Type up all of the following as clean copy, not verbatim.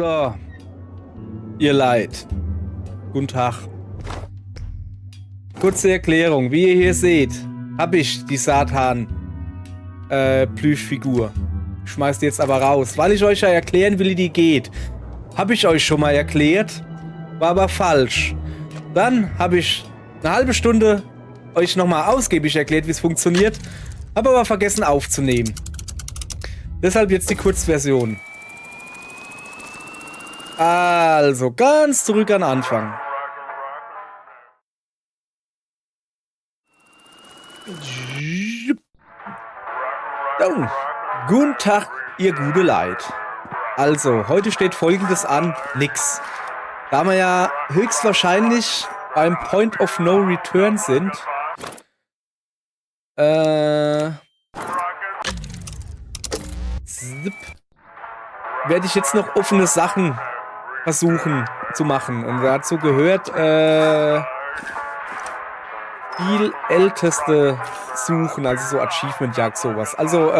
So, ihr Leid. Guten Tag. Kurze Erklärung. Wie ihr hier seht, habe ich die Satan-Plüschfigur. Schmeiß die jetzt aber raus. Weil ich euch ja erklären will, wie die geht. Habe ich euch schon mal erklärt. War aber falsch. Dann habe ich eine halbe Stunde euch nochmal ausgiebig erklärt, wie es funktioniert. Habe aber vergessen aufzunehmen. Deshalb jetzt die Kurzversion. Also, ganz zurück an Anfang. Oh, guten Tag, ihr gute Leid. Also, heute steht Folgendes an, nix. Da wir ja höchstwahrscheinlich beim Point of No Return sind, werde ich jetzt noch offene Sachen versuchen zu machen. Und dazu gehört, viel Älteste suchen, also so Achievement-Jagd, sowas. Also,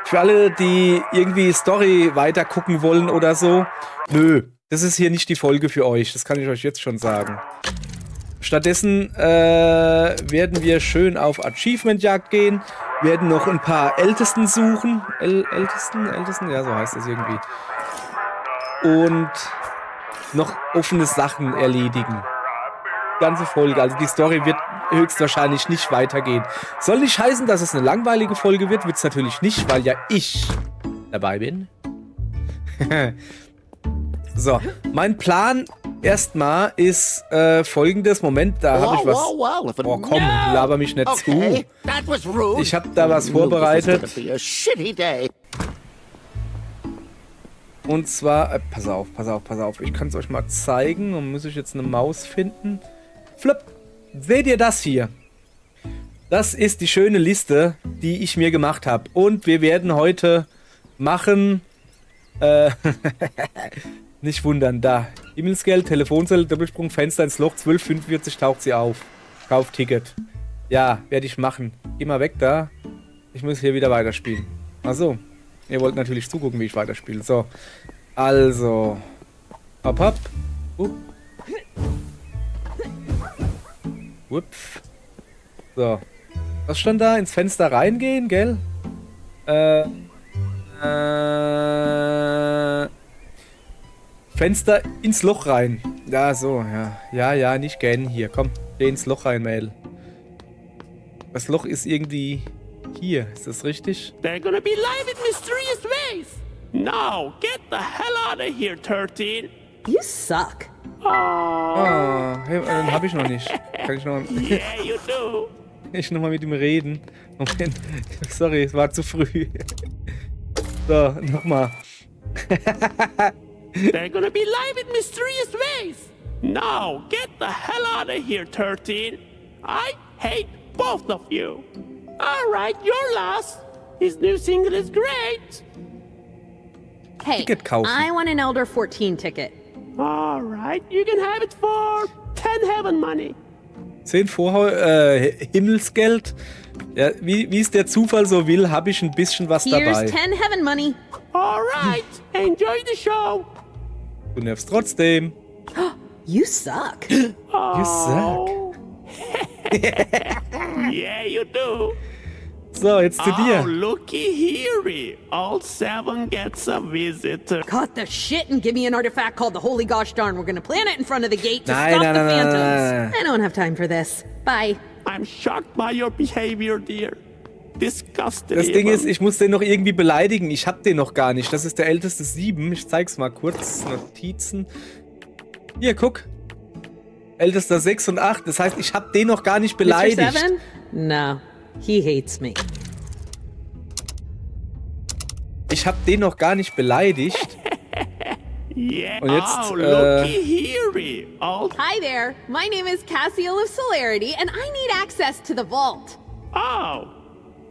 für alle, die irgendwie Story weiter gucken wollen oder so, nö, das ist hier nicht die Folge für euch, das kann ich euch jetzt schon sagen. Stattdessen werden wir schön auf Achievement-Jagd gehen, werden noch ein paar Ältesten suchen. Ältesten? Ja, so heißt das irgendwie. Und noch offene Sachen erledigen. Die ganze Folge, also die Story wird höchstwahrscheinlich nicht weitergehen. Soll nicht heißen, dass es eine langweilige Folge wird, wird es natürlich nicht, weil ja ich dabei bin. So, mein Plan erstmal ist folgendes. Moment, da habe ich was. Oh komm, laber mich nicht zu. Ich habe da was vorbereitet. Und zwar, pass auf. Ich kann es euch mal zeigen. Und muss ich jetzt eine Maus finden. Flip. Seht ihr das hier? Das ist die schöne Liste, die ich mir gemacht habe. Und wir werden heute machen. Nicht wundern, da. Himmelsgeld, Telefonzelle, Doppelsprung, Fenster ins Loch, 12,45 taucht sie auf. Kaufticket. Ja, werde ich machen. Geh mal weg da. Ich muss hier wieder weiterspielen. Achso. Ihr wollt natürlich zugucken, wie ich weiterspiele. So. Also. Hopp, hopp. Ups. So. Was stand da? Ins Fenster reingehen, gell? Fenster ins Loch rein. Ja, so, ja. Ja, nicht gähnen hier. Komm, geh ins Loch rein, Mail. Das Loch ist irgendwie hier. Ist das richtig? They're gonna be live in mysterious ways. Now, get the hell out of here, 13. You suck. Ah, hey, den hab ich noch nicht. Kann ich noch mal... Yeah, you do. Ich noch mal mit ihm reden. Moment. Sorry, es war zu früh. So, nochmal. They're gonna be live in mysterious ways. Now, get the hell out of here, 13. I hate both of you. Alright, you're last. His new single is great. Hey, Ticket kaufen. I want an Elder 14 ticket. Alright, you can have it for 10 heaven money. 10 Himmelsgeld. Ja, wie es der Zufall so will, habe ich ein bisschen was Here's dabei. 10 heaven money. Alright, enjoy the show. Du nervst trotzdem. You suck. You suck. Yeah, you do. So, jetzt zu Oh, dir. looky here. All 7 gets a visitor. Cut the shit and give me an artifact called the Holy Gosh Darn. We're gonna plant it in front of the gate to Nein, stop nein, the nein, nein, phantoms. nein. I don't have time for this. Bye. I'm shocked by your behavior, dear. Disgusted. Das Ding even. ist, ich muss den noch irgendwie beleidigen. Ich hab den noch gar nicht. Das ist der älteste 7. Ich zeig's mal kurz. Notizen. Hier, guck. Ältester 6 und 8. Das heißt, ich hab den noch gar nicht Mr. beleidigt. 7? No. He hates me. Ich hab den noch gar nicht beleidigt. Yeah. Und jetzt, oh, looky here. All. Hi there. My name is Cassiel of Celerity, and I need access to the vault. Oh,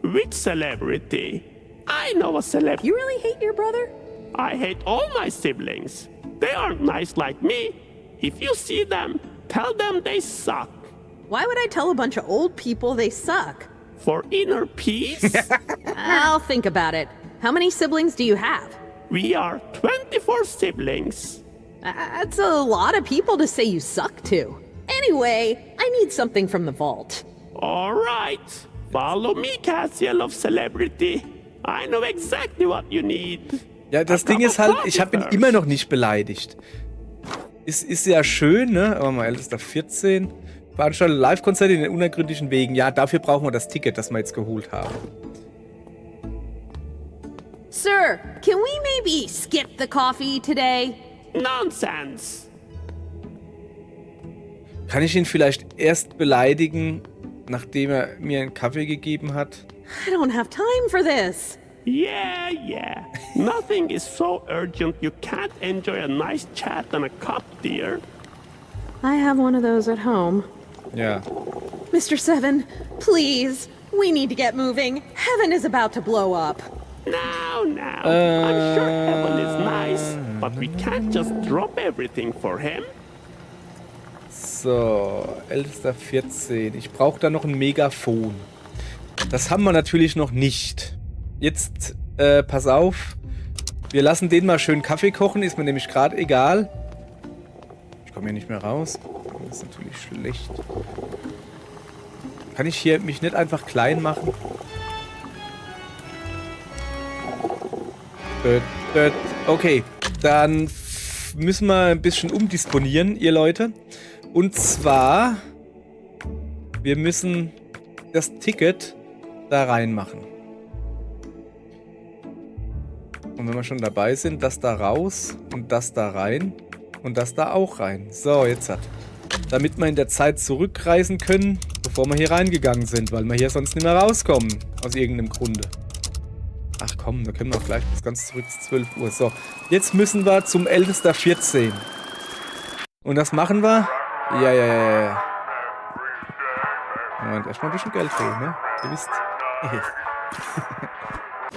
which celebrity? I know a celebrity. You really hate your brother? I hate all my siblings. They aren't nice like me. If you see them, tell them they suck. Why would I tell a bunch of old people they suck? For inner peace? I'll think about it. How many siblings do you have? We are 24 siblings. That's a lot of people to say you suck to. Anyway, I need something from the vault. All right. Follow me, Cassiel of Celebrity. I know exactly what you need. Ja, das Ding ist halt, ich habe ihn immer noch nicht beleidigt. Ist ja schön, ne? Aber mal ältester 14. Veranstaltet Live-Konzerte in den unergründlichen Wegen. Ja, dafür brauchen wir das Ticket, das wir jetzt geholt haben. Sir, can we maybe skip the coffee today? Nonsense. Kann ich ihn vielleicht erst beleidigen, nachdem er mir einen Kaffee gegeben hat? I don't have time for this. Yeah. Nothing is so urgent you can't enjoy a nice chat and a cup, dear. I have one of those at home. Ja. Mr. Seven, please. We need to get moving. Heaven is about to blow up. Now. I'm sure heaven is nice, but we can't just drop everything for him. So, ältester 14. Ich brauche da noch ein Megafon. Das haben wir natürlich noch nicht. Jetzt, pass auf. Wir lassen den mal schön Kaffee kochen. Ist mir nämlich gerade egal. Ich komme hier nicht mehr raus. Das ist natürlich schlecht. Kann ich hier mich nicht einfach klein machen? Okay, dann müssen wir ein bisschen umdisponieren, ihr Leute. Und zwar, wir müssen das Ticket da reinmachen. Und wenn wir schon dabei sind, das da raus und das da rein und das da auch rein. So, jetzt hat. Damit wir in der Zeit zurückreisen können, bevor wir hier reingegangen sind, weil wir hier sonst nicht mehr rauskommen. Aus irgendeinem Grunde. Ach komm, da können wir auch gleich bis ganz zurück zu 12 Uhr. So, jetzt müssen wir zum ältester 14. Und das machen wir. Ja. Moment, erstmal ein bisschen Geld holen, ne? Ihr wisst.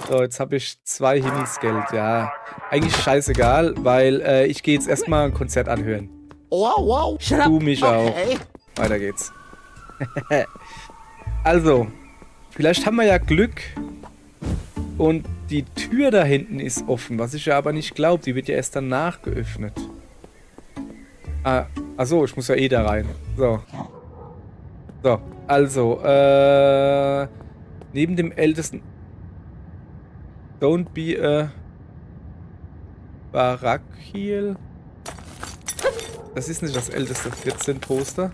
So, jetzt habe ich 2 Himmelsgeld, ja. Eigentlich scheißegal, weil ich gehe jetzt erstmal ein Konzert anhören. Wow. Du mich auch. Weiter geht's. Also, vielleicht haben wir ja Glück und die Tür da hinten ist offen, was ich ja aber nicht glaube. Die wird ja erst danach geöffnet. Achso, ich muss ja eh da rein. So, also, neben dem ältesten... Don't be a Barakiel. Das ist nicht das älteste 14 Poster.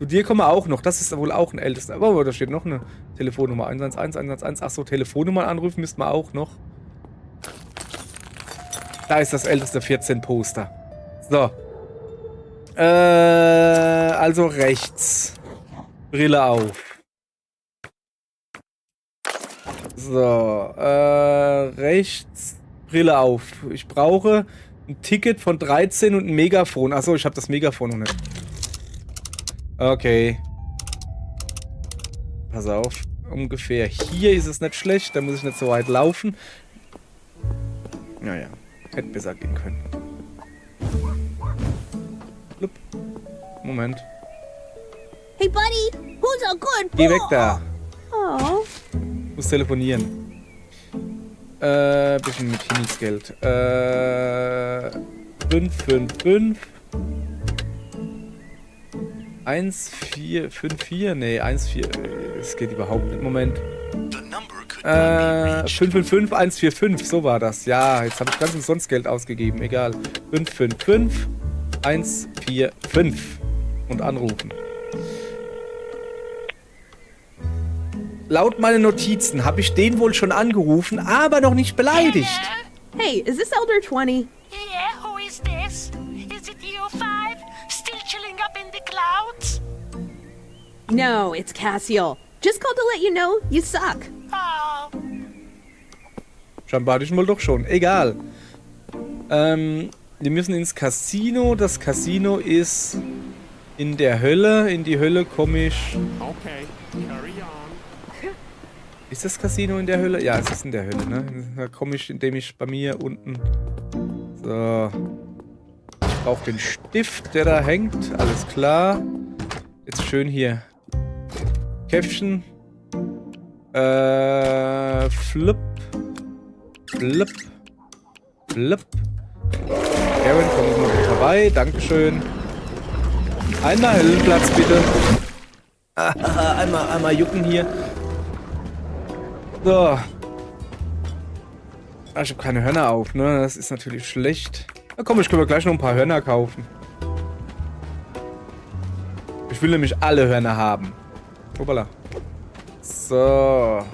Zu dir kommen wir auch noch. Das ist wohl auch ein ältester. Oh, da steht noch eine Telefonnummer. 111. Achso, Telefonnummer anrufen müssten wir auch noch. Da ist das älteste 14 Poster. So. Also rechts. Brille auf. So. Rechts. Brille auf. Ich brauche ein Ticket von 13 und ein Megafon. Achso, ich habe das Megafon noch nicht. Okay. Pass auf. Ungefähr hier ist es nicht schlecht. Da muss ich nicht so weit laufen. Naja. Hätte besser gehen können. Blub. Moment. Hey, buddy, who's a good boy? Geh weg da. Oh. Muss telefonieren. Bisschen mit Himmelsgeld. 555 1454. Nee, 14. Es geht überhaupt nicht. Moment. 555 145. So war das. Ja, jetzt habe ich ganz umsonst Geld ausgegeben. Egal. 555 145. Und anrufen. Laut meinen Notizen habe ich den wohl schon angerufen, aber noch nicht beleidigt. Hey, is this Elder 20? Yeah, who is this? Is it you 5? Still chilling up in the clouds? No, it's Cassiel. Just called to let you know you suck. Oh. Scheinbar hatte ich mal doch schon. Egal. Wir müssen ins Casino. Das Casino ist in der Hölle. In die Hölle komme ich... Okay, carry on. Ist das Casino in der Hölle? Ja, es ist in der Hölle, ne? Da komme ich, indem ich bei mir unten... So. Ich brauche den Stift, der da hängt. Alles klar. Jetzt schön hier. Käffchen. Flip. Flip. Blub. Karen, komm mal vorbei. Dankeschön. Einmal Höllenplatz, bitte. Einmal jucken hier. So. Ah, ich habe keine Hörner auf, ne? Das ist natürlich schlecht. Na komm, ich kann mir gleich noch ein paar Hörner kaufen. Ich will nämlich alle Hörner haben. Hoppala. So.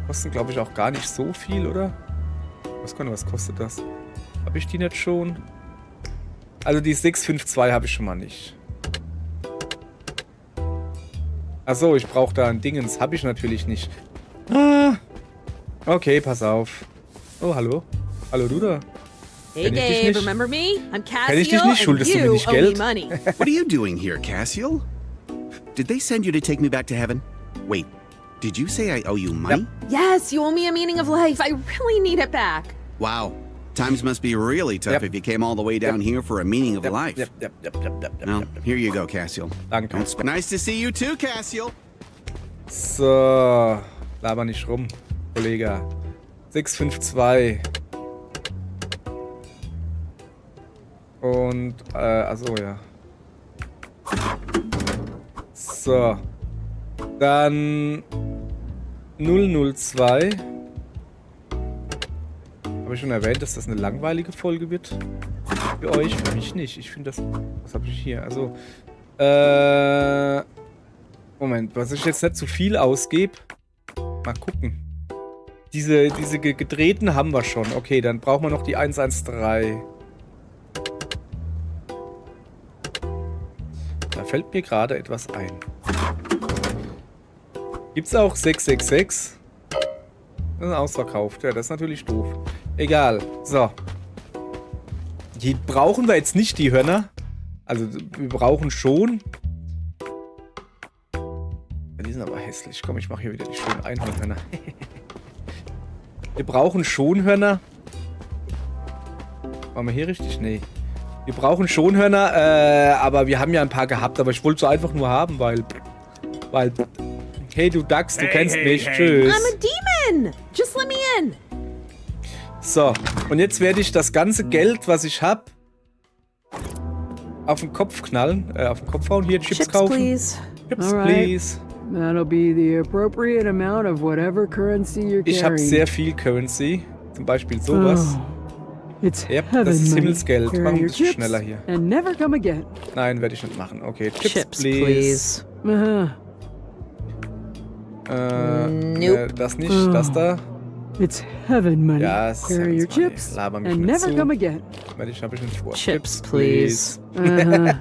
Kosten, glaube ich, auch gar nicht so viel, oder? Was kostet das? Habe ich die nicht schon? Also die 652 habe ich schon mal nicht. Achso, ich brauche da ein Dingens. Habe ich natürlich nicht. Ah. Okay, pass auf. Oh, hallo. Hallo, du da. Hey Gabe, remember me? I'm Kenn ich dich Cassio, nicht? Schuldest du mir and you nicht owe me Geld? money. What are you doing here, Cassiel? Did they send you to take me back to heaven? Wait, did you say I owe you money? Yes, you owe me a meaning of life. I really need it back. Wow, times must be really tough Yep. if you came all the way down here for a meaning of life. Yep. Well, here you go, Cassiel. Danke. Nice to see you too, Cassiel. So. Laber nicht rum, Kollege. 652. Und, achso, ja. So. Dann 002. Habe ich schon erwähnt, dass das eine langweilige Folge wird? Für euch? Für mich nicht. Ich finde das... Was habe ich hier? Also, Moment, was ich jetzt nicht zu viel ausgebe. Mal gucken. Diese gedrehten haben wir schon. Okay, dann brauchen wir noch die 113. Da fällt mir gerade etwas ein. Gibt's auch 666? Das ist ausverkauft. Ja, das ist natürlich doof. Egal. So. Die brauchen wir jetzt nicht, die Hörner. Also, wir brauchen schon. Die sind aber hässlich. Komm, ich mache hier wieder die schönen Einhornhörner. Wir brauchen Schonhörner. Waren wir hier richtig? Nee. Wir brauchen Schonhörner, aber wir haben ja ein paar gehabt, aber ich wollte sie einfach nur haben, weil... Hey, du Dachs, du kennst mich. Tschüss. I'm a demon. Just let me in. So, und jetzt werde ich das ganze Geld, was ich habe, auf den Kopf knallen. Auf den Kopf hauen. Hier, Chips kaufen. please. Chips, All right. please. That'll be the appropriate amount of whatever currency you're Ich habe carrying. sehr viel Currency. Zum Beispiel sowas. It's Yep, heaven das ist money. Himmelsgeld. Carry Mach ein your bisschen chips schneller hier. And never come again. Nein, werde ich nicht machen. Okay, Chips, Chips, please. please. Uh-huh. Nope. Das nicht, das da. It's heaven money. Ja, es ist Carry your Heavens Money. chips Laber mich and nicht never zu. come again. Weil ich habe ich nicht vor. Chips, please. Uh-huh.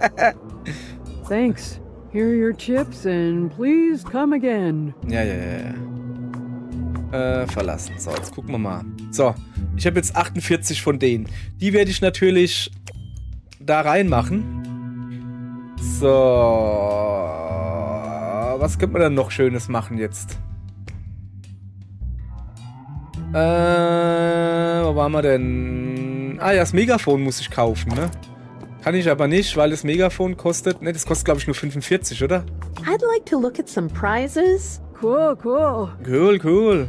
Thanks. Here are your chips and please come again. Ja. Verlassen. So, jetzt gucken wir mal. So, ich habe jetzt 48 von denen. Die werde ich natürlich da reinmachen. So. Was könnte man dann noch Schönes machen jetzt? Wo waren wir denn? Ah ja, das Megafon muss ich kaufen, ne? Kann ich aber nicht, weil das Megafon kostet... Ne, das kostet, glaube ich, nur 45, oder? I'd like to look at some prizes. Cool. Cool.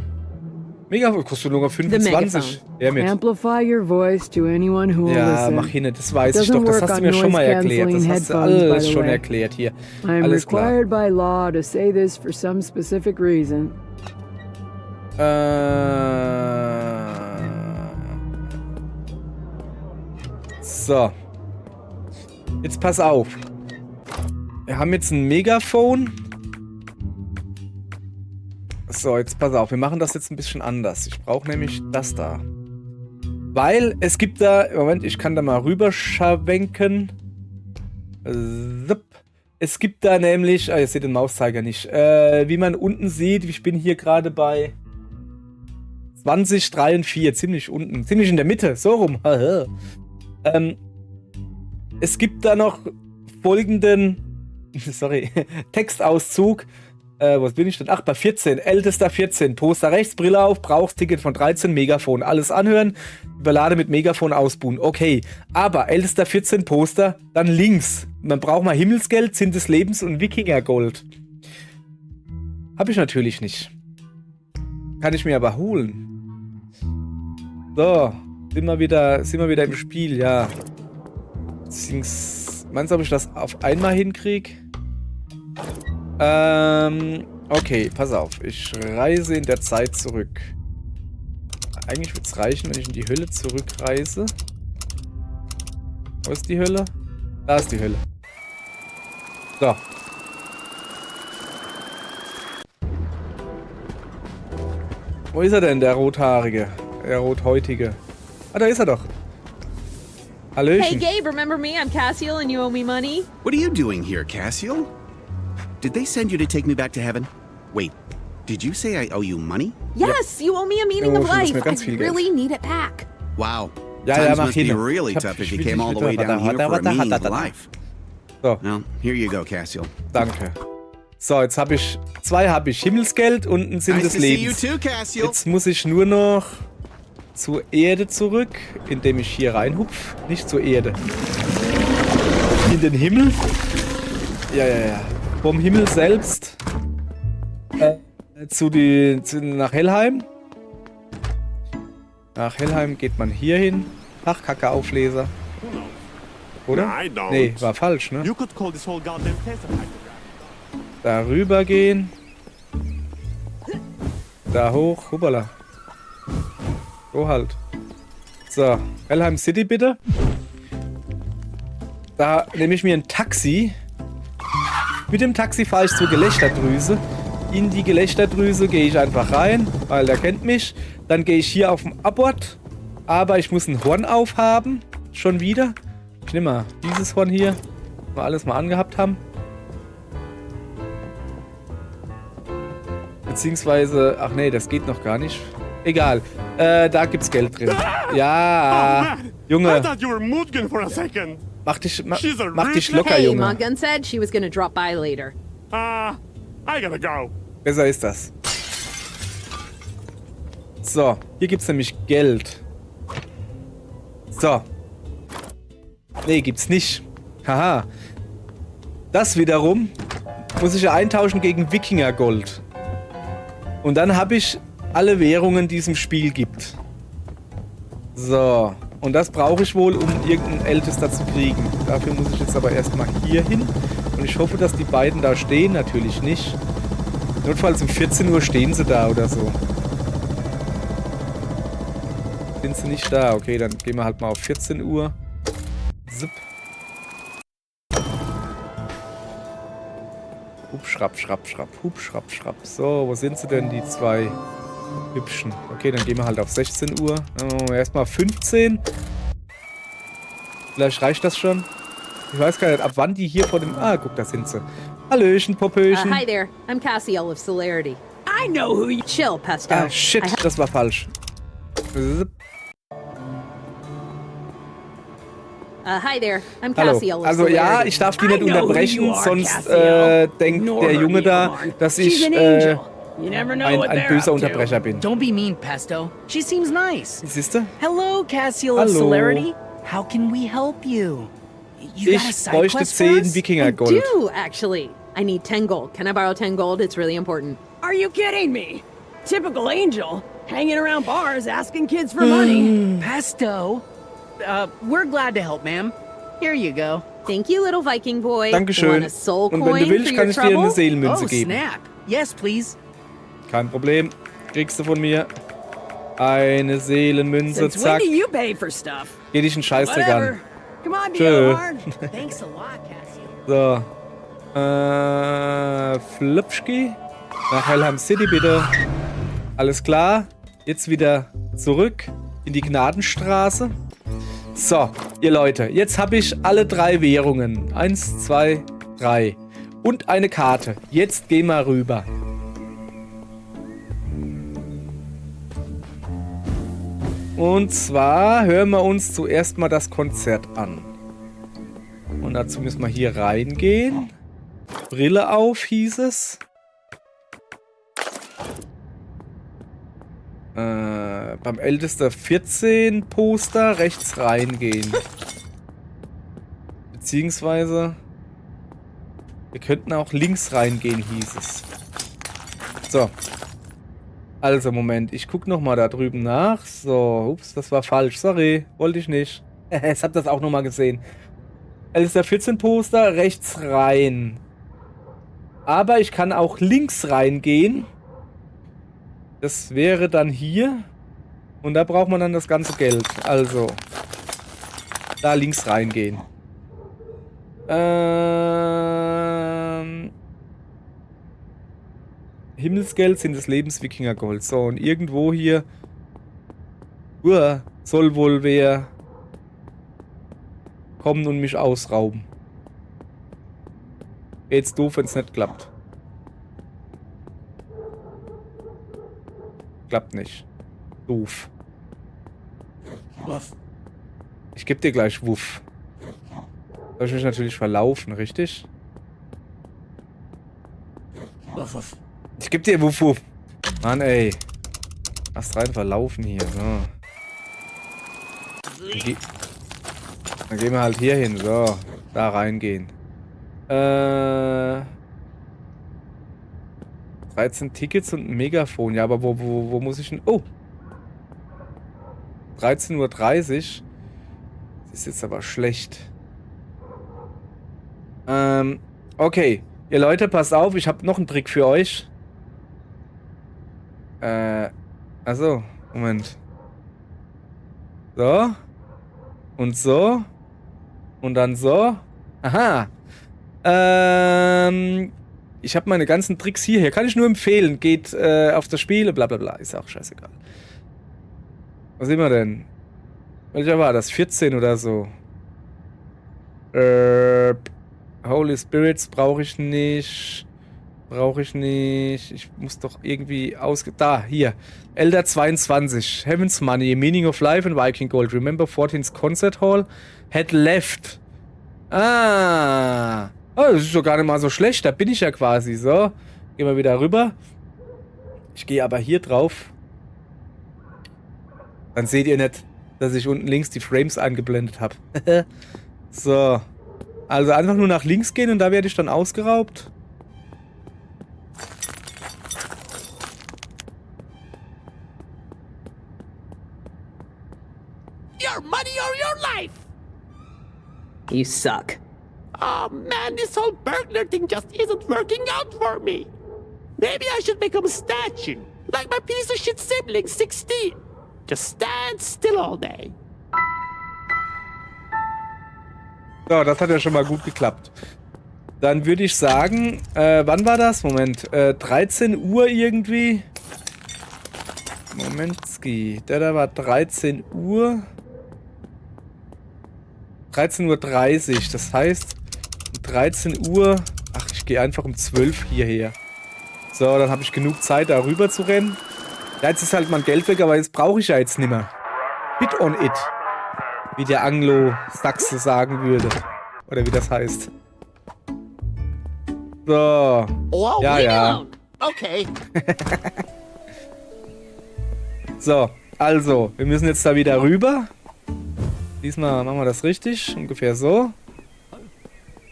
Megafon kostet nur 25. Ja, mit. Amplify your voice to anyone who will Ja, listen. mach hin, das weiß ich Doesn't doch. Das work hast du on mir schon mal erklärt. Das noise-canceling hast du headphones, by alles the schon way. erklärt hier. I'm Alles klar. required by law to say this for some specific reason. So. Jetzt pass auf. Wir haben jetzt ein Megafon. So, jetzt pass auf. Wir machen das jetzt ein bisschen anders. Ich brauche nämlich das da. Weil es gibt da... Moment, ich kann da mal rüberschwenken. Es gibt da nämlich... ihr seht den Mauszeiger nicht. Wie man unten sieht, ich bin hier gerade bei 20, 3 und 4. Ziemlich unten. Ziemlich in der Mitte. So rum. Es gibt da noch folgenden... Sorry. Textauszug. Was bin ich denn? Ach, bei 14. Ältester 14. Poster rechts, Brille auf, Brauchsticket von 13, Megafon. Alles anhören, überlade mit Megafon ausbuhen. Okay, aber ältester 14 Poster, dann links. Man braucht mal Himmelsgeld, Sinn des Lebens und Wikingergold. Hab ich natürlich nicht. Kann ich mir aber holen. So, Sind wir wieder im Spiel, ja. Meinst du, ob ich das auf einmal hinkriege? Okay, pass auf. Ich reise in der Zeit zurück. Eigentlich würde es reichen, wenn ich in die Hölle zurückreise. Wo ist die Hölle? Da ist die Hölle. So. Wo ist er denn, der Rothaarige? Der Rothäutige? Ah, da ist er doch. Hey Hallöchen. Gabe, remember me? I'm Cassiel and you owe me money. What are you doing here, Cassiel? Did they send you to take me back to heaven? Wait, did you say I owe you money? Yes, you owe me a meaning Oh, of du musst life. mir ganz I viel Geld. really need it back. Wow. Ja, Times mach must be hin. really Ich hab- tough if ich you will came dich all the wieder- way down warte, here for a warte, meaning warte, of warte. life. So, Well, here you go, Cassiel. danke. So, jetzt habe ich... 2 habe ich. Himmelsgeld und einen Sinn Nice des to see you Lebens. too, Cassiel. Jetzt muss ich nur noch zur Erde zurück, indem ich hier reinhupf. Nicht zur Erde. In den Himmel. Ja. Vom Himmel selbst. Nach Helheim. Nach Helheim geht man hier hin. Ach, Kacke-Aufleser. Oder? I don't. Nee, war falsch, ne? You could call this whole goddamn place a hydrogram. Darüber gehen. Da hoch. Hoppala. So halt. So, Helheim City bitte. Da nehme ich mir ein Taxi. Mit dem Taxi fahre ich zur Gelächterdrüse. In die Gelächterdrüse gehe ich einfach rein, weil der kennt mich. Dann gehe ich hier auf den Abort. Aber ich muss ein Horn aufhaben. Schon wieder. Ich nehme mal dieses Horn hier. Wir alles mal angehabt haben. Beziehungsweise, ach nee, das geht noch gar nicht. Egal. Da gibt's Geld drin. Ja. Man, I Junge, thought you were Mutgen for a second. mach dich She's a locker, Hey, Junge. Muggun said she was gonna drop by later. I gotta go. Besser ist das. So, hier gibt's nämlich Geld. So. Nee, gibt's nicht. Haha. Das wiederum muss ich ja eintauschen gegen Wikingergold. Und dann habe ich alle Währungen, die es im Spiel gibt. So. Und das brauche ich wohl, um irgendeinen Ältester zu kriegen. Dafür muss ich jetzt aber erstmal hier hin. Und ich hoffe, dass die beiden da stehen. Natürlich nicht. Notfalls um 14 Uhr stehen sie da oder so. Sind sie nicht da? Okay, dann gehen wir halt mal auf 14 Uhr. Zip. Hup, schrapp, schrapp, schrapp. Hup, schrapp, schrapp. So, wo sind sie denn, die zwei Hübschen? Okay, dann gehen wir halt auf 16 Uhr. Erstmal 15. Vielleicht reicht das schon. Ich weiß gar nicht, ab wann die hier vor dem... Ah, guck, da sind sie. Hallöchen, Popöchen. Hi there, I'm Cassiel of Celerity. I know who you. Chill, Pesto. Ah, shit, das war falsch. Zip. Hi there, I'm Hallo. Cassiel of Also ja, Celerity. ich darf die I nicht know who you unterbrechen, are, sonst Cassiel. denkt Ignore der her, Junge da, Neomar. dass She's ich an angel. You never know ein what they're böser up to. Unterbrecher bin. Don't be mean, Pesto. She seems nice. Siehst du? Hello, Cassiel of Hallo. Celerity. How can we help you? You got a Ich side bräuchte quest for 10 us? I Wikingergold. do, actually. I need 10 gold. Can I borrow 10 gold? It's really important. Are you kidding me? Typical angel, hanging around bars asking kids for money. Pesto. We're glad to help, ma'am. Here you go. Thank you, little Viking boy. Dankeschön. Want a soul Und coin wenn du willst, for kann your ich dir eine trouble? Seelenmünze Oh, geben. snap. Yes, please. Kein Problem. Kriegst du von mir. Eine Seelenmünze, Since when zack. do you pay for stuff? Geh dich einen Scheißdreck Whatever. an. Come on, Tschö. Beelard. Thanks a lot, Cassiel. So. Flipschki. Nach Helheim City bitte. Alles klar. Jetzt wieder zurück in die Gnadenstraße. So, ihr Leute. Jetzt habe ich alle 3 Währungen. 1, 2, 3. Und eine Karte. Jetzt gehen wir rüber. Und zwar hören wir uns zuerst mal das Konzert an. Und dazu müssen wir hier reingehen. Brille auf, hieß es. Beim Ältester 14 Poster rechts reingehen. Beziehungsweise wir könnten auch links reingehen, hieß es. So. Also, Moment, ich guck nochmal da drüben nach. So, ups, das war falsch. Sorry, wollte ich nicht. Ich hab das auch nochmal gesehen. Also ist der 14 Poster rechts rein. Aber ich kann auch links reingehen. Das wäre dann hier. Und da braucht man dann das ganze Geld. Also, da links reingehen. Himmelsgeld sind des Lebens Wikingergold. So, und irgendwo hier soll wohl wer kommen und mich ausrauben. Jetzt doof, wenn es nicht klappt. Klappt nicht. Doof. Wuff. Ich geb dir gleich Wuff. Soll ich mich natürlich verlaufen, richtig? Wuff, wuff. Ich geb dir Wuff, Wuff. Mann, ey. Ast rein verlaufen hier. So. Dann gehen wir halt hier hin. So. Da reingehen. 13 Tickets und ein Megafon. Ja, aber wo muss ich denn... Oh! 13:30 Uhr. Das ist jetzt aber schlecht. Okay. Ihr Leute, passt auf. Ich habe noch einen Trick für euch. Also, Moment. So. Und so. Und dann so. Aha. Ich habe meine ganzen Tricks hier. Kann ich nur empfehlen. Geht auf das Spiel, bla bla bla. Ist auch scheißegal. Was sehen wir denn? Welcher war das? 14 oder so. Holy Spirits brauche ich nicht. Ich muss doch irgendwie Da, hier. Elder 22. Heaven's Money. Meaning of Life in Viking Gold. Remember 14th Concert Hall? Had left. Ah. Oh, das ist doch gar nicht mal so schlecht. Da bin ich ja quasi. So. Gehen wir wieder rüber. Ich gehe aber hier drauf. Dann seht ihr nicht, dass ich unten links die Frames eingeblendet habe. So. Also einfach nur nach links gehen und da werde ich dann ausgeraubt. Your money or your life! You suck. Oh man, this whole burglar thing just isn't working out for me. Maybe I should become a statue, like my piece of shit sibling 16. Just stand still all day. So, das hat ja schon mal gut geklappt. Dann würde ich sagen, wann war das? Moment, 13 Uhr irgendwie. Momentski, da war 13 Uhr. 13:30 Uhr, das heißt, um 13 Uhr, ach, ich gehe einfach um 12 hierher. So, dann habe ich genug Zeit, da rüber zu rennen. Ja, jetzt ist halt mein Geld weg, aber jetzt brauche ich ja jetzt nimmer. Hit on it. Wie der Anglo-Sachse sagen würde. Oder wie das heißt. So. Oh, ja, ja. Okay. So, also, wir müssen jetzt da wieder rüber. Diesmal machen wir das richtig. Ungefähr so.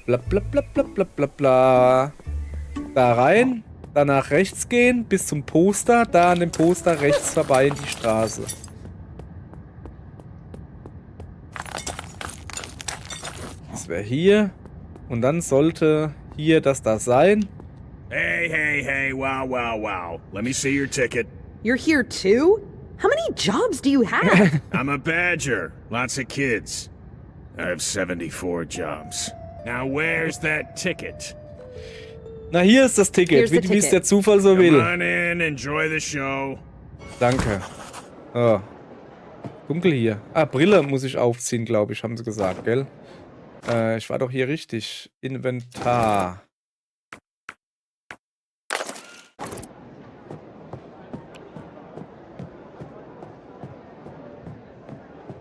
Bla bla bla bla bla bla bla. Da rein. Dann nach rechts gehen bis zum Poster. Da an dem Poster rechts vorbei in die Straße. Das wäre hier. Und dann sollte hier das da sein. Hey, wow. Let me see your ticket. You're here too? How many jobs do you have? I'm a badger. Lots of kids. I have 74 jobs. Now where's that ticket? Na, hier ist das Ticket, Here's the wie es ticket. der Zufall so Come will. on in, enjoy the show. Danke. Oh. Dunkel hier. Ah, Brille muss ich aufziehen, glaube ich, haben sie gesagt, gell? Ich war doch hier richtig. Inventar.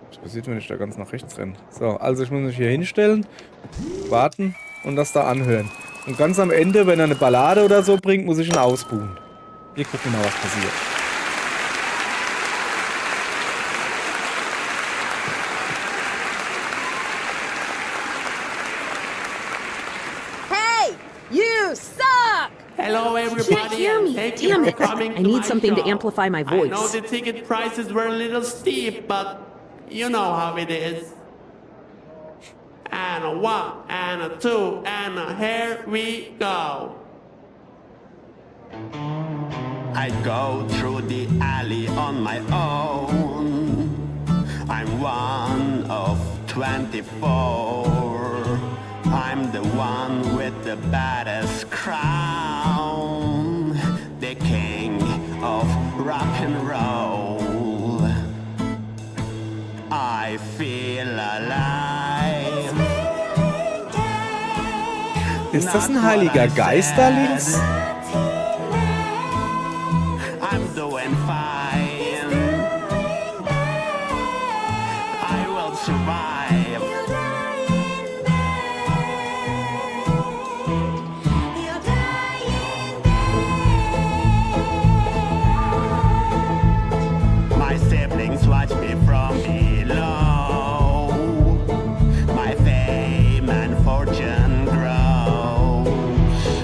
Was passiert, wenn ich da ganz nach rechts renne? So, also ich muss mich hier hinstellen, warten und das da anhören. Und ganz am Ende, wenn er eine Ballade oder so bringt, muss ich ihn ausbuhen. Wir gucken mal, was passiert. Hey, you suck! Hello, Can't everybody. hear and me. Thank you Damn for it. coming I to need my something to show. amplify my I know voice. the ticket prices were a little steep, but you know how it is. And a 1, and a 2, and here we go. I go through the alley on my own. I'm one of 24. I'm the one with the baddest crown, the king of rock and roll. I feel alive. Ist das ein Heiliger Geist da links? I'm doing fine. I will survive. My siblings watch me from below. My fame and fortune grows.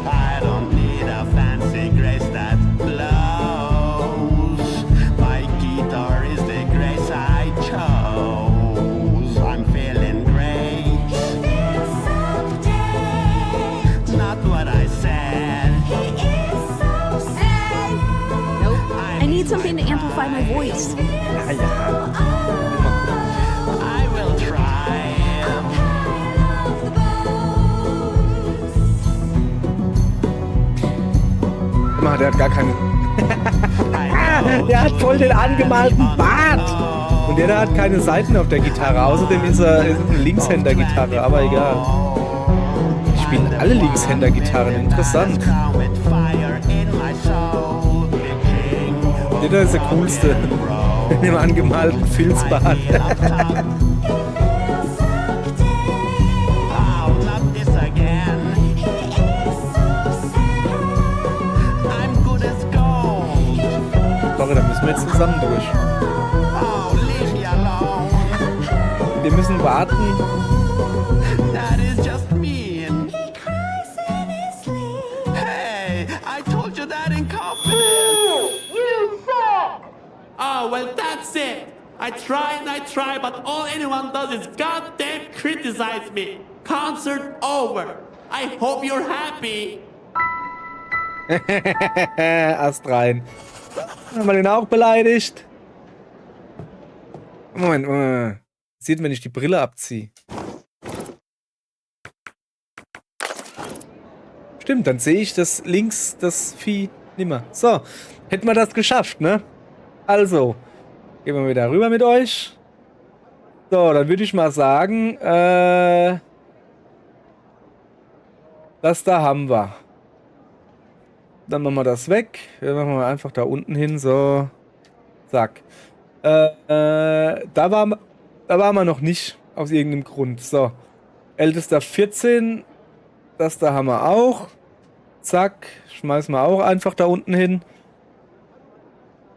I don't need a fancy grace that blows. My guitar is the grace I chose. I'm feeling great. Not what I said. Nope. I need something to amplify my voice. Ja, ja. I will try. Mann, der hat gar keine. I know. Der hat voll den angemalten Bart. Und der da hat keine Saiten auf der Gitarre. Außerdem ist er eine Linkshänder-Gitarre, aber egal. Die spielen alle Linkshänder-Gitarren. Interessant. Der da ist der coolste. Mit dem angemalten Filzbart. Sorry, da müssen wir jetzt zusammen durch. Wir müssen warten. That is just mean. Hey, I told you that in confidence. Oh, well, that's it. I try, but all anyone does is goddamn criticize me. Concert over. I hope you're happy. Ast rein. Haben wir den auch beleidigt? Moment. Sieht, wenn ich die Brille abziehe. Stimmt, dann sehe ich das links, das Vieh nimmer. So, hätten wir das geschafft, ne? Also, gehen wir wieder rüber mit euch. So, dann würde ich mal sagen, das da haben wir. Dann machen wir das weg. Dann machen wir einfach da unten hin, so. Zack. Da waren wir noch nicht, aus irgendeinem Grund. So. Ältester 14. Das da haben wir auch. Zack. Schmeißen wir auch einfach da unten hin.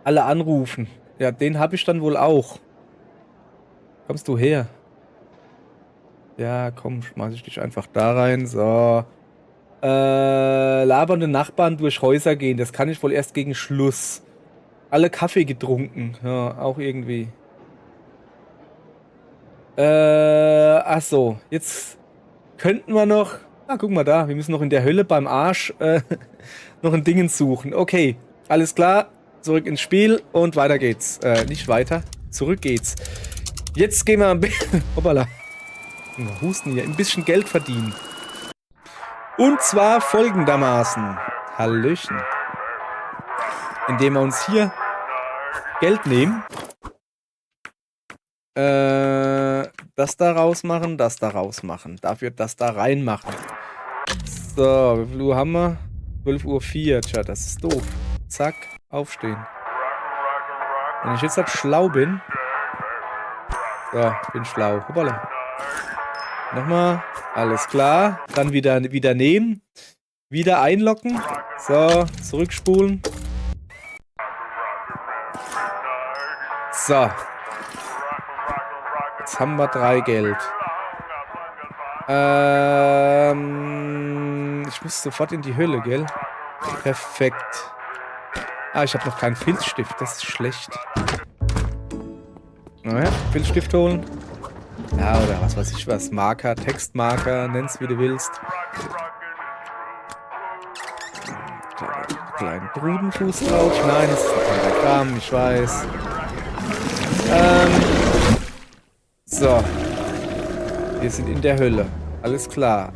Alle anrufen. Ja, den habe ich dann wohl auch. Kommst du her? Ja, komm, schmeiß ich dich einfach da rein. So. Labernde Nachbarn durch Häuser gehen. Das kann ich wohl erst gegen Schluss. Alle Kaffee getrunken. Ja, auch irgendwie. Ach so. Jetzt könnten wir noch... Ah, guck mal da. Wir müssen noch in der Hölle beim Arsch noch ein Ding suchen. Okay, alles klar. Zurück ins Spiel und weiter geht's. Nicht weiter. Zurück geht's. Jetzt gehen wir ein bisschen... Hoppala. Husten hier. Ein bisschen Geld verdienen. Und zwar folgendermaßen. Hallöchen. Indem wir uns hier Geld nehmen. Das da rausmachen, das da rausmachen. Dafür das da reinmachen. So, wie viel Uhr haben wir? 12:04 Uhr. Tja, das ist doof. Zack, aufstehen. Wenn ich jetzt halt schlau bin. So, bin schlau. Hoppala. Nochmal. Alles klar. Dann wieder nehmen. Wieder einloggen. So, zurückspulen. So. Jetzt haben wir 3 Geld. Ich muss sofort in die Hölle, gell? Perfekt. Ah, ich habe noch keinen Filzstift. Das ist schlecht. Naja, Filzstift holen. Ja, oder was weiß ich was. Marker, Textmarker, nenn's wie du willst. Kleinen Brudenfuß drauf. Nein, das ist ein Pentagramm, ich weiß. So. Wir sind in der Hölle. Alles klar.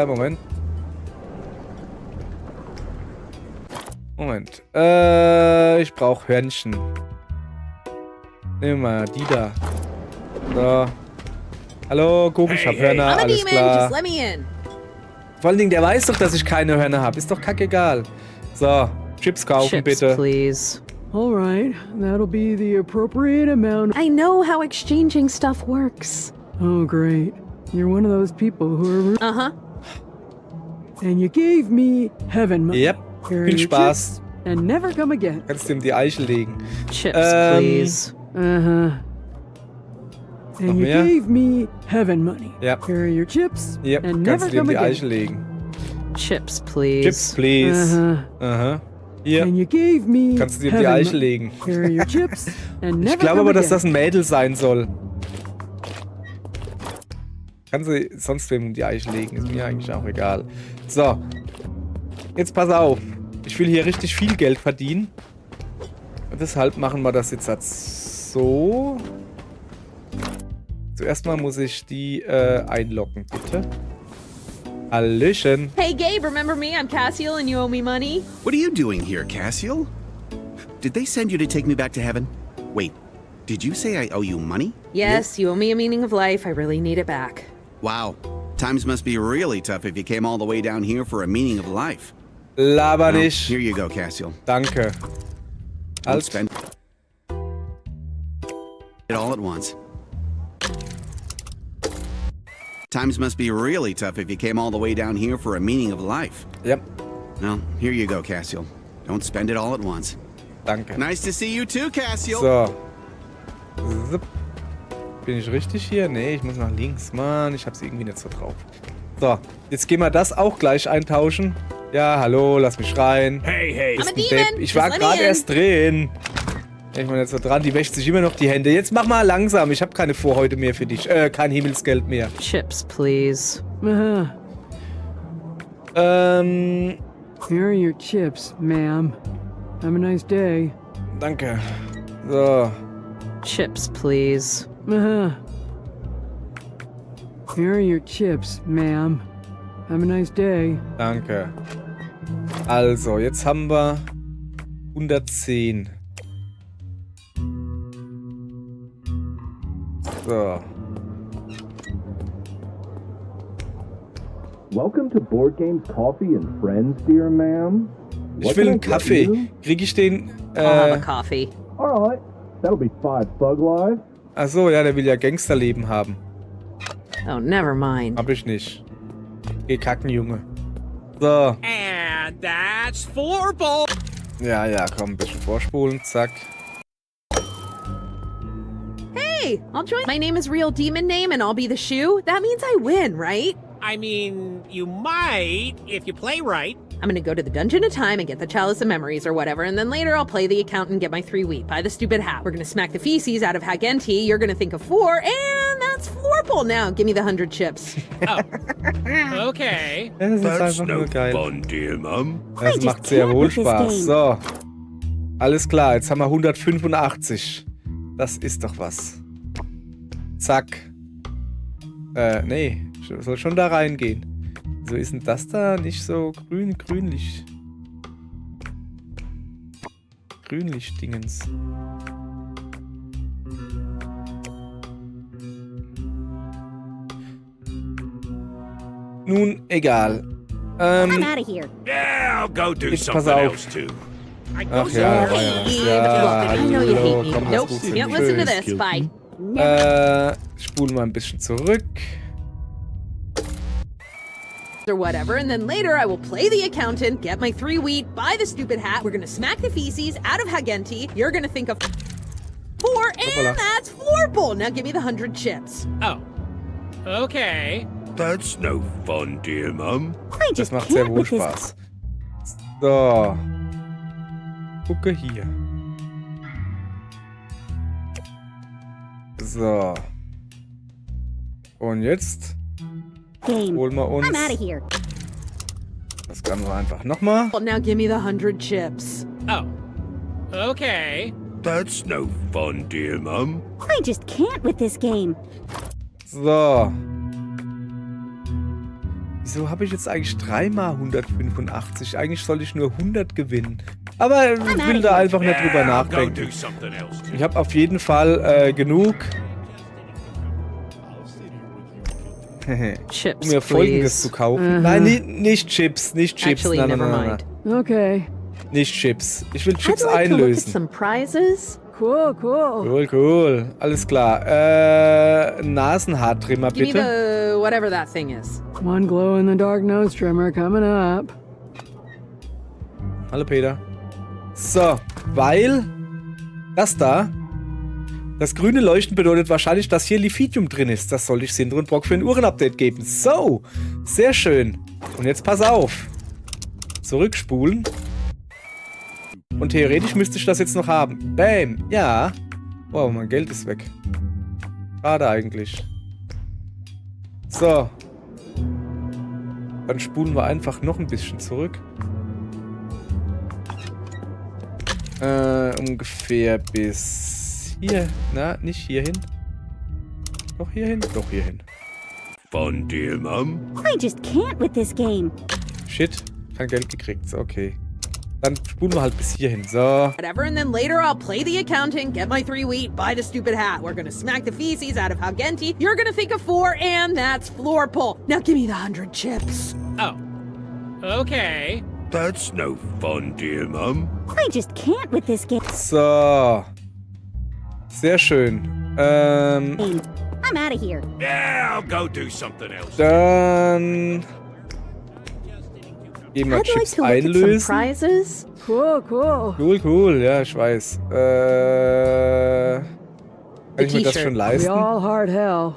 Moment. Ich brauche Hörnchen. Nehmen wir mal die da. So. Hallo, guck, ich hab Hörner, I'm a alles demon, klar. just let me in. Vor allen Dingen, der weiß doch, dass ich keine Hörner habe. Ist doch kackegal. So, Chips kaufen, bitte. Please. All right, that'll be the appropriate amount. I know how exchanging stuff works. Oh, great. You're one of those people who are... Uh-huh. And you gave me heaven money. Yep, Here are viel your Spaß. chips, and never come again. Kannst du ihm die Eichel legen. Chips, please. Uh-huh. And you mehr? gave me heaven money. Yep. Here are your chips, Yep, and kannst never du dir come die again. Eichel legen. Chips, please. Chips, please. Uh-huh. Aha. Hier, And you gave me kannst du dir die heaven Eichel money. legen. Here are your chips, and never Ich glaube come aber, dass again. das ein Mädel sein soll. Kannst du sonst wem die Eichel legen, ist mir eigentlich auch egal. So. Jetzt pass auf. Ich will hier richtig viel Geld verdienen. Und deshalb machen wir das jetzt so. Zuerst mal muss ich die einloggen, bitte. Hallöchen. Hey, Gabe, remember me? I'm Cassiel and you owe me money. What are you doing here, Cassiel? Did they send you to take me back to heaven? Wait, did you say I owe you money? Yes, you owe me a meaning of life. I really need it back. Wow, times must be really tough if you came all the way down here for a meaning of life. Laber Well, nicht. here you go, Cassiel. Danke. Don't Halt. spend it all at once. Times must be really tough if you came all the way down here for a meaning of life. Ja, Well, here you go, Cassiel. Don't spend it all at once. danke. Nice to see you too, Cassiel. So. Zip. Bin ich richtig hier? Nee, ich muss nach links. Mann, ich hab's irgendwie nicht so drauf. So, jetzt gehen wir das auch gleich eintauschen. Ja, hallo, lass mich rein. Hey, hey. I'm a Bist ein demon. Depp. Ich Just war let me gerade in. erst drin. Ich bin jetzt so dran, die wäscht sich immer noch die Hände. Jetzt mach mal langsam, ich habe keine Vorhäute mehr für dich. Kein Himmelsgeld mehr. Chips, please. Uh-huh. Here are your chips, ma'am. Have a nice day. Danke. So, Chips, please. Uh-huh. Here are your chips, ma'am. Have a nice day. danke. Also, jetzt haben wir 110. So. Welcome to Board Games Coffee and Friends, dear ma'am. Ich will einen Kaffee. Krieg ich den? I'll have a coffee. All right, that'll be 5 Thug Life. Achso, ja, der will ja Gangsterleben haben. Oh, never mind. Hab ich nicht. Geh kacken, Junge. So. And that's Floorball. Ja, ja, komm, ein bisschen vorspulen. Zack. Hey, I'll join. My name is Real Demon Name and I'll be the shoe. That means I win, right? I mean, you might if you play right. I'm gonna go to the Dungeon of Time and get the Chalice of Memories or whatever, and then later I'll play the account and get my 3 wheat. Buy the stupid hat. We're gonna smack the feces out of Hagenti. You're gonna think of 4, and that's Florple now. Give me the 100 chips. Okay. Das ist einfach nur geil. fun, dear mum. Das macht sehr wohl Spaß. So. Alles klar, jetzt haben wir 185. Das ist doch was. Zack. Nee. Soll schon da reingehen. Wieso ist denn das da nicht so grünlich? Grünlich-Dingens. Nun, egal. I'm out of here. Yeah, I'll go do Jetzt pass something auf. else too. Ach ja, war ja was. Ja, I know you hate hallo, me. komm, lass Nope, gut sein. can't listen to Tschüss. this. Bye. Spulen wir ein bisschen zurück. Or whatever, and then later I will play the accountant, get my 3 wheat, buy the stupid hat. We're gonna smack the feces out of Hagenti. You're gonna think of 4, and Hoppala. that's Florple. Now give me the 100 chips. Oh. Okay. That's no fun, dear mum. I Das just macht sehr can't wohl with this. Spaß. So. Gucke hier. So. Und jetzt holen wir uns das Ganze einfach nochmal. Well, now give me the 100 chips. Oh. Okay. That's no fun, dear Mum. I just can't with this game. So. Wieso habe ich jetzt eigentlich dreimal 185? Eigentlich soll ich nur 100 gewinnen. Aber ich will da einfach nicht drüber nachdenken. Ich habe auf jeden Fall genug, Chips, um mir Folgendes zu kaufen. Nein, nicht Chips, nicht Chips. Actually, Nein, never nein, nein, mind. Okay. nicht Chips. Ich will Chips I'd like to look at einlösen. some prizes. Cool, cool. Cool, cool. Alles klar. Nasenhaartrimmer, Give me bitte. the whatever that thing is. One glow-in-the-dark nose trimmer coming up. Hallo, Peter. So, weil das da, das grüne Leuchten bedeutet wahrscheinlich, dass hier Lithium drin ist. Das sollte ich Sindre und Brock für ein Uhrenupdate geben. So, sehr schön. Und jetzt pass auf. Zurückspulen. Und theoretisch müsste ich das jetzt noch haben. Bam, ja. Wow, mein Geld ist weg. Schade eigentlich. So. Dann spulen wir einfach noch ein bisschen zurück. Ungefähr bis hier. Na, nicht hierhin. Doch hierhin? Doch hierhin. Fun, dear Mum. I just can't with this game. Shit, kein Geld gekriegt. So, okay. Dann spulen wir halt bis hierhin. So. Whatever, and then later I'll play the accountant, get my 3 wheat, buy the stupid hat. We're gonna smack the feces out of Hagenti. You're gonna think of 4, and that's floor pull. Now give me the 100 chips. Oh. Okay. That's no fun, dear Mum. I just can't with this game. So. Sehr schön. I'm out of here. Yeah, I'll go do something else. Dann gehen wir I'd like Chips to look at some einlösen. prizes. Cool, cool. Cool, cool. Ja, ich weiß. Kann ich mir das schon We leisten? all hard hell.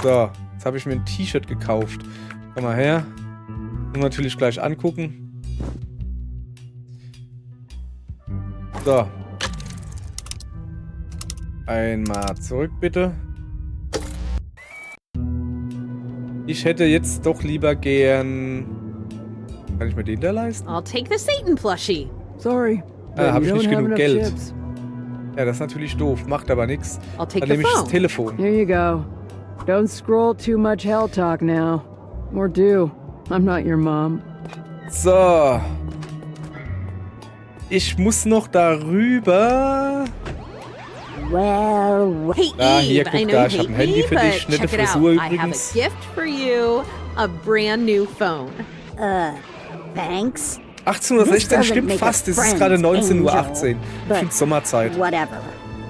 So, jetzt habe ich mir ein T-Shirt gekauft. Komm mal her. Müssen wir natürlich gleich angucken. So. Einmal zurück, bitte. Ich hätte jetzt doch lieber gern... Kann ich mir den da leisten? I'll take the Satan plushie. Sorry. Habe ich you nicht don't have genug enough Geld. chips. Ja, das ist natürlich doof. Macht aber nichts. I'll take Dann the nehme ich das phone. Telefon. Here you go. Don't scroll too much hell talk now. Or do. I'm not your mom. So. Ich muss noch darüber. Well, Hey Ah, hier, Eve, guck I know da, you ich hab hate ein Handy me, für but dich. Nette check it out. Frisur I have a übrigens. gift for you. A brand new phone. thanks. 1816 stimmt make fast. us Es ist gerade friends, 19:18 Uhr. Angel, Ich but- finde Sommerzeit. Whatever.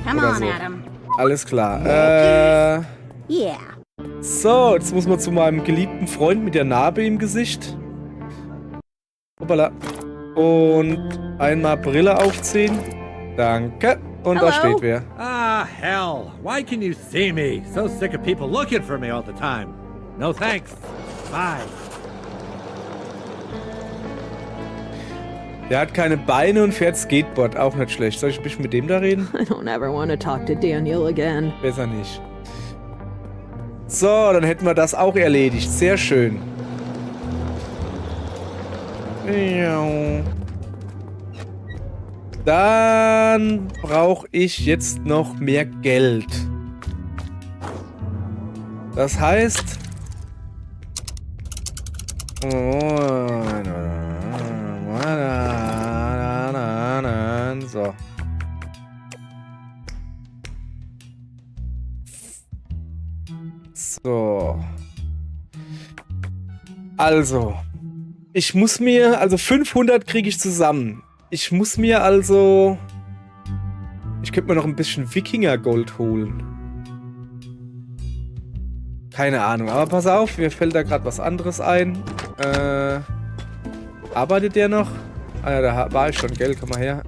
Come Oder on, so. Adam. Alles klar. Yeah. So, jetzt muss man zu meinem geliebten Freund mit der Narbe im Gesicht. Hoppala. Und einmal Brille aufziehen. Danke. Und da Hello? steht wer. Ah, hell. Why can you see me? So sick of people looking for me all the time. No thanks. Bye. Der hat keine Beine und fährt Skateboard. Auch nicht schlecht. Soll ich ein bisschen mit dem da reden? I don't ever want to talk to Daniel again. Besser nicht. So, dann hätten wir das auch erledigt. Sehr schön. Dann brauche ich jetzt noch mehr Geld. Das heißt... So. So. Also. Ich muss mir... Also 500 kriege ich zusammen. Ich muss mir also... Ich könnte mir noch ein bisschen Wikinger-Gold holen. Keine Ahnung. Aber pass auf, mir fällt da gerade was anderes ein. Arbeitet der noch? Ah ja, da war ich schon, gell? Komm mal her.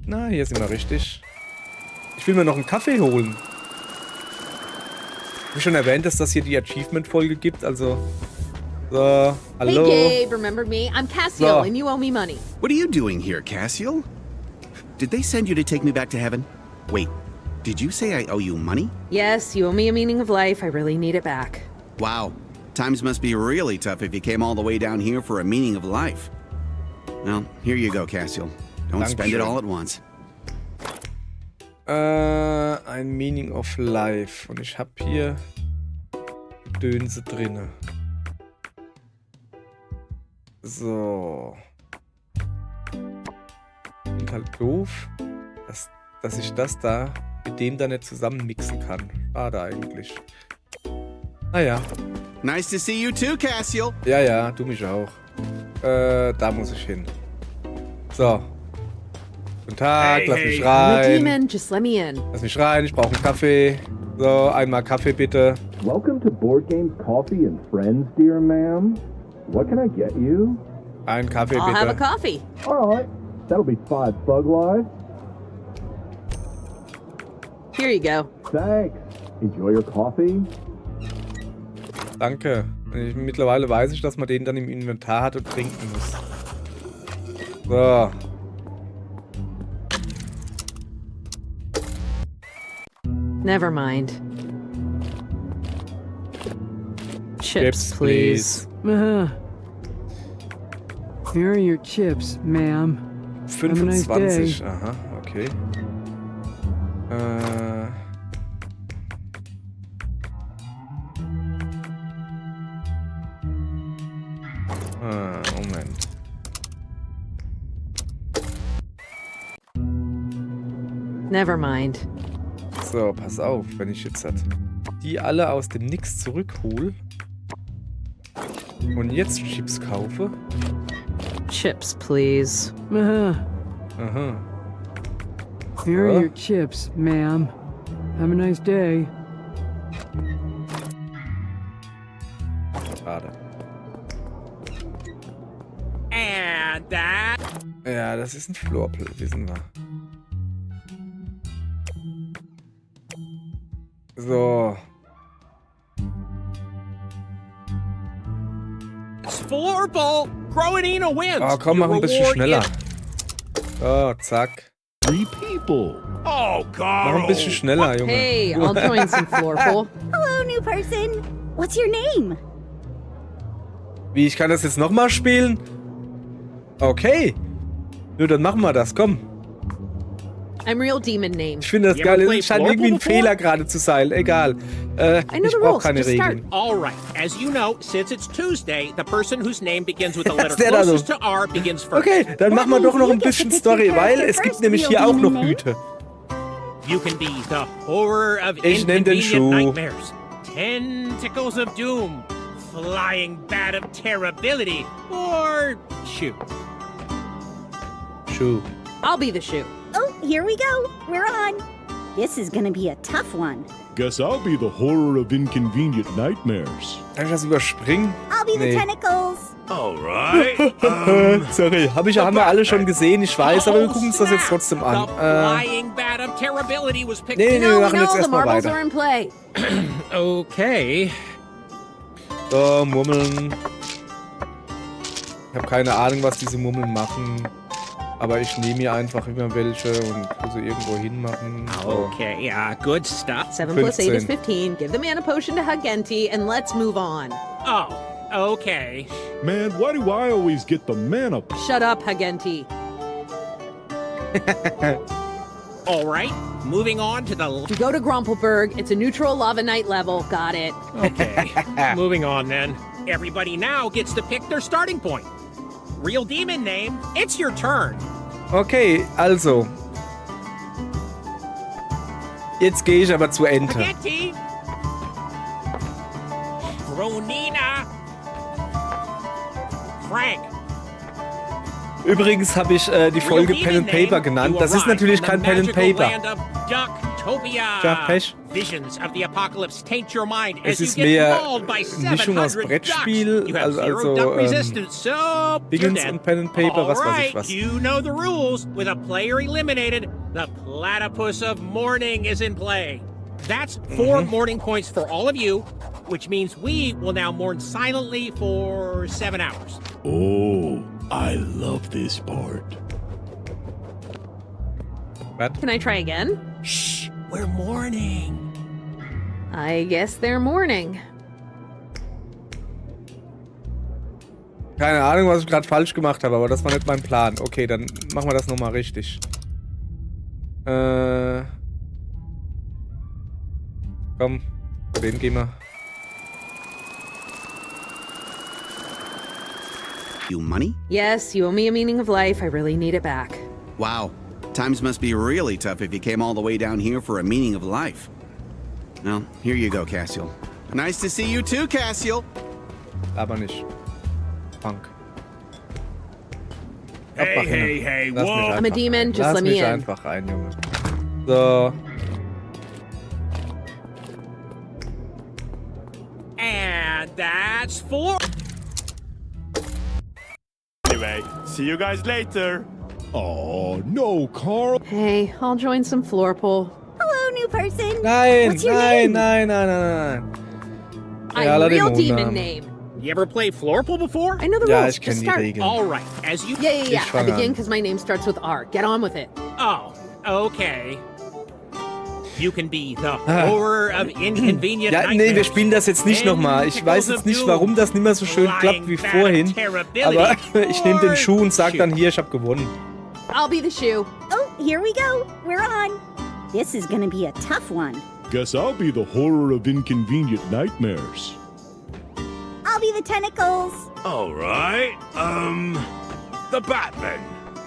Na, hier sind wir richtig. Ich will mir noch einen Kaffee holen. Wie schon erwähnt, dass das hier die Achievement-Folge gibt, also So, hallo. Hey Gabe, remember me? I'm Cassiel, So. and you owe me money. What are you doing here, Cassiel? Did they send you to take me back to heaven? Wait, did you say I owe you money? Yes, you owe me a meaning of life. I really need it back. Wow, times must be really tough if you came all the way down here for a meaning of life. Well, here you go, Cassiel. Don't spend it all at once. Ein Meaning of Life. Und ich habe hier Dönse drinne. So. Und halt doof, dass ich das da mit dem da nicht zusammen mixen kann. Schade eigentlich. Naja. Nice to see you too, Cassiel. Ja, du mich auch. Da muss ich hin. So. Guten Tag, lass mich I'm a rein. demon, just let me in. Lass mich rein, ich brauche einen Kaffee. So, einmal Kaffee bitte. Welcome to Board Games Coffee and Friends, dear ma'am. What can I get you? Ein Kaffee I'll have a bitte. coffee. Alright, that'll be 5 Thug Life. Here you go. Thanks. Enjoy your coffee. Danke. Mittlerweile weiß ich, dass man den dann im Inventar hat und trinken muss. So. Never mind. Chips, please. Here are your chips, ma'am. Have a nice 25. day. Aha, okay. Moment. Never mind. So, pass auf, wenn ich jetzt die alle aus dem Nix zurückhole und jetzt Chips kaufe. Chips, please. Aha. Here are So. your chips, ma'am. Have a nice day. Schade. And that. Ja, das ist ein Florpel, wissen wir. So. Floorball. Groenina wins. Oh, komm, mach ein bisschen Your reward schneller. is- So, zack. 3 people. Oh, Mach Carl. ein bisschen schneller, Junge. Hey, I'll join some floorful. Hello, new person. What's your name? Wie, ich kann das jetzt nochmal spielen? Okay. Nur dann machen wir das, komm. I'm real demon name. Ich finde das You geil. ever Es scheint played irgendwie ein Floorball Fehler gerade zu sein. Egal. know Ich the brauche rules. keine Just start. Regeln. All right. As you know, since it's Tuesday, the person whose name begins with the letter Der da so. closest to R begins first. Okay, dann machen wir doch noch ein you get to bisschen pick your Story, weil character es gibt first, nämlich real hier auch demon noch name. Hüte. You can be the horror of Ich nehm den inconvenient Schuh. nightmares, tentacles of doom, flying bat of terribility, or shoot. Schuh. I'll be the shoe. Oh, here we go. We're on. This is gonna be a tough one. Guess I'll be the horror of inconvenient nightmares. Kann ich das überspringen? I'll be Nee. the tentacles. All right. Sorry, haben wir alle schon gesehen, ich weiß, aber wir gucken uns das jetzt trotzdem an. The flying bat of terribility was picked. Nee, wir No, we machen jetzt know the erstmal marbles weiter. are in play. Okay. So, Murmeln. Ich habe keine Ahnung, was diese Murmeln machen. Aber ich nehme hier einfach immer welche und tue sie irgendwo hinmachen. So. Okay, good stuff. 7 plus 8 is 15. 15. Give the man a potion to Hagenti, and let's move on. Oh, okay. Man, why do I always get the mana? Shut up, Hagenti. All right, moving on to the... We go to Grumpelberg. It's a neutral lava night level. Got it. Okay, moving on then. Everybody now gets to pick their starting point. Real demon name, it's your turn. Okay, also. Jetzt gehe ich aber zu Ente. Spaghetti. Groenina. Frank. Übrigens habe ich die Folge Pen and Paper genannt. Das ist natürlich kein Pen and Paper. Ja, Pech. Visions of the apocalypse taint your mind Es as you ist get mehr mauled by Mischung aus 700 Brettspiel, ducks. You have also zero duck resistance, so you're Dingens dead. und Pen and Paper, was weiß ich Alright, was. you know the rules. With a player eliminated, the platypus of morning is in play. That's 4 morning points for all of you. which means we will now mourn silently for 7 hours. Oh, I love this part. Was? Can I try again? Shh, we're mourning. I guess they're mourning. Keine Ahnung, was ich gerade falsch gemacht habe, aber das war nicht mein Plan. Okay, dann machen wir das nochmal richtig. Komm, den gehen wir. You money? Yes, you owe me a meaning of life. I really need it back. Wow. Times must be really tough if you came all the way down here for a meaning of life. Well, here you go, Cassiel. Nice to see you too, Cassiel. Aber nicht. Punk. Hey, Lass mich whoa. I'm a demon, just Lass let me mich in. einfach rein, Junge. So. And that's 4. Anyway, see you guys later. Oh, no, Carl. Hey, I'll join some floor pool. Hello, new person. Nein, What's your nein, name? nein. I'm alle real Dämonen. demon name. You ever played floor pool before? I know the Ja, rules. ich Just kenne die start. Regeln. All right, as you... Yeah. Ich I fang begin an. because my name starts with R. Get on with it. Oh, okay. You can be the horror of inconvenient Ja, nee, wir nightmares. spielen das jetzt nicht nochmal. Ich weiß jetzt nicht, warum das nicht mehr so schön klappt wie vorhin. Aber ich nehme den Schuh und sag dann hier, ich habe gewonnen. I'll be the shoe. Oh, here we go. We're on. This is gonna be a tough one. Guess I'll be the horror of inconvenient nightmares. I'll be the tentacles. All right. The Batman.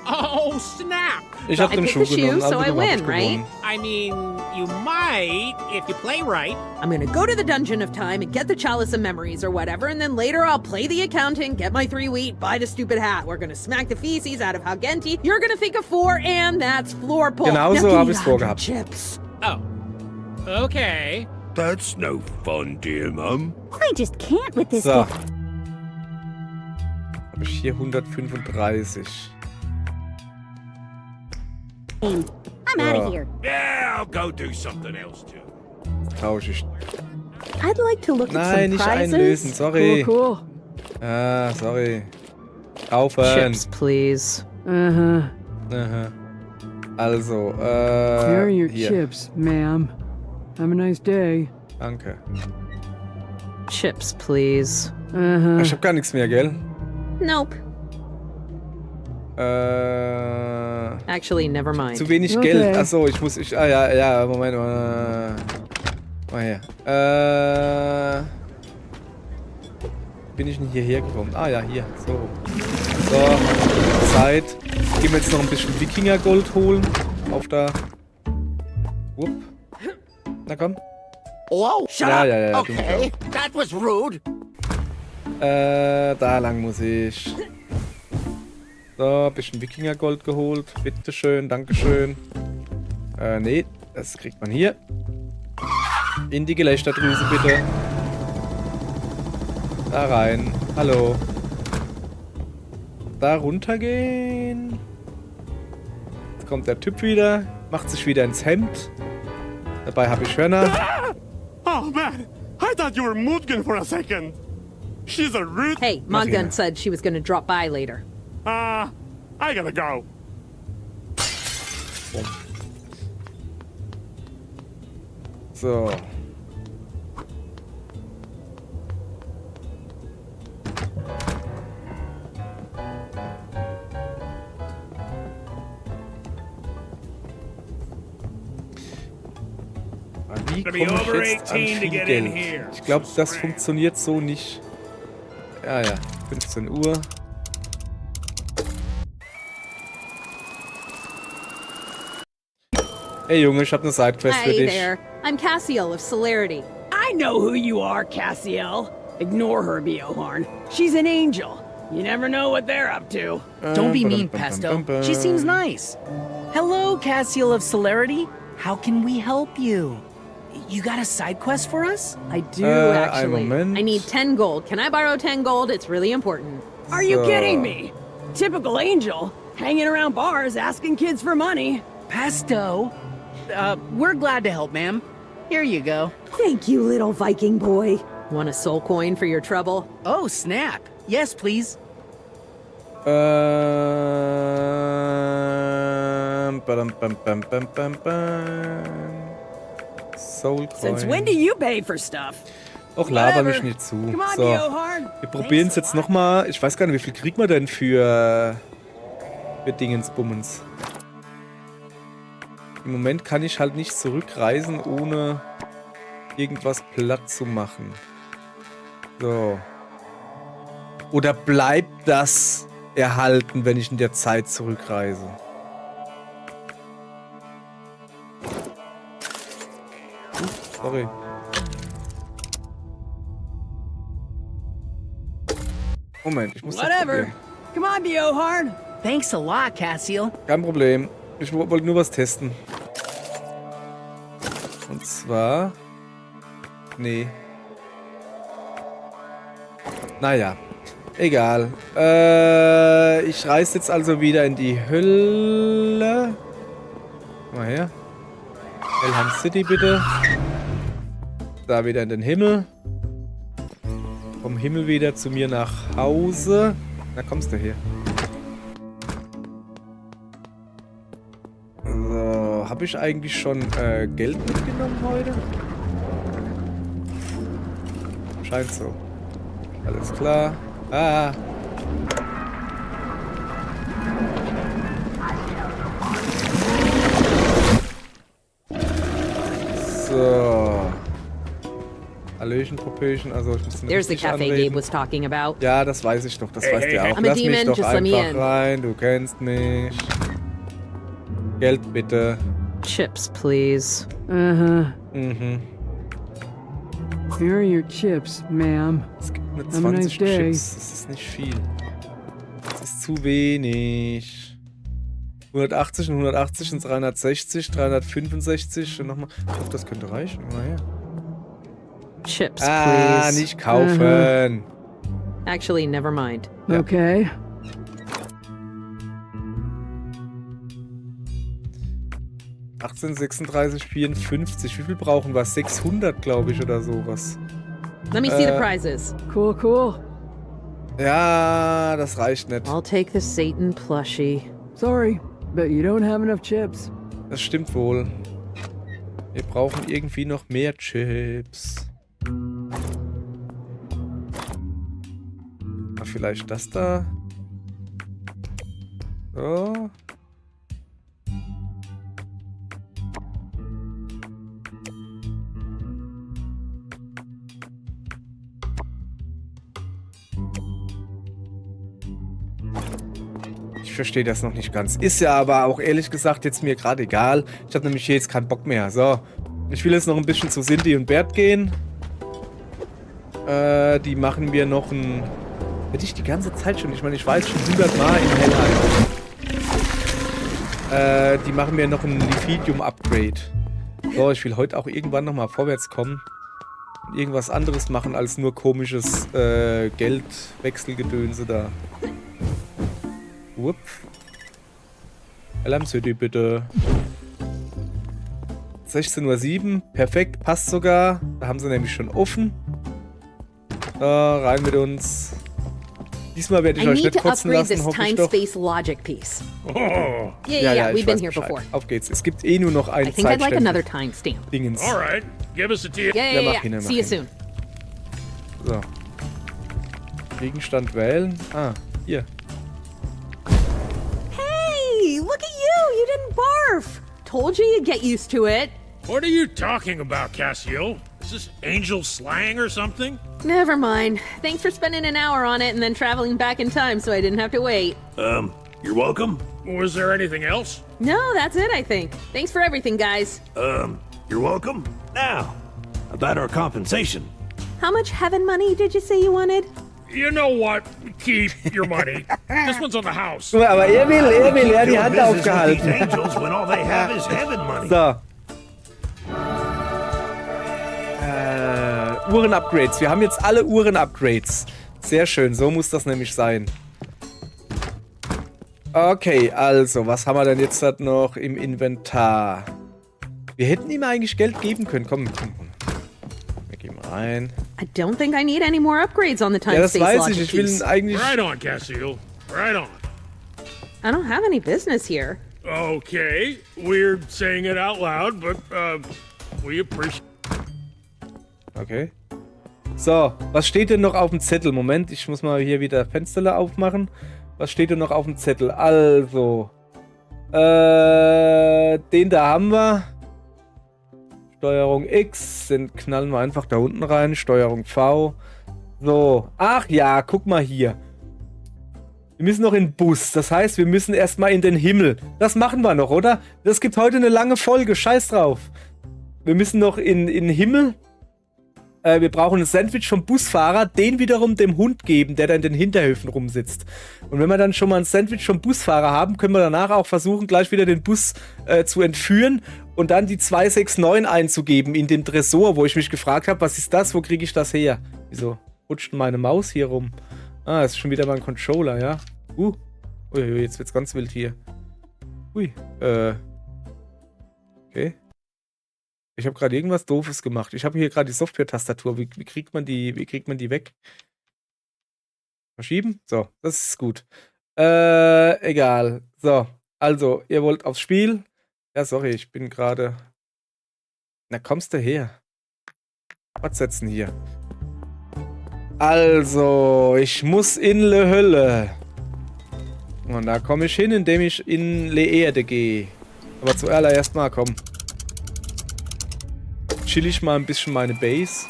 Oh, snap! Ich habe I den picked Schuh the shoe, genommen, so I also hab win, ich right? gewonnen. I mean, you might if you play right. I'm gonna go to the Dungeon of Time and get the Chalice of Memories or whatever, and then later I'll play the accountant, get my 3 wheat, buy the stupid hat. We're gonna smack the feces out of Halgenti. You're gonna think of 4, and that's floor pull. Genau Now so give hab me ich's the 100 vorgehabt. Chips. Oh, okay. That's no fun, dear Mum. I just can't with this. So. gift. Habe ich hier 135. I'm out Ja. of here. Yeah, I'll go do something else too. Tausche ich. I'd like to look at Nein, some nicht prizes. einlösen, sorry. Cool. Ah, sorry. Kaufen. Chips, please. Uh-huh. Aha. Also, Here are your hier. chips, ma'am. Have a nice day. Danke. Chips, please. Uh-huh. Ich habe gar nichts mehr, gell? Nope. Actually, never mind. Zu wenig Okay. Geld. Achso, ja, Moment. Mal her. Bin ich denn hierher gekommen? Ah ja, hier. So. So. Zeit. Gehen wir jetzt noch ein bisschen Wikingergold holen. Auf da. Wupp. Na komm. Whoa, shut Ja, up. ja, ja. Okay, that was rude. Da lang muss ich. So, ein bisschen Wikingergold geholt. Bitteschön, dankeschön. Nee, das kriegt man hier. In die Gelächterdrüse, bitte. Da rein. Hallo. Da runtergehen. Jetzt kommt der Typ wieder. Macht sich wieder ins Hemd. Dabei habe ich Hörner. Oh man, I thought you were Mudgen for a second. She's a rude. Hey, Modgun said she was gonna drop by later. I gotta go. So. Wie komme ich jetzt an viel Geld? Ich glaube, das funktioniert so nicht. Ja, 15 Uhr. Hey Junge, ich habe eine Sidequest für Hi dich. there. I'm Cassiel of Celerity. I know who you are, Cassiel. Ignore her, Beohorn. She's an angel. You never know what they're up to. Don't be mean, Pesto. She seems nice. Hello, Cassiel of Celerity. How can we help you? You got a side quest for us? I do, Einen actually. Moment. I need 10 gold. Can I borrow 10 gold? It's really important. Are you So. kidding me? Typical angel. Hanging around bars asking kids for money. Pesto? We're glad to help, ma'am. Here you go. Thank you, little Viking boy. Want a soul coin for your trouble? Oh, snap. Yes, please. Soul Coin. Since when do you pay for stuff? Och, laber mich Whatever. nicht zu. Come on, So, Biohorn. wir probieren es jetzt nochmal. Ich weiß gar nicht, wie viel kriegt man denn für Dingensbummens. Im Moment kann ich halt nicht zurückreisen, ohne irgendwas platt zu machen. So. Oder bleibt das erhalten, wenn ich in der Zeit zurückreise? Sorry. Moment, ich muss das Whatever. probieren. Come on, Biohorn. Thanks a lot, Cassiel. Kein Problem. Ich wollte nur was testen. Und zwar... Nee. Naja. Egal. Ich reise jetzt also wieder in die Hölle. Komm mal her. Elham City bitte. Da wieder in den Himmel. Vom Himmel wieder zu mir nach Hause. Na, kommst du her. So, habe ich eigentlich schon Geld mitgenommen heute? Scheint so. Alles klar. Ah. So. Hallöchen, Popöchen, also ich muss den There's the richtig cafe anreden. Gabe was talking about. Ja, das weiß ich doch, das weißt du auch. I'm a Lass mich demon, doch just let me einfach in. rein, du kennst mich. Geld bitte. Chips, please. Uh-huh. Mhm. Here are your chips, ma'am. Es gibt nur Have a nice 20 day. Chips, das ist nicht viel. Das ist zu wenig. 180 und 180 und 360, 365 und nochmal. Ich hoffe, das könnte reichen. Guck mal her. Chips, Ah, please. nicht kaufen. Actually, never mind. Ja. Okay. Ja. 1836, 54. Wie viel brauchen wir? 600, glaube ich, oder sowas. Let me see the prizes. Cool, cool. Ja, das reicht nicht. I'll take the Satan plushie. Sorry, but you don't have enough chips. Das stimmt wohl. Wir brauchen irgendwie noch mehr Chips. Ah, vielleicht das da. So. Ich verstehe das noch nicht ganz. Ist ja aber auch ehrlich gesagt jetzt mir gerade egal. Ich habe nämlich hier jetzt keinen Bock mehr. So. Ich will jetzt noch ein bisschen zu Cindy und Bert gehen. Die machen mir noch ein... Hätte ich die ganze Zeit schon. Ich meine, ich war jetzt schon 100 Mal in Helheim. Die machen mir noch ein Liphidium-Upgrade. So, ich will heute auch irgendwann nochmal vorwärts kommen. Und irgendwas anderes machen als nur komisches Geldwechselgedönse da. Wupp. Helheim City bitte. 16:07 Uhr. Perfekt, passt sogar. Da haben sie nämlich schon offen. So, rein mit uns. Diesmal werde ich I euch need nicht to kotzen upgrade lassen, this hoffe ich doch. time-space logic piece. Oh. Yeah, ich we've been weiß here Bescheid. before. Auf geht's. Es gibt eh nur noch I ein think I'd like another Zeitstempel. timestamp. Dingens. All right, give us a tea. Yeah, mach hin, mach See you hin. soon. So. Gegenstand wählen. Ah, hier. Hey, look at you! You didn't barf! Told you you'd get used to it. What are you talking about, Cassiel? Is this angel slang or something? Never mind. Thanks for spending an hour on it and then traveling back in time so I didn't have to wait. You're welcome. Was there anything else? No, that's it, I think. Thanks for everything, guys. You're welcome. Now, about our compensation. How much heaven money did you say you wanted? You know what? Keep your money. This one's on the house. Guck mal, aber er will ja die Doing Hand business with these aufgehalten. angels when all they have is heaven money. So. Uhren-Upgrades. Wir haben jetzt alle Uhren-Upgrades. Sehr schön, so muss das nämlich sein. Okay, also, was haben wir denn jetzt halt noch im Inventar? Wir hätten ihm eigentlich Geld geben können. Komm. Wir gehen Nein. I don't think I need any more upgrades on the time Ja, das space weiß logic ich. Ich will piece. eigentlich... Right on, Cassiel. Right on. I don't have any business here. Okay, we're saying it out loud, but we appreciate. Okay. So, was steht denn noch auf dem Zettel? Moment, ich muss mal hier wieder Fensterle aufmachen. Was steht denn noch auf dem Zettel? Also, den da haben wir. Steuerung X, den knallen wir einfach da unten rein. Steuerung V. So, ach ja, guck mal hier. Wir müssen noch in den Bus. Das heißt, wir müssen erstmal in den Himmel. Das machen wir noch, oder? Das gibt heute eine lange Folge. Scheiß drauf. Wir müssen noch in den Himmel. Wir brauchen ein Sandwich vom Busfahrer, den wiederum dem Hund geben, der da in den Hinterhöfen rumsitzt. Und wenn wir dann schon mal ein Sandwich vom Busfahrer haben, können wir danach auch versuchen, gleich wieder den Bus zu entführen und dann die 269 einzugeben in den Tresor, wo ich mich gefragt habe, was ist das, wo kriege ich das her? Wieso rutscht denn meine Maus hier rum? Ah, das ist schon wieder mein Controller, ja? Uiuiui, jetzt wird's ganz wild hier. Ui, okay. Ich habe gerade irgendwas Doofes gemacht. Ich habe hier gerade die Software-Tastatur. Wie kriegt man die weg? Verschieben? So, das ist gut. Egal. So, also, ihr wollt aufs Spiel? Ja, sorry, ich bin gerade... Na, kommst du her? Was setzen hier? Also, ich muss in Le Hölle. Und da komme ich hin, indem ich in Le Erde gehe. Aber zuallererst mal, komm. Chill ich mal ein bisschen meine Base.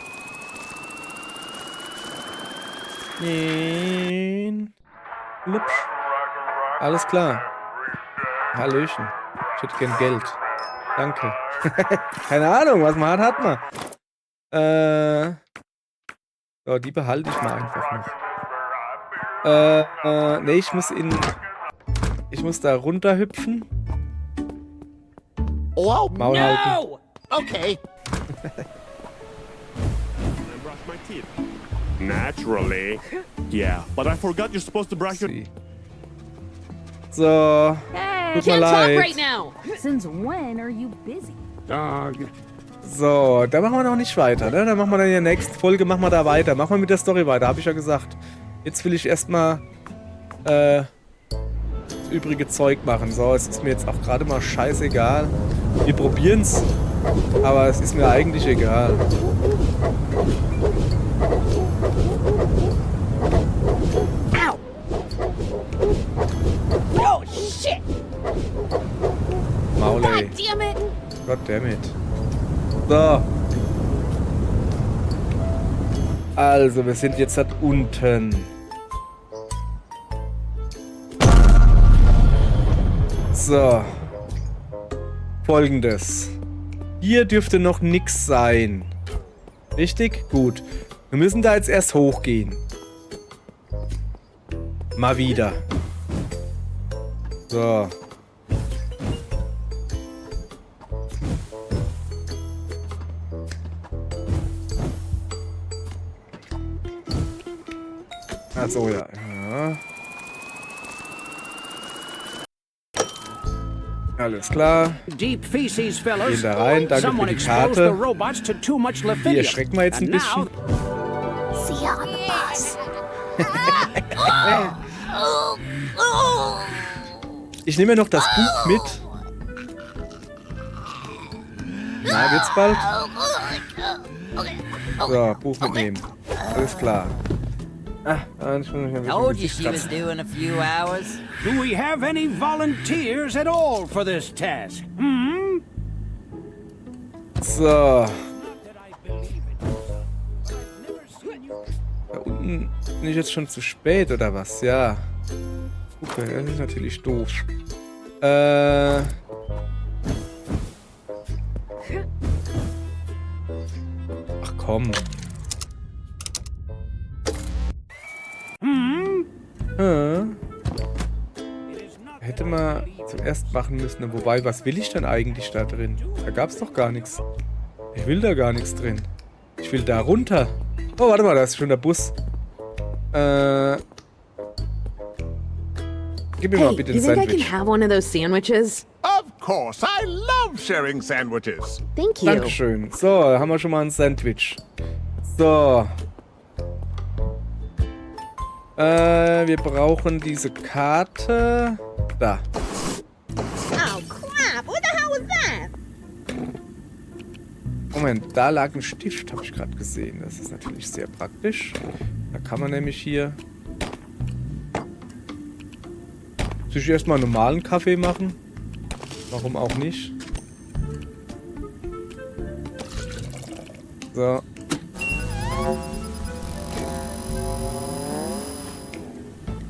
Lupsch. Alles klar. Hallöchen. Ich hätte gern Geld. Danke. Keine Ahnung, was man hat man. So, die behalte ich mal einfach noch. Nee, ich muss da runterhüpfen. Oh, Maul halten. Okay. I brush my teeth. Naturally. Yeah, but I forgot you're supposed to brush your... So. Hey, Tut mir can't talk leid. right now. Since when are you busy? Dog. So, da machen wir noch nicht weiter, ne? Da machen wir dann in der nächsten Folge, machen wir da weiter. Machen wir mit der Story weiter, habe ich ja gesagt. Jetzt will ich erstmal das übrige Zeug machen. So, es ist mir jetzt auch gerade mal scheißegal. Wir probieren's, aber es ist mir eigentlich egal. Ow! Oh, shit! Maul, ey. God damn it! Goddammit. So. Also, wir sind jetzt halt unten. So. Folgendes. Hier dürfte noch nichts sein. Richtig? Gut. Wir müssen da jetzt erst hochgehen. Mal wieder. So. Ach so, ja. Alles klar. Deep feces, fellas. Gehen da rein, danke für die Karte. Die erschrecken wir jetzt ein bisschen. See ya on the bus. Ich nehme mir noch das Buch mit. Na, wird's bald? So, Buch mitnehmen. Alles klar. Told you she was due in a few hours. Do we have any volunteers at all for this task? Hmm? So. Da unten bin ich jetzt schon zu spät, oder was? Ja. Okay, das ist natürlich doof. Ach komm. Hätte man zuerst machen müssen. Wobei, was will ich denn eigentlich da drin? Da gab's doch gar nichts. Ich will da gar nichts drin. Ich will da runter. Oh, warte mal, da ist schon der Bus. Gib mir mal bitte do ein you think I Sandwich. can have one of those sandwiches? Of course, I love sharing sandwiches. Thank you. Dankeschön. So, haben wir schon mal ein Sandwich. So. Wir brauchen diese Karte. Da. Oh, crap. What the hell was that? Moment, da lag ein Stift, habe ich gerade gesehen. Das ist natürlich sehr praktisch. Da kann man nämlich hier sich erstmal einen normalen Kaffee machen. Warum auch nicht? So.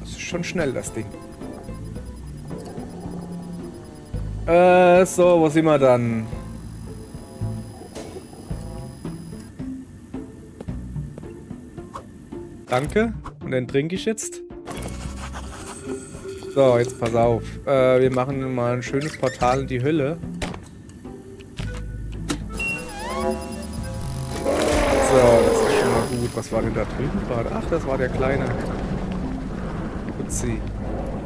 Das ist schon schnell, das Ding. So, wo sind wir dann? Danke. Und dann trinke ich jetzt. So, jetzt pass auf. Wir machen mal ein schönes Portal in die Hölle. So, das ist schon mal gut. Was war denn da drüben gerade? Ach, das war der kleine. Putzi.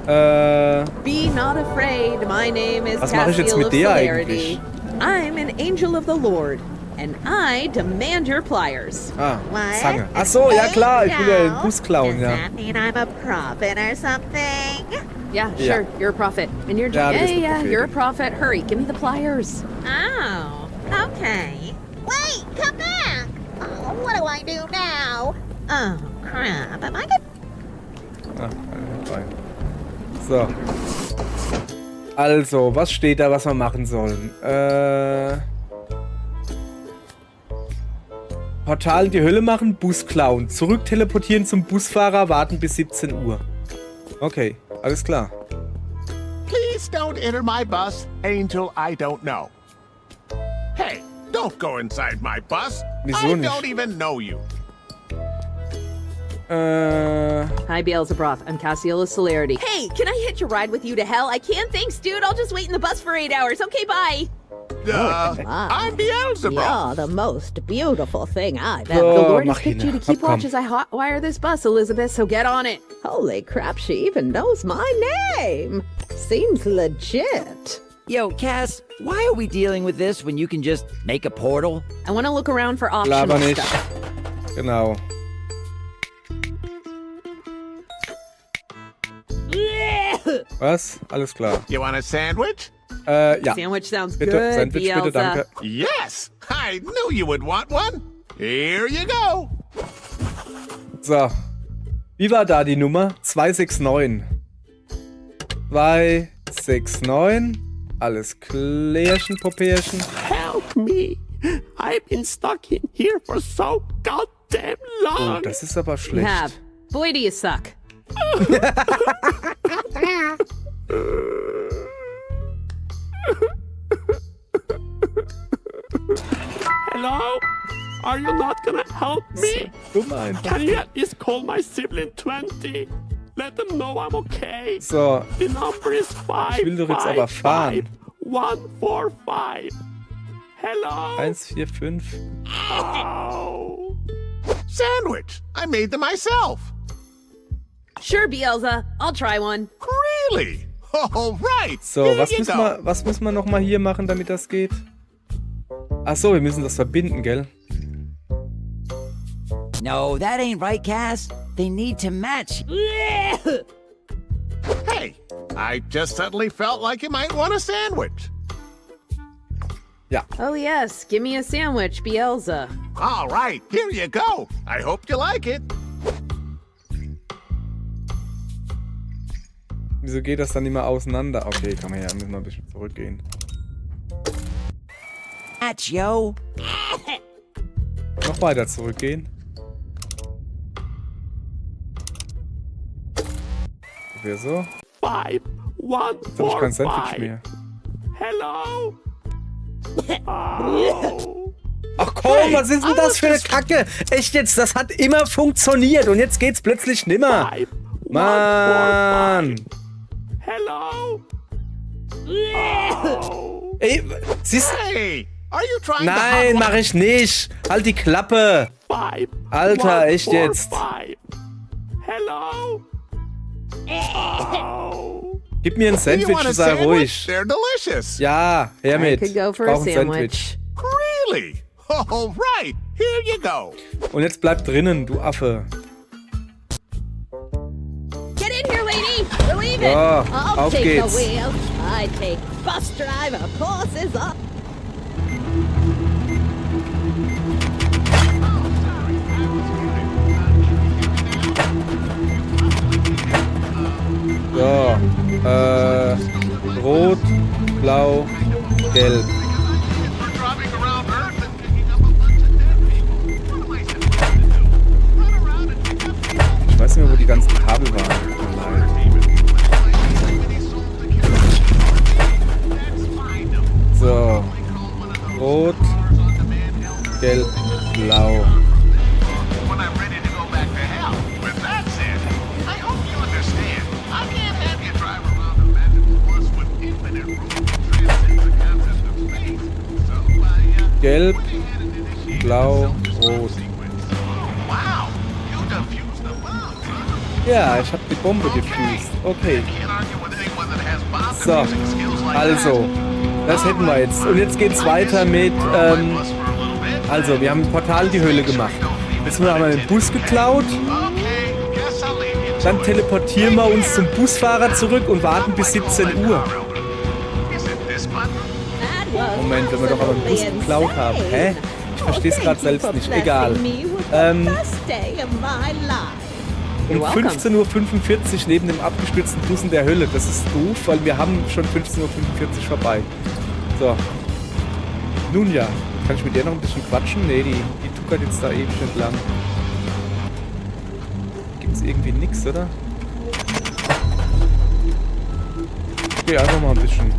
Be not afraid. My name is Was mache ich jetzt Cassiel mit of der Celerity. eigentlich? I'm an angel of the Lord, and I demand your pliers. Ah, Zange. Ach so, ja klar. Ich will ja den Bus klauen, ja. That mean I'm a prophet or something? Yeah, Yeah. sure. You're a prophet. And you're Ja, du bist eine yeah, Prophetin. you're a prophet. Hurry, give me the pliers. Oh, okay. Wait, come back. Oh, what do I do now? Oh, crap. Am I gonna... Ah, rein. So. Also, was steht da, was wir machen sollen? Portal in die Hölle machen, Bus klauen. Zurück teleportieren zum Busfahrer, warten bis 17 Uhr. Okay, alles klar. Please don't enter my bus, Angel I don't know. Hey, don't go inside my bus. Wieso I nicht? don't even know you. Hi, Beelzebroth. I'm Cassiel of Celerity. Hey, can I hitch a ride with you to hell? I can't, thanks, dude. I'll just wait in the bus for 8 hours. Okay, bye. I'm Beelzebub. You're the most beautiful thing I've The ever... Lord has picked you to keep watch as I hotwire this bus, Elizabeth, so get on it. Holy crap, she even knows my name. Seems legit. Yo, Cass, why are we dealing with this when you can just make a portal? I want to look around for Laber optional nicht. stuff. Genau. Was? Alles klar. You want a sandwich? Ja. Sandwich sounds Bitte, good, Sandwich bitte, Bielsa. danke. Yes, I knew you would want one. Here you go. So. Wie war da die Nummer? 269. 269. Alles klärchen, Popärchen. Help me! I've been stuck in here for so goddamn long. Oh, das ist aber You schlecht. have. Boy, do you suck. Hello? Are you not gonna help me? Dumm einfach. Can you at least call my sibling 20? Let them know I'm okay. So. The number is 5. Ich will doch jetzt aber fahren. 145. Hello? 145. Oh. Sandwich. I made them myself. Sure, Beelza. I'll try one. Really? All right. So, Here was you müssen, go. was müssen wir nochmal hier machen, damit das geht? Ach so, wir müssen das verbinden, gell? No, that ain't right, Cass. They need to match. Hey, I just suddenly felt like you might want a sandwich. Ja. Oh, yes. Give me a sandwich, Beelza. All right, here you go. I hope you like it. Wieso geht das dann immer auseinander? Okay, kann man ja, müssen wir ein bisschen zurückgehen. Match, yo. Noch weiter zurückgehen. Wer so? 5, 1, Jetzt habe ich kein 4, Sandwich 5. mehr. Hello? Oh. Ach komm, was ist denn das für eine Kacke? Echt jetzt, das hat immer funktioniert und jetzt geht's plötzlich nimmer. Mann. Hello? Oh. Ey, siehst Hey, are you trying Nein, to mach ich nicht. Halt die Klappe. 5, Alter, 1, echt 4, jetzt. 5. Hello? Oh. Gib mir ein Do you Sandwich, want a sei sandwich? ruhig. They're delicious. Ja, her I mit. could go for Ich a brauch ein sandwich. Really? All right, here you go. Und jetzt bleib drinnen, du Affe. Get in here, lady! We're leaving! Ja, I'll auf take geht's. the wheel. I take bus drive, of course is up. So, rot, blau, gelb. Ich weiß nicht mehr, wo die ganzen Kabel waren. Tut mir leid. So, rot, gelb, blau. Gelb, blau, rot. Ja, ich habe die Bombe defused. Okay. So, also, das hätten wir jetzt. Und jetzt geht's weiter mit, also, wir haben im Portal die Höhle gemacht. Jetzt haben wir den Bus geklaut. Dann teleportieren wir uns zum Busfahrer zurück und warten bis 17 Uhr. Moment, wenn wir doch aber einen Bus geklaut haben. Hä? Ich verstehe es gerade selbst nicht. Egal. Um 15:45 Uhr neben dem abgestürzten Bus in der Hölle. Das ist doof, weil wir haben schon 15:45 Uhr vorbei. So. Nun ja. Kann ich mit der noch ein bisschen quatschen? Nee, die tuckert jetzt da ewig entlang. Gibt's irgendwie nix, oder? Okay, einfach mal ein bisschen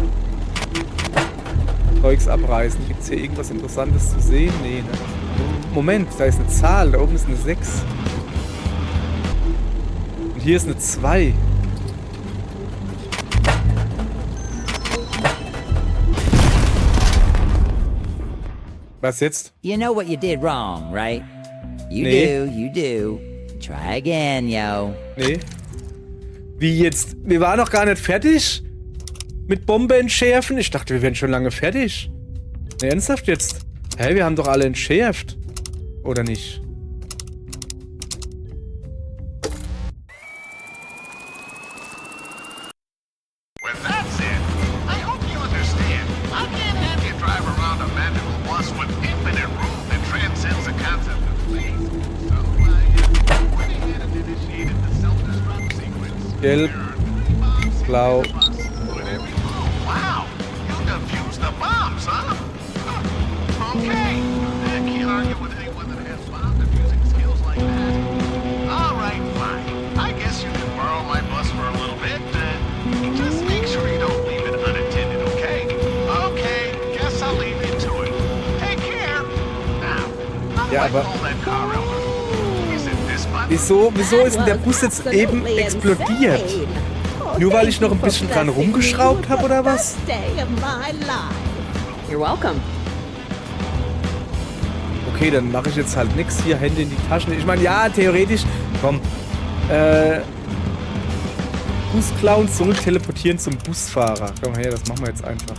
Zeugs abreißen. Gibt's hier irgendwas Interessantes zu sehen? Nee, ne? Moment, da ist eine Zahl. Da oben ist eine 6. Und hier ist eine 2. Was jetzt? You know what you did wrong, right? You Nee. you do. Try again, yo. Nee. Wie jetzt? Wir waren noch gar nicht fertig? Mit Bombe entschärfen? Ich dachte, wir wären schon lange fertig. Ne, ernsthaft jetzt? Hä, wir haben doch alle entschärft. Oder nicht? Gelb, blau. Ja, aber wieso ist denn der Bus jetzt eben explodiert? Nur weil ich noch ein bisschen dran rumgeschraubt habe, oder was? You're welcome. Okay, dann mache ich jetzt halt nichts. Hier, Hände in die Taschen. Ich meine, ja, theoretisch. Komm. Bus klauen, zurück teleportieren zum Busfahrer. Komm her, das machen wir jetzt einfach.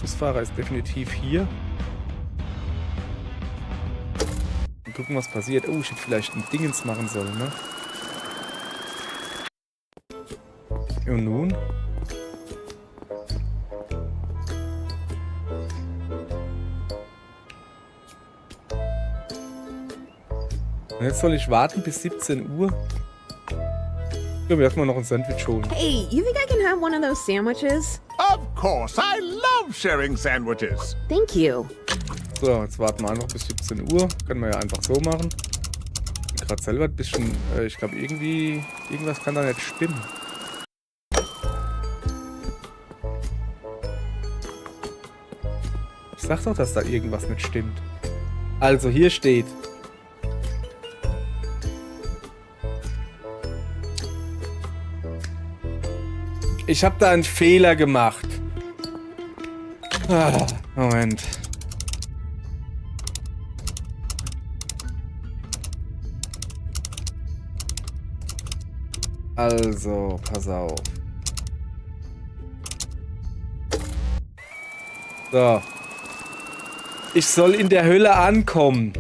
Busfahrer ist definitiv hier. Und gucken, was passiert. Oh, ich hätte vielleicht ein Dingens machen sollen, ne? Und nun? Und jetzt soll ich warten bis 17 Uhr? Ich glaube, erstmal noch ein Sandwich holen. Hey, you think I can have one of those sandwiches? Of course, I love sharing sandwiches. Thank you. So, jetzt warten wir einfach bis 17 Uhr. Können wir ja einfach so machen. Ich bin gerade selber ein bisschen, ich glaube irgendwas kann da nicht stimmen. Ich sag doch, dass da irgendwas nicht stimmt. Also, hier steht. Ich habe da einen Fehler gemacht. Ah, Moment. Also, pass auf. So. Ich soll in der Hölle ankommen.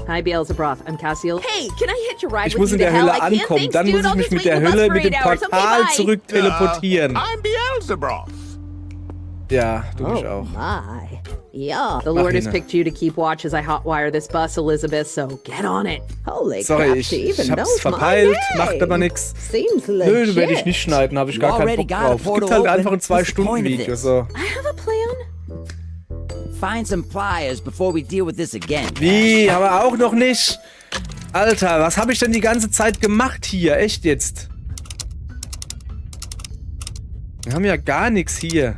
Hi, Beelzebub. I'm Cassiel. Hey, can I hitch a ride Ich with muss you in to der hell? Hölle I can't. ankommen. Thanks, Dann dude. muss ich I'll mich just mit wait der in the bus Hölle for mit dem 8 hours. Portal Okay, bye. zurück teleportieren. I'm Beelzebub. Ja, du mich auch. My. Yeah. The Lord has Mach ihn. picked you to keep watch as I hotwire this bus, Elizabeth, so get on it. Holy Sorry, crap, ich she even hab's knows my verpeilt, macht name. aber nix. Seems Nö, legit. werde ich nicht schneiden, habe ich gar keinen Bock drauf. Es gibt halt einfach ein 2-Stunden-Video, so. I have a plan. Find some pliers before we deal with this again. Wie? Aber auch noch nicht. Alter, was habe ich denn die ganze Zeit gemacht hier? Echt jetzt? Wir haben ja gar nichts hier.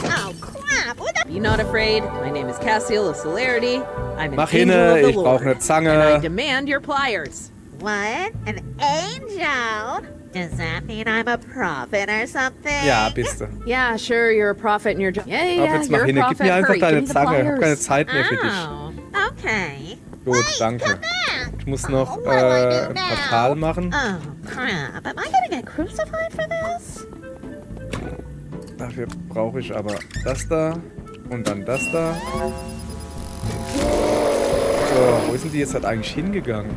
Oh, crap. What the? Be not afraid. My name is Cassiel of Celerity. I'm an Mach angel hinne, of the ich brauch Lord. eine And I Zange. demand your pliers. What? An angel? Does that mean I'm a prophet or something? Ja, bist du. Yeah, sure, you're a prophet in your job. Yeah, Aber yeah, jetzt mach you're a hinne, gib prophet. mir einfach Hurry, give deine me the Zange. Ich hab keine pliers. Zeit mehr für dich. Oh, okay. Gut, danke. Ich muss noch What do I do ein now? Portal machen. Oh, crap. Am I gonna get crucified for this? Dafür brauche ich aber das da und dann das da. So, wo ist denn die jetzt halt eigentlich hingegangen?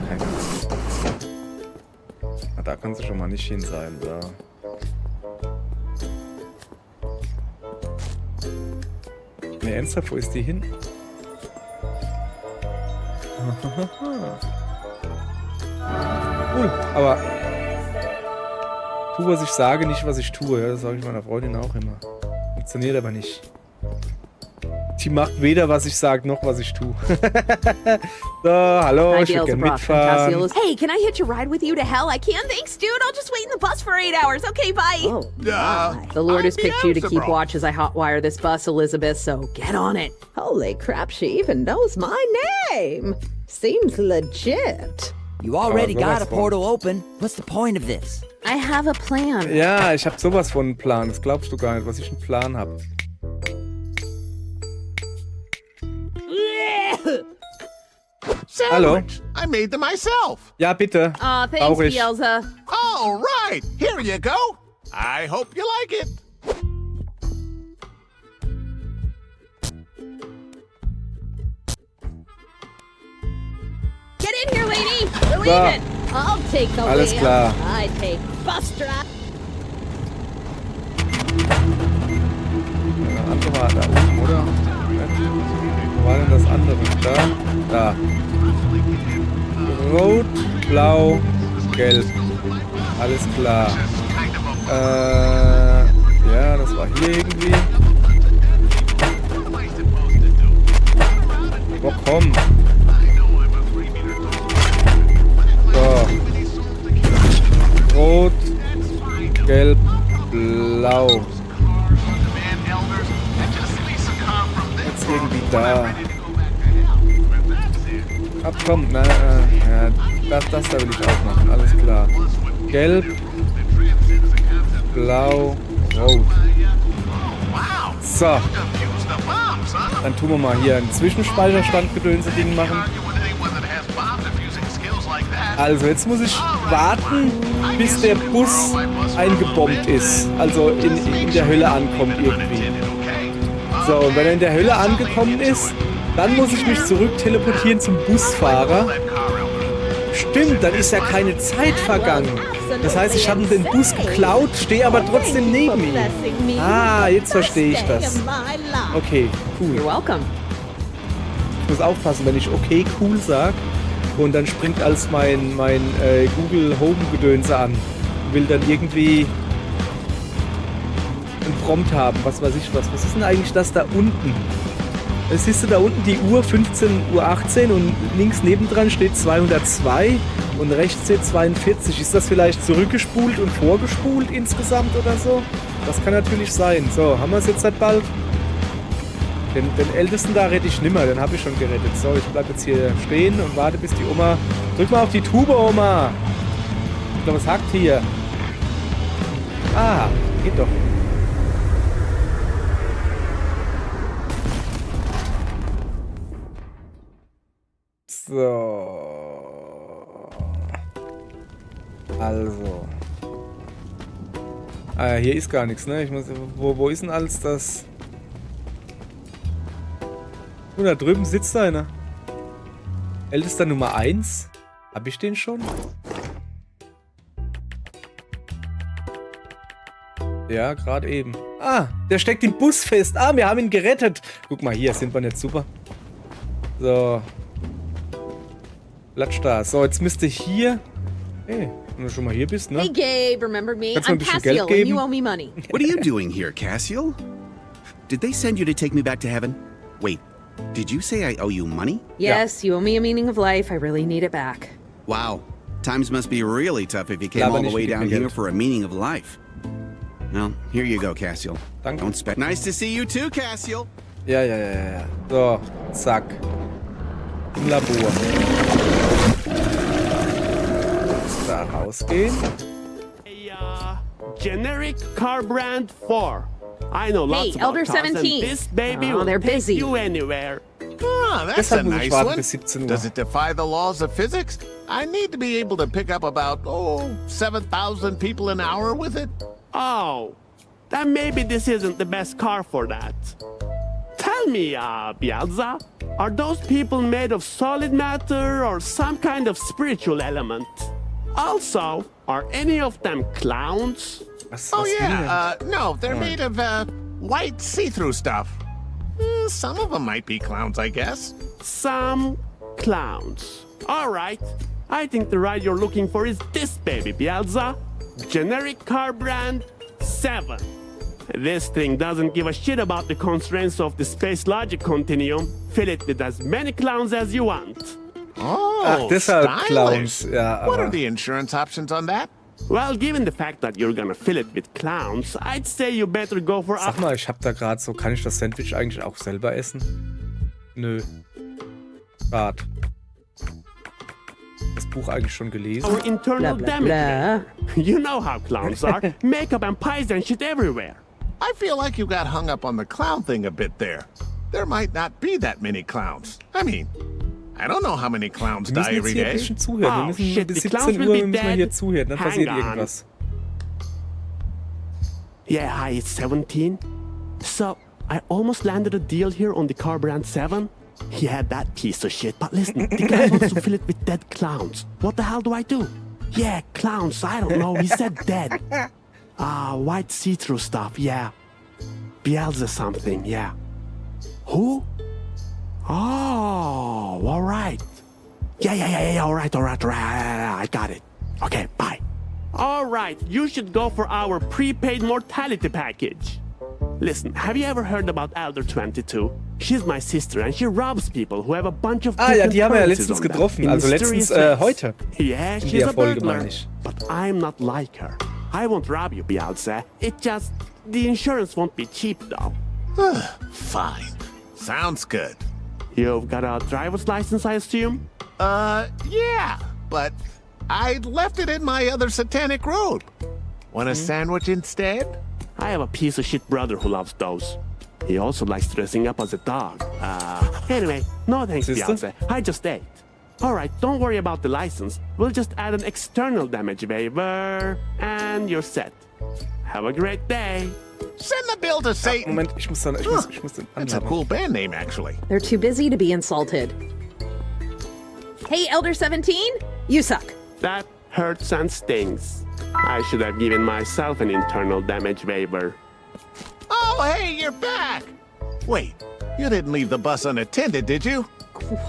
Keine Ahnung. Ah, da kann sie schon mal nicht hin sein. So. Ne, ernsthaft, wo ist die hin? Cool, aber tu, was ich sage, nicht, was ich tue. Ja, das sage ich meiner Freundin auch immer. Funktioniert aber nicht. Die macht weder, was ich sage, noch was ich tue. So, hallo, Hi, ich will gerne Beelzebub. I'm mitfahren. Cassiel. Hey, can I hitch a ride with you to hell? I can. Thanks, dude. I'll just wait in the bus for 8 hours. Okay, bye. Oh, The Lord has picked you to keep Beelzebub. watch as I hotwire this bus, Elizabeth, so get on it. Holy crap, she even knows my name. Seems legit. You already Aber sowas got a von. portal open. What's the point of this? I have a plan. Ja, ich habe sowas von einem Plan. Das glaubst du gar nicht, was ich einen Plan habe. Hallo? Sandwich. I made them myself. Ja, bitte. Aw, thanks, Brauch ich. Beelza. All right. Here you go. I hope you like it. Get in here, lady. We're So. leaving. I'll take the Alles wheel. klar. I take bus drive. Das andere war da oben, oder? Wo war denn das andere? Da. Rot, blau, gelb. Alles klar. Ja, das war hier irgendwie. Oh, komm. So. Rot, gelb, blau. Jetzt irgendwie da. Ach komm, na, ja, das da will ich auch machen, alles klar. Gelb, blau, rot. So. Dann tun wir mal hier ein Zwischenspeicherstandgedönse-Ding machen. Also jetzt muss ich warten, bis der Bus eingebombt ist. Also in der Hölle ankommt irgendwie. So, und wenn er in der Hölle angekommen ist, dann muss ich mich zurück teleportieren zum Busfahrer. Stimmt, dann ist ja keine Zeit vergangen. Das heißt, ich habe den Bus geklaut, stehe aber trotzdem neben ihm. Ah, jetzt verstehe ich das. Okay, cool. You're welcome. Ich muss aufpassen, wenn ich okay, cool sag und dann springt als mein Google Home Gedönse an und will dann irgendwie einen Prompt haben, was weiß ich was. Was ist denn eigentlich das da unten? Siehst du da unten die Uhr 15:18 Uhr und links nebendran steht 202 und rechts steht 42. Ist das vielleicht zurückgespult und vorgespult insgesamt oder so? Das kann natürlich sein. So, haben wir es jetzt halt bald? Den Ältesten da rette ich nimmer, den habe ich schon gerettet. So, ich bleibe jetzt hier stehen und warte, bis die Oma... Drück mal auf die Tube, Oma! Ich glaube, was hackt hier? Ah, geht doch. So. Also. Ah, hier ist gar nichts, ne? Ich muss, wo ist denn alles das? Oh, da drüben sitzt einer. Ältester Nummer 1. Hab ich den schon? Ja, gerade eben. Ah, der steckt im Bus fest. Ah, wir haben ihn gerettet. Guck mal, hier sind wir nicht super. So. Platsch da. So, jetzt müsste hier... Hey, wenn du schon mal hier bist, ne? Hey Gabe, remember me? Kannst du mir I'm ein bisschen Geld Cassiel and you geben? owe me money. What are you doing here, Cassiel? Did they send you to take me back to heaven? Wait, did you say I owe you money? Yes, you owe me a meaning of life. I really need it back. Wow, times must be really tough if you came all the way down here for a meaning of life. Well, here you go, Cassiel. Danke. Don't spend. Nice to see you too, Cassiel. Ja. So, zack. Im Labor. Da rausgehen. Generic car brand 4. I know lots Hey, about Elder cars, 17. and this baby Oh, will they're take busy. you anywhere. Ah, that's Deshalb a muss ich nice warten one. bis 17 Uhr. Does it defy the laws of physics? I need to be able to pick up about, 7,000 people an hour with it. Oh, then maybe this isn't the best car for that. Tell me, Bielsa, are those people made of solid matter or some kind of spiritual element? Also, are any of them clowns? Oh, yeah. No, they're made of, white see-through stuff. Some of them might be clowns, I guess. Some clowns. All right. I think the ride you're looking for is this baby, Bielsa. Generic car brand 7. This thing doesn't give a shit about the constraints of the space logic continuum. Fill it with as many clowns as you want. Oh, Ach, deshalb stylish. Clowns. Ja, What aber... are the insurance options on that? Well, given the fact that you're gonna fill it with clowns, I'd say you better go for Sag mal, ich hab da gerade so... Kann ich das Sandwich eigentlich auch selber essen? Nö. Grad. Das Buch eigentlich schon gelesen? our internal Blah, blah, damage. You know how clowns are. Makeup and pies and shit everywhere. I feel like you got hung up on the clown thing a bit there. There might not be that many clowns. I mean, I don't know how many clowns Wir die müssen jetzt every hier ein day. bisschen zuhören. Wir Oh, müssen shit, bis the 17 clowns will Uhr be müssen wir dead. hier zuhören. Dann Hang passiert on. irgendwas. Yeah, hi, it's 17. So, I almost landed a deal here on the car brand 7. Yeah, that piece of shit. But listen, the guy wants to fill it with dead clowns. What the hell do I do? Yeah, clowns, I don't know. He said dead. White see-through stuff, yeah. Bielsa something, yeah. Who? Oh, all right. Yeah, all right. I got it. Okay, bye. All right, you should go for our prepaid mortality package. Listen, have you ever heard about Elder 22? She's my sister and she robs people who have a bunch of Ah ja, die haben wir ja currencies letztens on them getroffen. in Also mysterious letztens ways. heute. Yeah, In she's der a Folge, burglar. meine ich. But I'm not like her. I won't rob you, Bielsa. It just... the insurance won't be cheap, though. Fine. Sounds good. You've got a driver's license, I assume? Yeah, but I left it in my other satanic robe. Want a sandwich instead? I have a piece of shit brother who loves those. He also likes dressing up as a dog. Anyway, no thanks, Sister? Bielsa. I just ate. Alright, don't worry about the license. We'll just add an external damage waiver, and you're set. Have a great day. Send the bill to Satan. Moment, ich muss den That's a anladen. cool band name, actually. They're too busy to be insulted. Hey, Elder 17? You suck. That hurts and stings. I should have given myself an internal damage waiver. Oh, hey, you're back. Wait, you didn't leave the bus unattended, did you?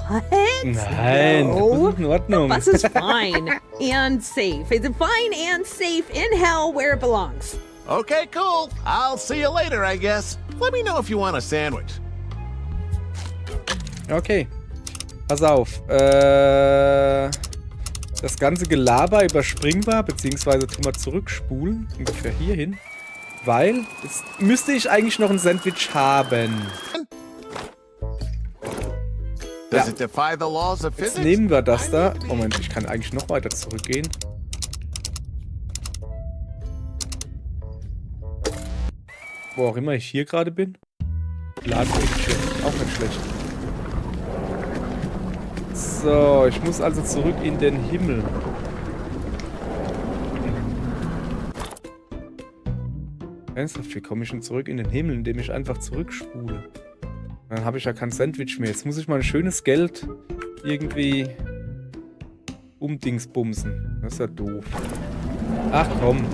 What? Nein, No. das ist in Ordnung. Bus is fine and safe. It's fine and safe in hell where it belongs. Okay, cool. I'll see you later, I guess. Let me know if you want a sandwich. Okay. Pass auf. Das ganze Gelaber überspringbar, beziehungsweise tun wir zurückspulen. Ungefähr hierhin. Weil, jetzt müsste ich eigentlich noch ein Sandwich haben. Does it defy the laws of Jetzt physics? nehmen wir das da. Moment, ich kann eigentlich noch weiter zurückgehen. Wo auch immer ich hier gerade bin. Ladenbildschirm. Auch nicht schlecht. So, ich muss also zurück in den Himmel. Ernsthaft, wie komme ich denn zurück in den Himmel, indem ich einfach zurückspule? Dann habe ich ja kein Sandwich mehr. Jetzt muss ich mal ein schönes Geld irgendwie umdingsbumsen. Das ist ja doof. Ach komm.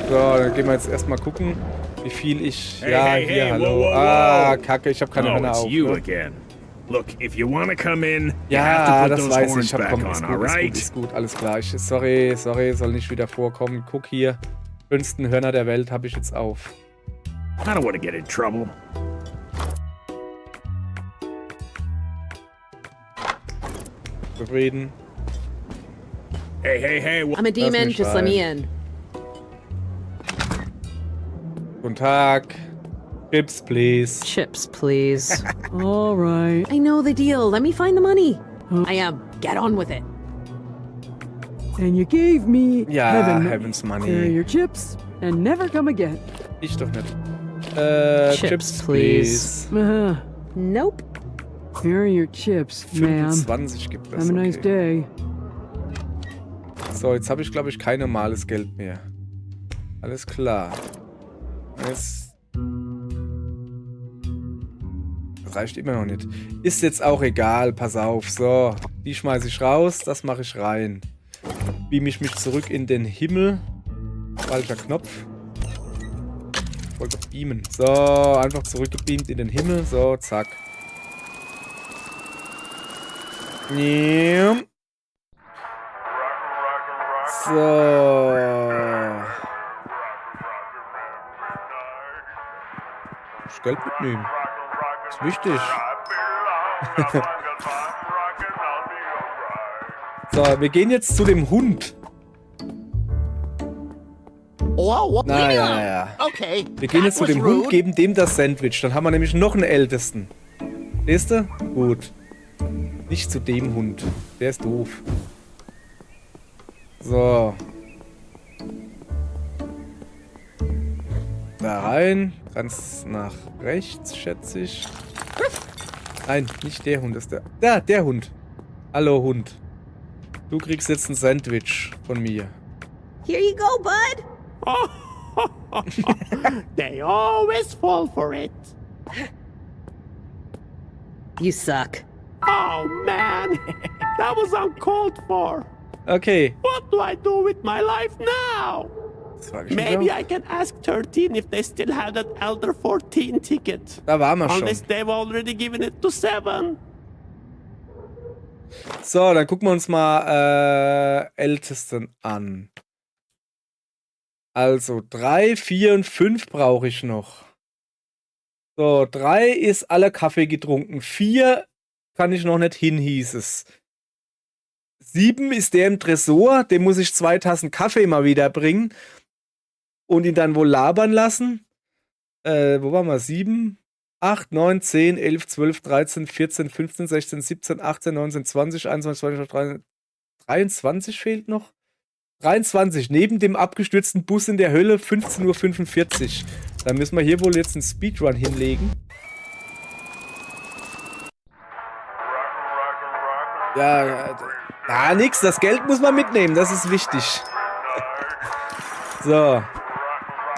So, dann gehen wir jetzt erstmal gucken, wie viel ich... Hey, hier, hey, hallo. whoa, whoa, Ah, whoa. Kacke, ich habe keine Hörner it's auf. you Ne? again. Look, if you want to come in, you Ja, have to put das those weiß horns ich. Hab, back komm, on, ist all gut, right? ist gut, alles klar. Sorry, soll nicht wieder vorkommen. Guck hier, schönsten Hörner der Welt habe ich jetzt auf. I don't want to get in trouble. Zufrieden. Hey. I'm a demon, just let me in. Guten Tag. Chips, please. Chips, please. All right. I know the deal. Let me find the money. I am. Get on with it. And you gave me Ja, heaven's money. Here are your chips, and never come again. Ich doch nicht. Chips, please. Nope. Here are your chips, ma'am. 25 gibt es. Have a nice day. So, jetzt habe ich, glaube ich, kein normales Geld mehr. Alles klar. Jetzt... Das reicht immer noch nicht. Ist jetzt auch egal, pass auf. So, die schmeiße ich raus, das mache ich rein. Beam ich mich zurück in den Himmel. Falscher Knopf. Ich wollte beamen. So, einfach zurückgebeamt in den Himmel. So, zack. Ja. So. Das Geld mitnehmen. Ist wichtig. So, wir gehen jetzt zu dem Hund. Ja. Okay. Wir gehen jetzt zu dem Hund, geben dem das Sandwich. Dann haben wir nämlich noch einen Ältesten. Siehst du? Gut. Nicht zu dem Hund. Der ist doof. So. Da rein. Ganz nach rechts, schätze ich. Nein, nicht der Hund. Das ist der. Da, der Hund. Hallo, Hund. Du kriegst jetzt ein Sandwich von mir. Here you go, bud. They always fall for it. You suck. Oh man, that was uncalled for. Okay. What do I do with my life now? Maybe I can ask 13 if they still have that Elder 14 ticket. Da waren wir schon. Unless they've already given it to 7. So, dann gucken wir uns mal Ältesten an. Also 3, 4 und 5 brauche ich noch. So, 3 ist alle Kaffee getrunken. 4 kann ich noch nicht hin, hieß es. 7 ist der im Tresor. Dem muss ich 2 Tassen Kaffee mal wieder bringen. Und ihn dann wohl labern lassen. Wo waren wir? 7, 8, 9, 10, 11, 12, 13, 14, 15, 16, 17, 18, 19, 20, 21, 22, 23 fehlt noch. 23, neben dem abgestürzten Bus in der Hölle, 15:45 Uhr. Da müssen wir hier wohl jetzt einen Speedrun hinlegen. Ja, nix, das Geld muss man mitnehmen, das ist wichtig. So.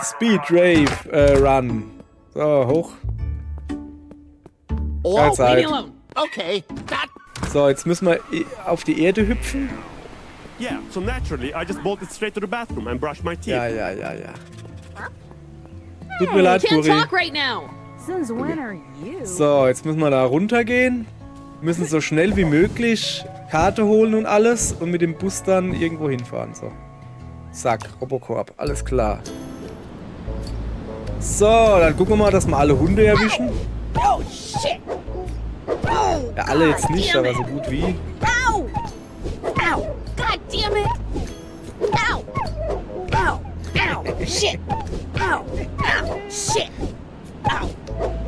Speed Rave Run. So, hoch. Keine Zeit. Okay. So, jetzt müssen wir auf die Erde hüpfen. Yeah, so naturally I just bolted straight to the bathroom and brushed my teeth. Ja. Tut mir leid, Can't Puri. talk right now. Since when are you? So, jetzt müssen wir da runtergehen. Müssen so schnell wie möglich Karte holen und alles und mit dem Bus dann irgendwo hinfahren. So. Zack, Robocorp, alles klar. So, dann gucken wir mal, dass wir alle Hunde erwischen. Oh shit! Oh, Ja, alle jetzt nicht, aber so gut wie. Ow! Ow! God damn it! Ow! Ow! Ow! Shit! Ow! Ow! Shit! Ow!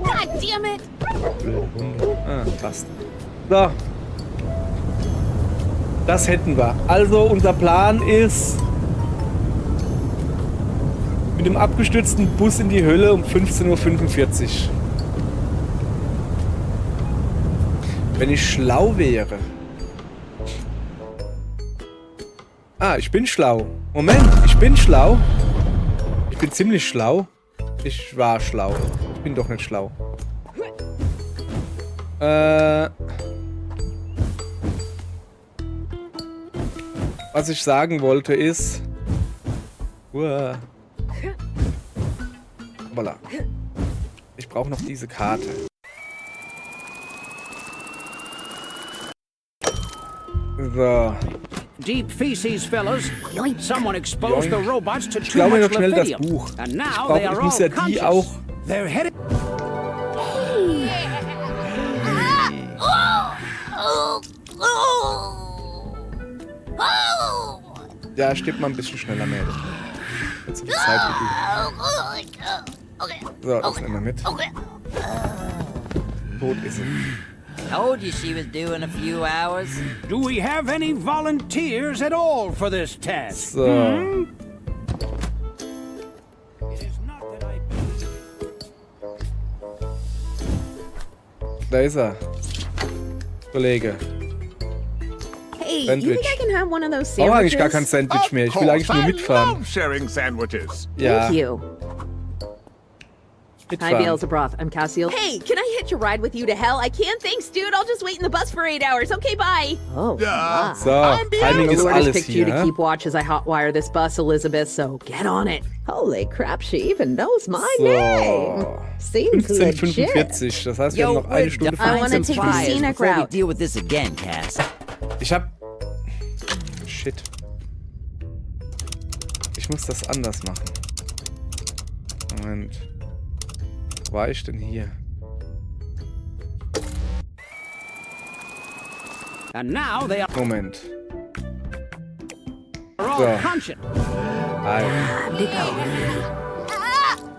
God damn it! Blöde Hunde. Ah, passt. So. Das hätten wir. Also, unser Plan ist, Mit dem abgestürzten Bus in die Hölle um 15:45 Uhr. Wenn ich schlau wäre. Ah, ich bin schlau. Moment, ich bin schlau. Ich bin ziemlich schlau. Ich war schlau. Ich bin doch nicht schlau. Was ich sagen wollte ist... Uah. Voilà. Ich brauche noch diese Karte. So. Deep feces, fellas. Someone exposed the robots to Ich too glaube much noch schnell das lithium. Buch. And now they Ich are muss all ja die conscious. auch... They're headed. Ja, stirb mal ein bisschen schneller, Mädel. Jetzt so viel Zeit wie du. So, das nehmen wir mit. Tot ist sie. Told you she was due in a few hours. Do we have any volunteers at all for this test? So. Hmm? Da ist er. Kollege. Hey, Sandwich. you think I can have one of those Ich brauche eigentlich sandwiches? gar kein Sandwich mehr. Ich will eigentlich nur mitfahren. Love sharing sandwiches. Ja. Thank you. Hi, Mitfahren. Beelzebroth. I'm Cassiel. Hey, can I hitch a ride with you to hell? I can't. Thanks, dude. I'll just wait in the bus for 8 hours. Okay, bye. Oh, wow. So, Timing The ist Lord has alles picked you hier. to keep watch as I hotwire this bus, Elizabeth, so get on it. Holy crap, she even knows my name. So. Seems legit. 15:45. Das heißt, wir haben noch eine Stunde I wanna 15 take the Minuten. scenic Before we route. deal with this again, Cass. Ich hab... Shit. Ich muss das anders machen. Moment. Wo war ich denn hier? And now they are Moment. all So. conscious. Hi.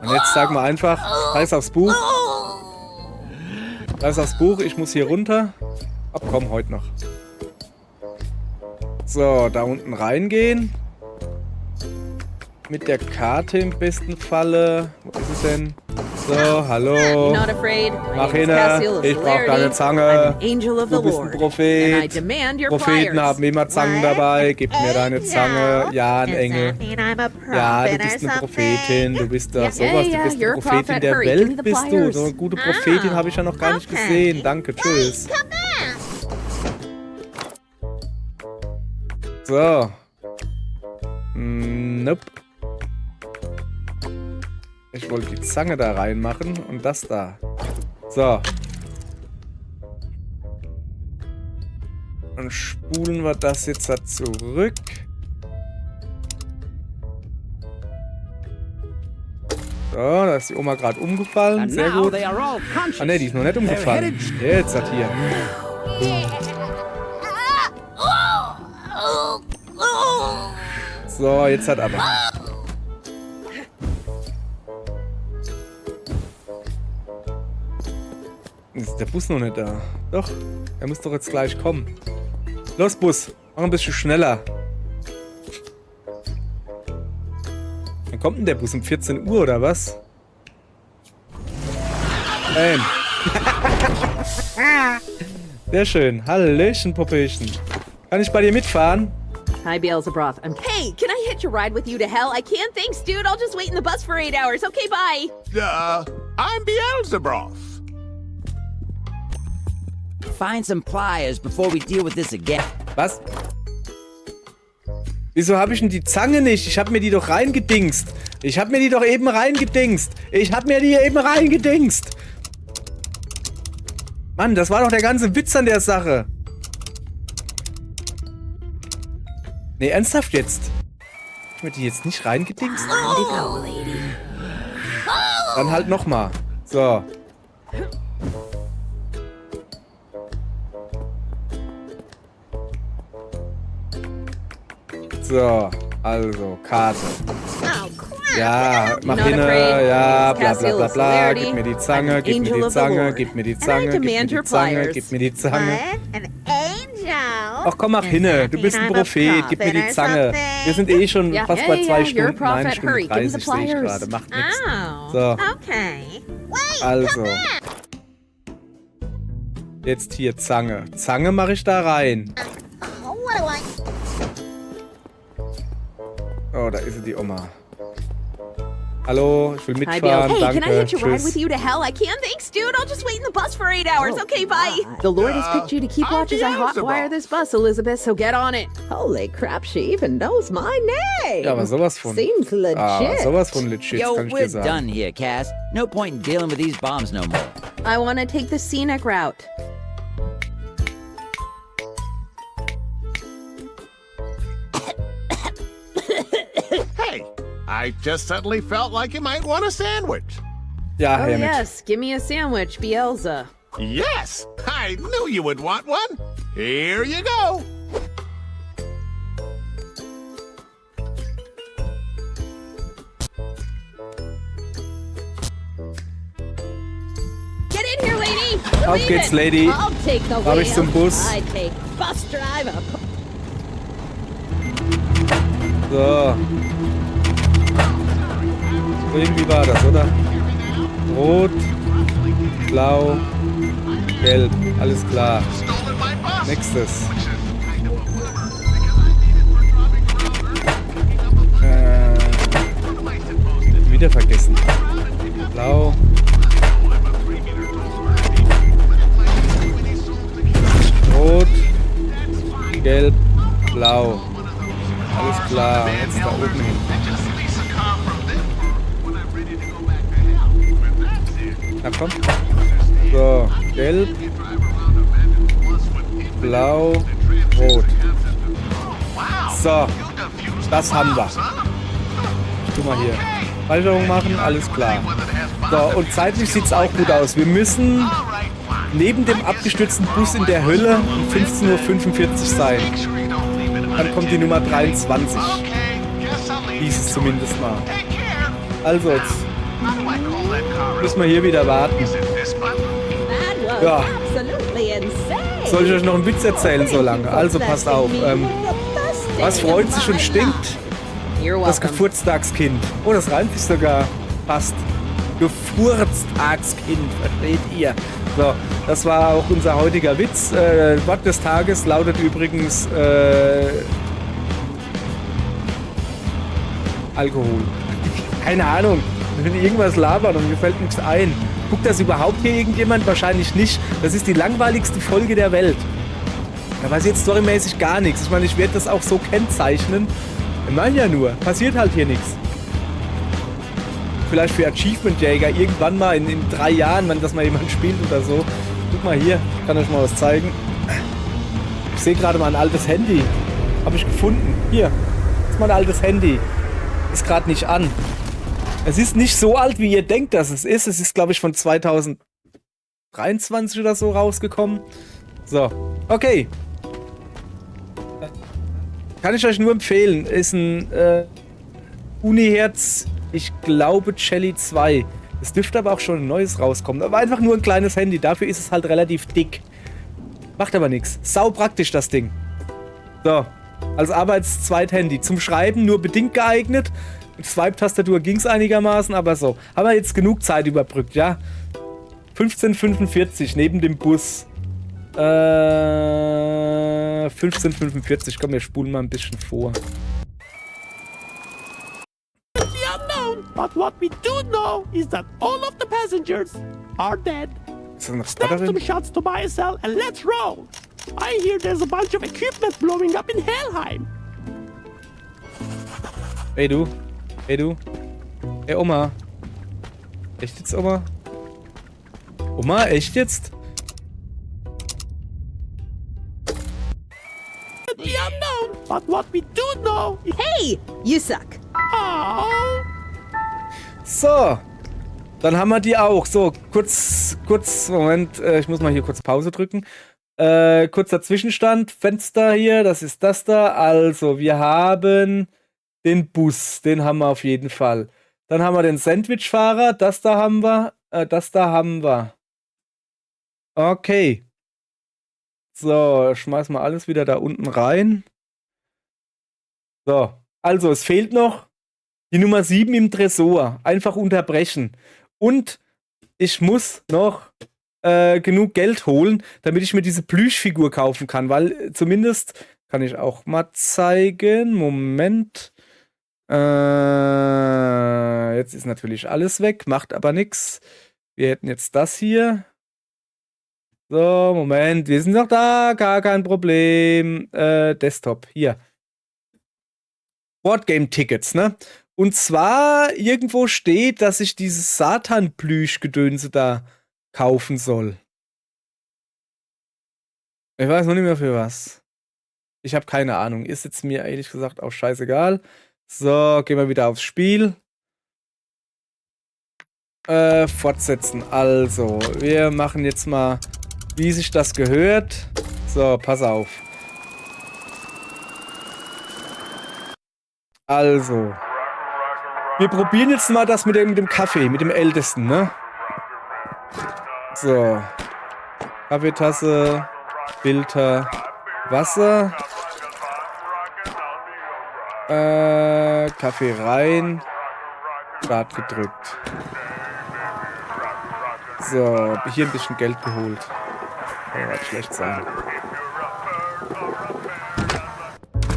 Und jetzt sag mal einfach, scheiß aufs Buch. Scheiß aufs Buch, ich muss hier runter. Ab, komm, heute noch. So, da unten reingehen. Mit der Karte im besten Falle. Wo ist es denn? So, hallo. Not afraid. My Mach name's hin. Cassiel of Ich brauch Celerity. keine Zange. I'm an angel of Du the bist ein Lord. And I Prophet. demand your Propheten pliers. haben immer Zangen dabei. Gib mir deine Zange. Ja, ein Engel. Ja, du bist eine Prophetin. Du bist doch sowas. Du bist you're eine a Prophetin prophet. der Hurry, give me Welt the bist du. pliers. So eine gute Prophetin habe ich ja noch gar nicht gesehen. Danke, tschüss. So. Nope. Ich wollte die Zange da reinmachen und das da. So. Und spulen wir das jetzt da zurück. So, da ist die Oma gerade umgefallen. And Sehr now gut. they are all conscious. Ah ne, die ist noch nicht umgefallen. Jetzt hat hier. So, jetzt hat aber. Ist der Bus noch nicht da? Doch, er muss doch jetzt gleich kommen. Los, Bus, mach ein bisschen schneller. Wann kommt denn der Bus? Um 14 Uhr oder was? Nein. Sehr schön. Hallöchen, Popöchen. Kann ich bei dir mitfahren? Hi, Beelzebroth. I'm. Hey, can I hitch a ride with you to hell? I can't. Thanks, dude. I'll just wait in the bus for 8 hours. Okay, bye. I'm Beelzebroth. Find some pliers before we deal with this again. Was? Wieso habe ich denn die Zange nicht? Ich habe mir die doch reingedingst. Ich habe mir die doch eben reingedingst. Mann, das war doch der ganze Witz an der Sache. Nee, ernsthaft jetzt? Hab ich mir die jetzt nicht reingedingst? Dann halt nochmal. So. So, also, Karte. Ja, mach hin, ja, bla bla bla bla, gib mir die Zange, gib mir die Zange, gib mir die Zange, gib mir die Zange, gib mir die Zange. An angel Ach komm, mach hinne. Du bist ein Prophet. Gib mir die Zange. Wir sind eh schon fast bei 2 Stunden. Nein, Stunde 30 sehe ich gerade. Macht nichts. So. Also. Jetzt hier Zange. Zange mache ich da rein. Oh, da ist sie, die Oma. Hallo, ich will mitfahren. Hey, danke. can I hitch a ride Tschüss. with you to hell? I can't. Thanks, dude. I'll just wait in the bus for 8 hours. Okay, bye. The Lord has picked you to keep watch as I hotwire this bus, Elizabeth, so get on it. Holy crap, she even knows my name. Ja, aber sowas von. Seems legit. Sowas von legit, Yo, kann ich we're dir sagen. done here, Cass. No point in dealing with these bombs no more. I want to take the scenic route. Hey, I just suddenly felt like you might want a sandwich. Ja, Oh, Hermit. yes. Give me a sandwich, Bielsa. Yes, I knew you would want one. Here you go. Get in here, lady. Auf Believe geht's, it. Lady. I'll take the Fahr ich zum wheel. Bus. I take bus driver. So. So irgendwie war das, oder? Rot, blau, gelb. Alles klar. Nächstes. Wieder vergessen. Blau. Rot, gelb, blau. Alles klar, jetzt da oben hin. Na komm. So, gelb, blau, rot. So, das haben wir. Ich tu mal hier. Speicherung machen, alles klar. So, und zeitlich sieht es auch gut aus. Wir müssen neben dem abgestürzten Bus in der Hölle um 15:45 Uhr sein. Dann kommt die Nummer 23. Hieß es zumindest mal. Also jetzt müssen wir hier wieder warten. Ja. Soll ich euch noch einen Witz erzählen so lange? Also passt auf. Was freut sich und stinkt? Das Geburtstagskind. Oh, das reimt sich sogar. Passt. Geburtstagskind, versteht ihr? So, das war auch unser heutiger Witz. Wort des Tages lautet übrigens Alkohol. Keine Ahnung. Ich will irgendwas labern und mir fällt nichts ein. Guckt das überhaupt hier irgendjemand? Wahrscheinlich nicht. Das ist die langweiligste Folge der Welt. Da weiß jetzt storymäßig gar nichts. Ich meine, ich werde das auch so kennzeichnen. Ich meine ja nur, passiert halt hier nichts. Vielleicht für Achievement-Jäger irgendwann mal in 3 Jahren, wenn das mal jemand spielt oder so. Guck mal hier, ich kann euch mal was zeigen. Ich sehe gerade mal ein altes Handy. Habe ich gefunden. Hier, das ist mein altes Handy. Ist gerade nicht an. Es ist nicht so alt, wie ihr denkt, dass es ist. Es ist, glaube ich, von 2023 oder so rausgekommen. So, okay. Kann ich euch nur empfehlen. Ist ein Uniherz, ich glaube, Jelly 2. Es dürfte aber auch schon ein neues rauskommen. Aber einfach nur ein kleines Handy. Dafür ist es halt relativ dick. Macht aber nichts. Sau praktisch, das Ding. So, als Arbeits-Zweit-Handy. Zum Schreiben nur bedingt geeignet. Mit Swipe-Tastatur ging es einigermaßen, aber so. Haben wir jetzt genug Zeit überbrückt, ja? 15:45 neben dem Bus. 15:45. Komm, wir spulen mal ein bisschen vor. The unknown, but what we do know is that all of the passengers are dead. Snap some shots to buy a cell and let's roll. I hear there's a bunch of equipment blowing up in Helheim. Hey du. Hey du. Hey Oma. Echt jetzt, Oma? Oma, echt jetzt? The unknown, but what we do know. Hey, you suck. Oh. So. Dann haben wir die auch. So, kurz, Moment, ich muss mal hier kurz Pause drücken. Kurzer Zwischenstand, Fenster hier, das ist das da. Also, wir haben den Bus, den haben wir auf jeden Fall. Dann haben wir den Sandwichfahrer, das da haben wir. Okay. So, schmeiß mal alles wieder da unten rein. So, also es fehlt noch die Nummer 7 im Tresor. Einfach unterbrechen. Und ich muss noch genug Geld holen, damit ich mir diese Plüschfigur kaufen kann, weil zumindest kann ich auch mal zeigen. Moment. Jetzt ist natürlich alles weg, macht aber nichts. Wir hätten jetzt das hier. So, Moment, wir sind noch da, gar kein Problem. Desktop, hier. Boardgame-Tickets, ne? Und zwar irgendwo steht, dass ich dieses Satan-Plüsch-Gedönse da kaufen soll. Ich weiß noch nicht mehr für was. Ich habe keine Ahnung. Ist jetzt mir ehrlich gesagt auch scheißegal. So, gehen wir wieder aufs Spiel. Fortsetzen. Also, wir machen jetzt mal, wie sich das gehört. So, pass auf. Also. Wir probieren jetzt mal das mit dem Kaffee, mit dem Ältesten, ne? So. Kaffeetasse, Filter, Wasser. Kaffee rein. Start gedrückt. So, hier ein bisschen Geld geholt. Oh, wird schlecht sein.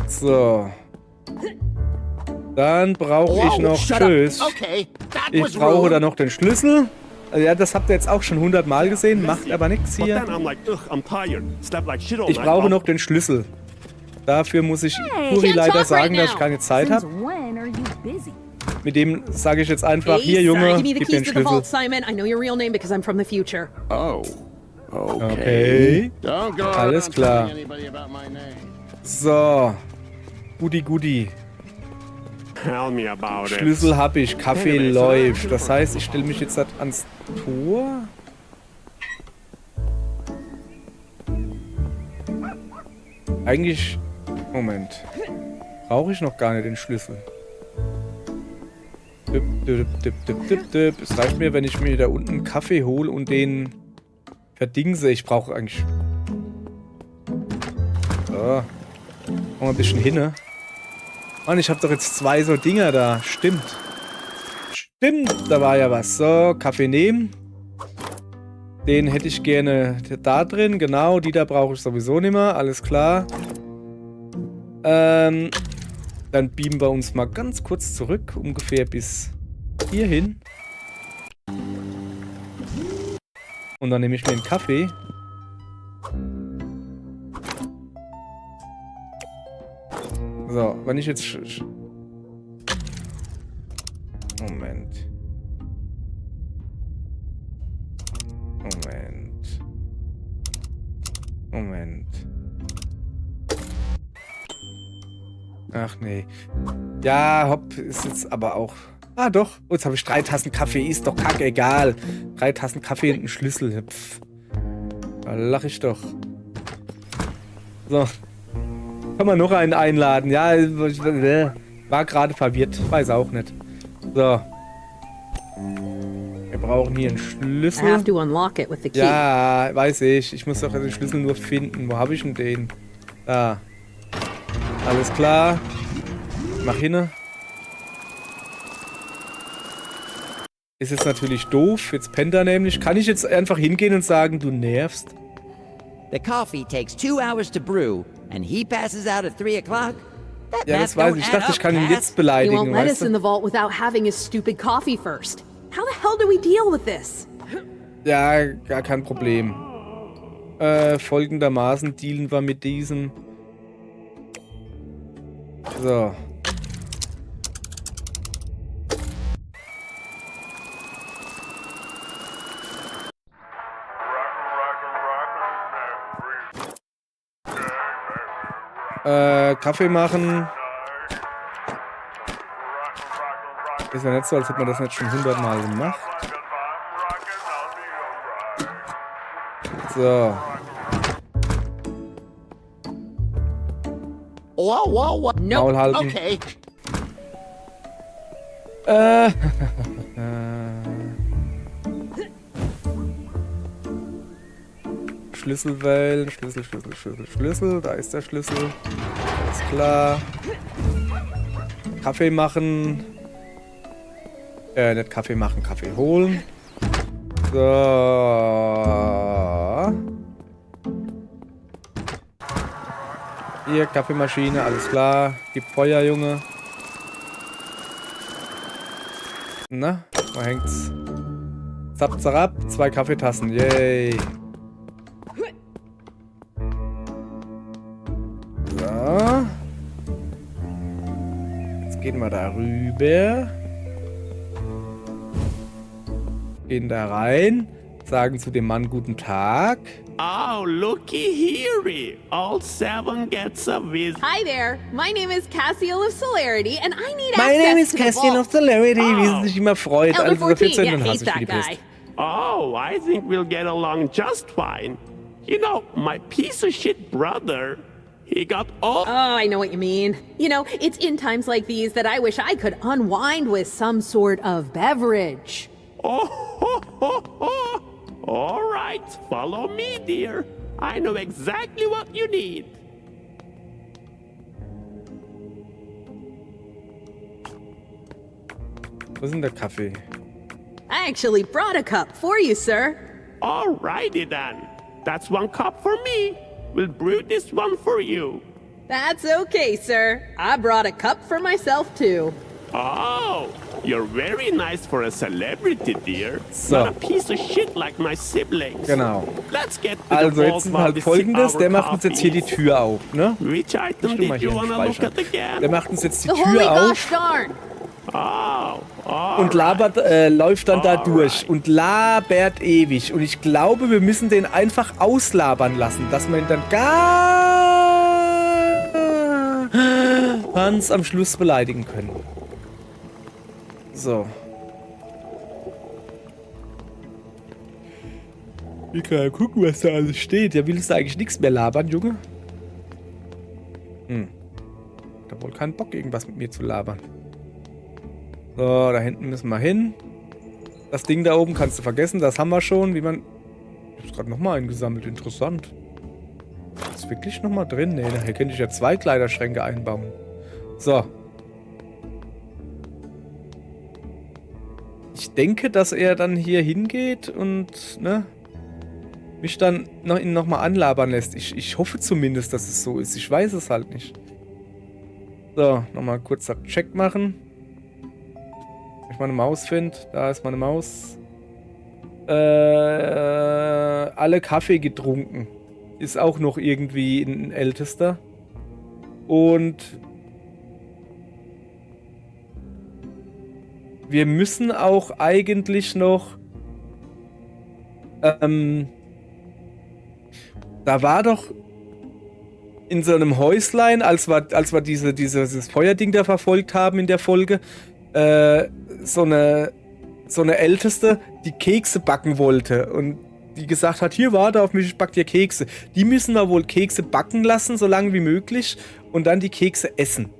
So. Dann brauche ich noch, tschüss. Ich brauche da noch den Schlüssel. Ja, das habt ihr jetzt auch schon 100 Mal gesehen, macht aber nichts hier. Ich brauche noch den Schlüssel. Dafür muss ich Kuri leider sagen, dass ich keine Zeit habe. Mit dem sage ich jetzt einfach, hier Junge, gib den Schlüssel. Oh. Okay. Alles klar. So. Goodie. Schlüssel habe ich, Kaffee läuft. Das heißt, ich stelle mich jetzt ans Tor. Eigentlich... Moment. Brauche ich noch gar nicht den Schlüssel. Es reicht mir, wenn ich mir da unten einen Kaffee hole und den verdingse. Ich brauche eigentlich... So. Machen wir ein bisschen hin, ne? Mann, ich habe doch jetzt 2 so Dinger da. Stimmt. Stimmt, da war ja was. So, Kaffee nehmen. Den hätte ich gerne da drin. Genau, die da brauche ich sowieso nicht mehr. Alles klar. Dann beamen wir uns mal ganz kurz zurück. Ungefähr bis hierhin. Und dann nehme ich mir einen Kaffee. So, wenn ich jetzt... Moment. Ach nee. Ja, hopp, ist jetzt aber auch... Ah doch, oh, jetzt habe ich 3 Tassen Kaffee, ist doch kackegal. 3 Tassen Kaffee und einen Schlüssel. Pff. Da lach ich doch. So. Kann man noch einen einladen? Ja, war gerade verwirrt. Weiß auch nicht. So. Wir brauchen hier einen Schlüssel. Ja, weiß ich. Ich muss doch den Schlüssel nur finden. Wo habe ich denn den? Da. Alles klar. Mach hin. Ist jetzt natürlich doof. Jetzt pennt er nämlich. Kann ich jetzt einfach hingehen und sagen, du nervst? The coffee takes 2 hours to brew, and he passes out at 3 o'clock? Ja, das weiß ich. Ich dachte, ich kann ihn jetzt beleidigen. He won't let us in the vault without having his stupid coffee first. How the hell do we deal with this? Ja, gar kein Problem. Folgendermaßen dealen wir mit diesem. So. Kaffee machen. Ist ja nicht so, als hätte man das nicht schon 100 Mal gemacht. So. Wow. Maul halten. Okay. Schlüssel wählen. Schlüssel. Da ist der Schlüssel. Alles klar. Kaffee machen. Nicht Kaffee machen, Kaffee holen. So. Hier, Kaffeemaschine, alles klar. Gib Feuer, Junge. Na, wo hängt's? Zap, zarab, 2 Kaffeetassen, yay. So. Jetzt gehen wir da rüber. Gehen da rein. Sagen zu dem Mann guten Tag. Oh, looky here. All 7 gets a visit. Hi there. My name is Cassiel of Celerity, and I need My name is access to the Cassiel vault. of Celerity, wie sie sich immer freut. Elder Also der 14, 14. yeah, hasse he's ich wie die that Pest. guy. Oh, I think we'll get along just fine. You know, my piece of shit brother, he got all... Oh, I know what you mean. You know, it's in times like these that I wish I could unwind with some sort of beverage. Oh, all right, follow me, dear. I know exactly what you need. Wo ist denn der Kaffee? I actually brought a cup for you, sir. Alrighty then. That's 1 cup for me. We'll brew this one for you. That's okay, sir. I brought a cup for myself, too. Oh, you're very nice for a celebrity, dear. So. Not a piece of shit like my siblings. Genau. Let's get to Also the jetzt vault ist while halt we sip folgendes, our der macht uns jetzt hier die coffees. Tür auf, ne? Which item Tu mal did you hier wanna look speichern. at again? Der macht uns jetzt die The holy Tür gosh auf darn. und labert, läuft dann da durch und labert ewig. Und ich glaube, wir müssen den einfach auslabern lassen, dass wir ihn dann ganz am Schluss beleidigen können. So. Ich kann ja gucken, was da alles steht. Ja, willst du eigentlich nichts mehr labern, Junge? Da wohl keinen Bock, irgendwas mit mir zu labern. So, da hinten müssen wir hin. Das Ding da oben kannst du vergessen, das haben wir schon. Wie man... Ich hab's gerade nochmal eingesammelt, interessant. Ist wirklich nochmal drin? Ne, nachher könnte ich ja 2 Kleiderschränke einbauen. So. Ich denke, dass er dann hier hingeht und, ne, mich dann ihn nochmal anlabern lässt. Ich hoffe zumindest, dass es so ist. Ich weiß es halt nicht. So, nochmal kurz das Check machen. Wenn ich meine Maus finde. Da ist meine Maus. Alle Kaffee getrunken. Ist auch noch irgendwie ein Ältester. Und wir müssen auch eigentlich noch da war doch in so einem Häuslein, als wir dieses Feuerding da verfolgt haben in der Folge, so eine Älteste, die Kekse backen wollte und die gesagt hat, hier warte auf mich, ich back dir Kekse. Die müssen wir wohl Kekse backen lassen, so lange wie möglich und dann die Kekse essen.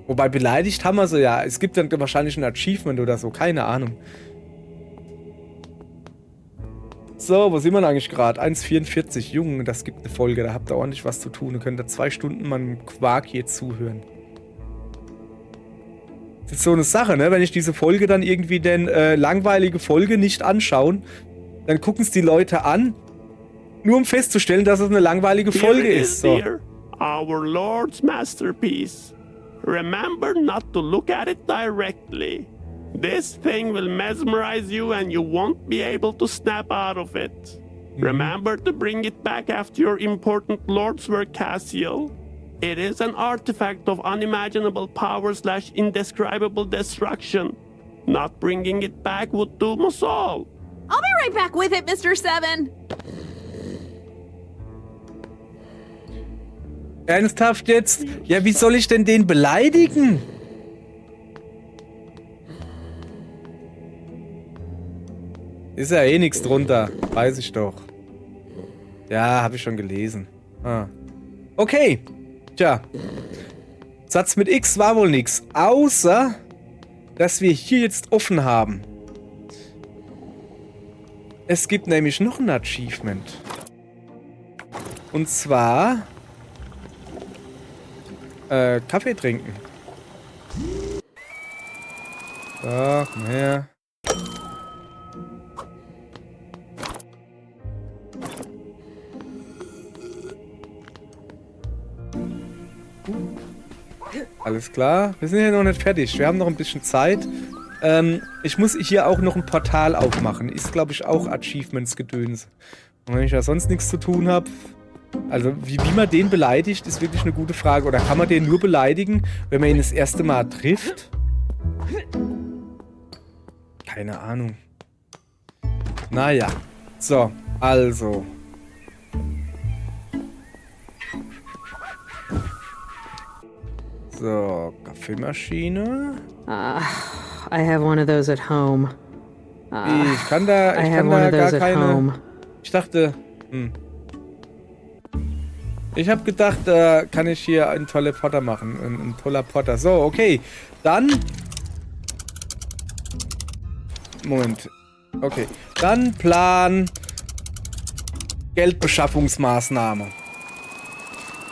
Wobei beleidigt haben wir so, ja, es gibt dann wahrscheinlich ein Achievement oder so, keine Ahnung. So, wo sind wir denn eigentlich gerade? 1,44. Junge, das gibt eine Folge, da habt ihr ordentlich was zu tun. Ihr könnt da 2 Stunden meinem Quark hier zuhören. Das ist so eine Sache, ne? Wenn ich diese Folge dann irgendwie langweilige Folge nicht anschauen, dann gucken es die Leute an, nur um festzustellen, dass es eine langweilige Folge ist. So. Dear, our Lord's masterpiece. Remember not to look at it directly. This thing will mesmerize you and you won't be able to snap out of it. Remember to bring it back after your important Lord's work, Cassiel. It is an artifact of unimaginable power / indescribable destruction. Not bringing it back would doom us all. I'll be right back with it, Mr. 7. Ernsthaft jetzt? Ja, wie soll ich denn den beleidigen? Ist ja eh nichts drunter. Weiß ich doch. Ja, habe ich schon gelesen. Ah. Okay. Tja. Satz mit X war wohl nix. Außer, dass wir hier jetzt offen haben. Es gibt nämlich noch ein Achievement. Und zwar Kaffee trinken. So, komm her. Alles klar. Wir sind ja noch nicht fertig. Wir haben noch ein bisschen Zeit. Ich muss hier auch noch ein Portal aufmachen. Ist, glaube ich, auch Achievements-Gedöns. Und wenn ich da sonst nichts zu tun habe... Also, wie man den beleidigt, ist wirklich eine gute Frage. Oder kann man den nur beleidigen, wenn man ihn das erste Mal trifft? Keine Ahnung. Naja. So, also. So, Kaffeemaschine. I have one of those at home. Ich kann da gar keine... Ich dachte... Ich habe gedacht, da kann ich hier einen tollen Potter machen. Ein toller Potter. So, okay. Dann... Moment. Okay. Dann Plan... Geldbeschaffungsmaßnahme.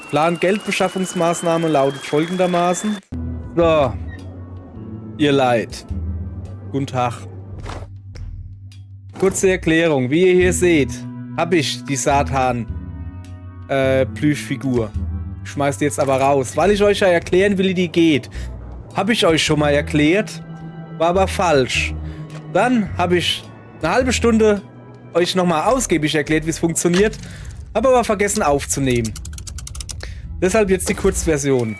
Plan Geldbeschaffungsmaßnahme lautet folgendermaßen. So. Ihr Leid. Guten Tag. Kurze Erklärung. Wie ihr hier seht, habe ich die Satan Plüschfigur. Ich schmeiß die jetzt aber raus. Weil ich euch ja erklären will, wie die geht. Habe ich euch schon mal erklärt. War aber falsch. Dann habe ich eine halbe Stunde euch nochmal ausgiebig erklärt, wie es funktioniert. Habe aber vergessen aufzunehmen. Deshalb jetzt die Kurzversion.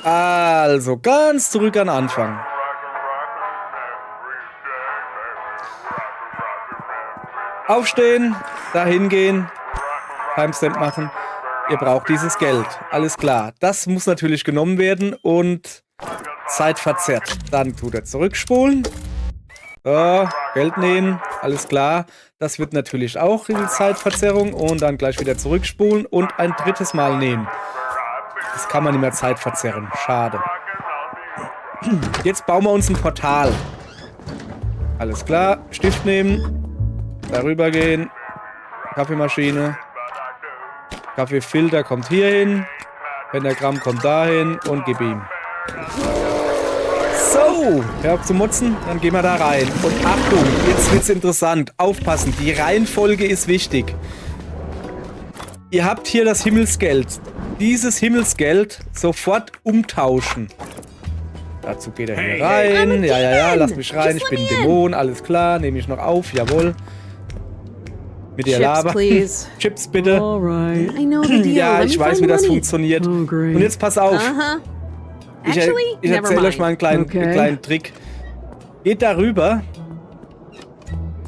Also, ganz zurück an Anfang. Aufstehen, dahin gehen, Timestamp machen. Ihr braucht dieses Geld. Alles klar. Das muss natürlich genommen werden und Zeit verzerrt. Dann tut er zurückspulen. So, Geld nehmen. Alles klar. Das wird natürlich auch in die Zeitverzerrung und dann gleich wieder zurückspulen und ein drittes Mal nehmen. Das kann man nicht mehr Zeit verzerren. Schade. Jetzt bauen wir uns ein Portal. Alles klar. Stift nehmen. Darüber gehen. Kaffeemaschine. Kaffeefilter kommt hier hin. Pentagramm kommt dahin und gib ihm. So, hör auf zu motzen, dann gehen wir da rein. Und Achtung, jetzt wird's interessant. Aufpassen, die Reihenfolge ist wichtig. Ihr habt hier das Himmelsgeld. Dieses Himmelsgeld sofort umtauschen. Dazu geht er hier rein. Ja, lass mich rein. Ich bin ein Dämon, alles klar. Nehme ich noch auf, jawohl. Mit der Lava. Chips, bitte. Ja, ich weiß, wie das funktioniert. Und jetzt pass auf. Ich erzähle euch mal einen kleinen Trick. Geht darüber.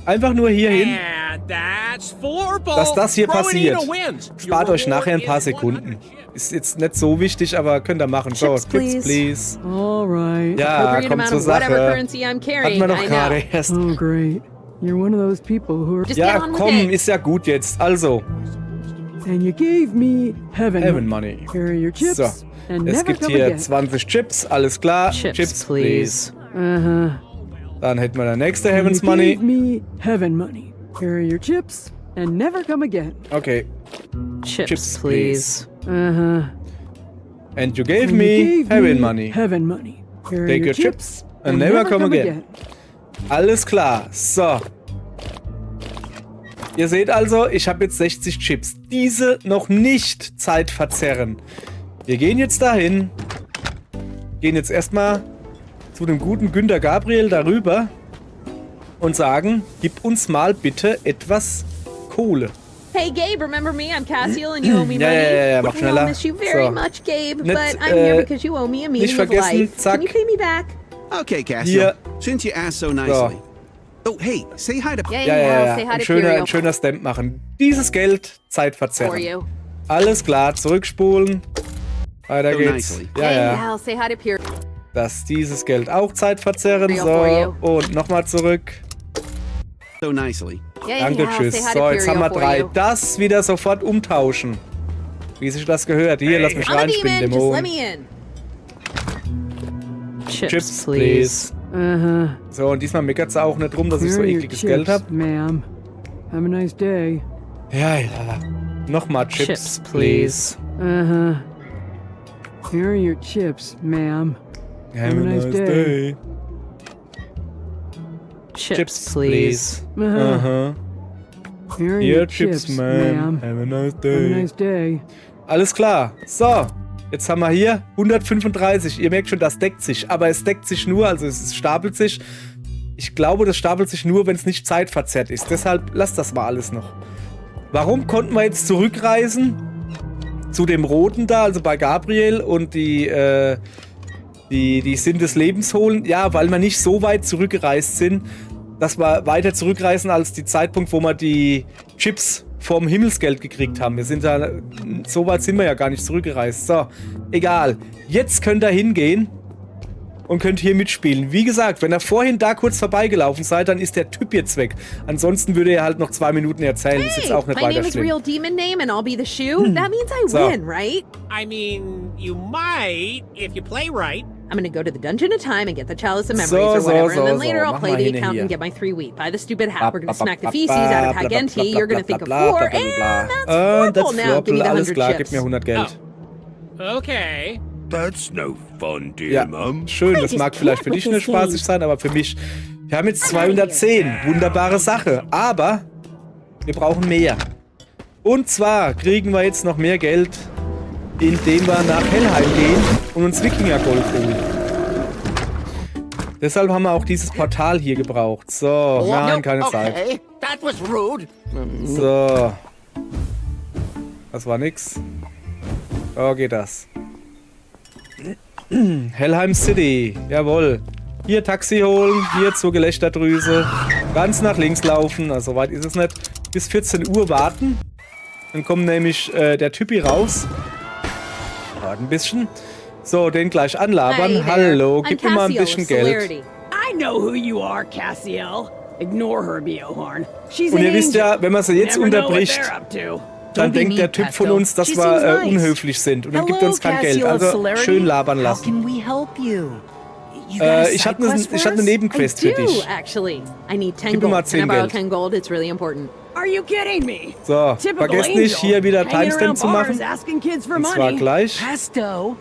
Einfach nur hier hin. Dass das hier passiert. Spart euch nachher ein paar Sekunden. Ist jetzt nicht so wichtig, aber könnt ihr machen. So, Chips, please. Ja, kommt zur Sache. Hatten wir doch gerade erst. Ja, komm, ist ja gut jetzt. Also. Heaven Money. So. Es gibt hier 20 Chips, alles klar. Chips, please. Dann hätten wir der nächste Heaven's Money. Okay. Chips, please. And you gave me Heaven Money. Take your chips and never come again. Alles klar. So. Ihr seht also, ich habe jetzt 60 Chips. Diese noch nicht Zeit verzerren. Wir gehen jetzt dahin. Gehen jetzt erstmal zu dem guten Günter Gabriel darüber und sagen, gib uns mal bitte etwas Kohle. Hey Gabe, remember me? I'm Cassiel and you owe me money. Ja, mach schneller. I miss you very much, Gabe, but I'm here because you owe me a meaning of life. Can you pay me back? Okay, Cassiel. Since you asked so nicely. Oh, hey, say hi to... Ja. Say hi to ein schöner Stamp machen. Dieses Geld, Zeit verzerren. Alles klar, zurückspulen. Weiter geht's. Ja. Say hi to Pure. Dass dieses Geld auch Zeit verzerren. So, und nochmal zurück. So nicely. Danke, tschüss. So, jetzt haben wir 3. Das wieder sofort umtauschen. Wie sich das gehört. Hier, lass mich rein, ich bin Dämon. Chips, please. So, und diesmal meckert sie auch nicht drum, dass ich so Here are your ekliges Geld chips, habe. ma'am. Have a nice day. Ja. Nochmal Chips, please. Here are your chips, ma'am. Have a nice day. Chips, please. Here are Here your chips, chips, ma'am. ma'am. Have a nice Have a day. nice day. Alles klar. So, jetzt haben wir hier 135. Ihr merkt schon, das deckt sich. Aber es deckt sich nur, also es stapelt sich. Ich glaube, das stapelt sich nur, wenn es nicht zeitverzerrt ist. Deshalb lasst das mal alles noch. Warum konnten wir jetzt zurückreisen zu dem Roten da, also bei Gabriel und die Sinn des Lebens holen? Ja, weil wir nicht so weit zurückgereist sind, dass wir weiter zurückreisen als die Zeitpunkt, wo wir die Chips vom Himmelsgeld gekriegt haben. Wir sind da, so weit sind wir ja gar nicht zurückgereist. So, egal. Jetzt könnt ihr hingehen und könnt hier mitspielen. Wie gesagt, wenn ihr vorhin da kurz vorbeigelaufen seid, dann ist der Typ jetzt weg. Ansonsten würde er halt noch 2 Minuten erzählen. Ist jetzt auch nicht my weiter name is schlimm. real demon name and I'll be the shoe. That means I So. win, right? I mean, you might if you play right. I'm gonna go to the Dungeon of Time and get the Chalice of Memories So, or whatever, so, and then so. later I'll Mach play mal the hin account hier. and get my 3 wheat. Buy the stupid hat. We're gonna smack the Bla, feces bla, out of bla, bla, Hagenti. bla, You're gonna bla, think of bla, 4, bla, bla, and bla. that's Das Flurple now. Give me the alles 100 klar, chips. gib mir 100 Geld. Okay. That's no fun, dear Ja, Mum. schön, das mag vielleicht für dich nicht spaßig sein, aber für mich. Wir haben jetzt 210, wunderbare Sache, aber wir brauchen mehr. Und zwar kriegen wir jetzt noch mehr Geld, indem wir nach Helheim gehen und uns Wikingergold holen. Deshalb haben wir auch dieses Portal hier gebraucht. So, nein, keine Zeit. Okay, that was rude. So. Das war nix. So geht das. Helheim City, jawohl. Hier Taxi holen, hier zur Gelächterdrüse. Ganz nach links laufen, also weit ist es nicht. Bis 14 Uhr warten. Dann kommt nämlich der Typi raus. Warte ein bisschen. So, den gleich anlabern. Hi there. Hallo, I'm gib mir mal ein Cassiel bisschen of Geld. Celerity. I know who you are, Cassiel. Ignore her, Beohorn. She's Und an ihr wisst angel. ja, wenn man sie jetzt Never know what unterbricht, they're up to. dann Don't be denkt der mean, Typ von Pesto. uns, dass She wir seems nice. unhöflich sind. Und dann gibt er uns kein Geld. Cassiel of Also Celerity. schön labern How lassen. can we help you? You got a Ich side habe eine quest for us? Nebenquest I für do, dich. actually. I need 10 Gib mir mal gold. 10 Can I borrow Geld. 10 gold? It's really important. Are you kidding me? So, Typical vergesst angel. nicht, hier wieder Hanging Timestamp around zu machen. bars, asking kids for Und zwar money. gleich. Pesto,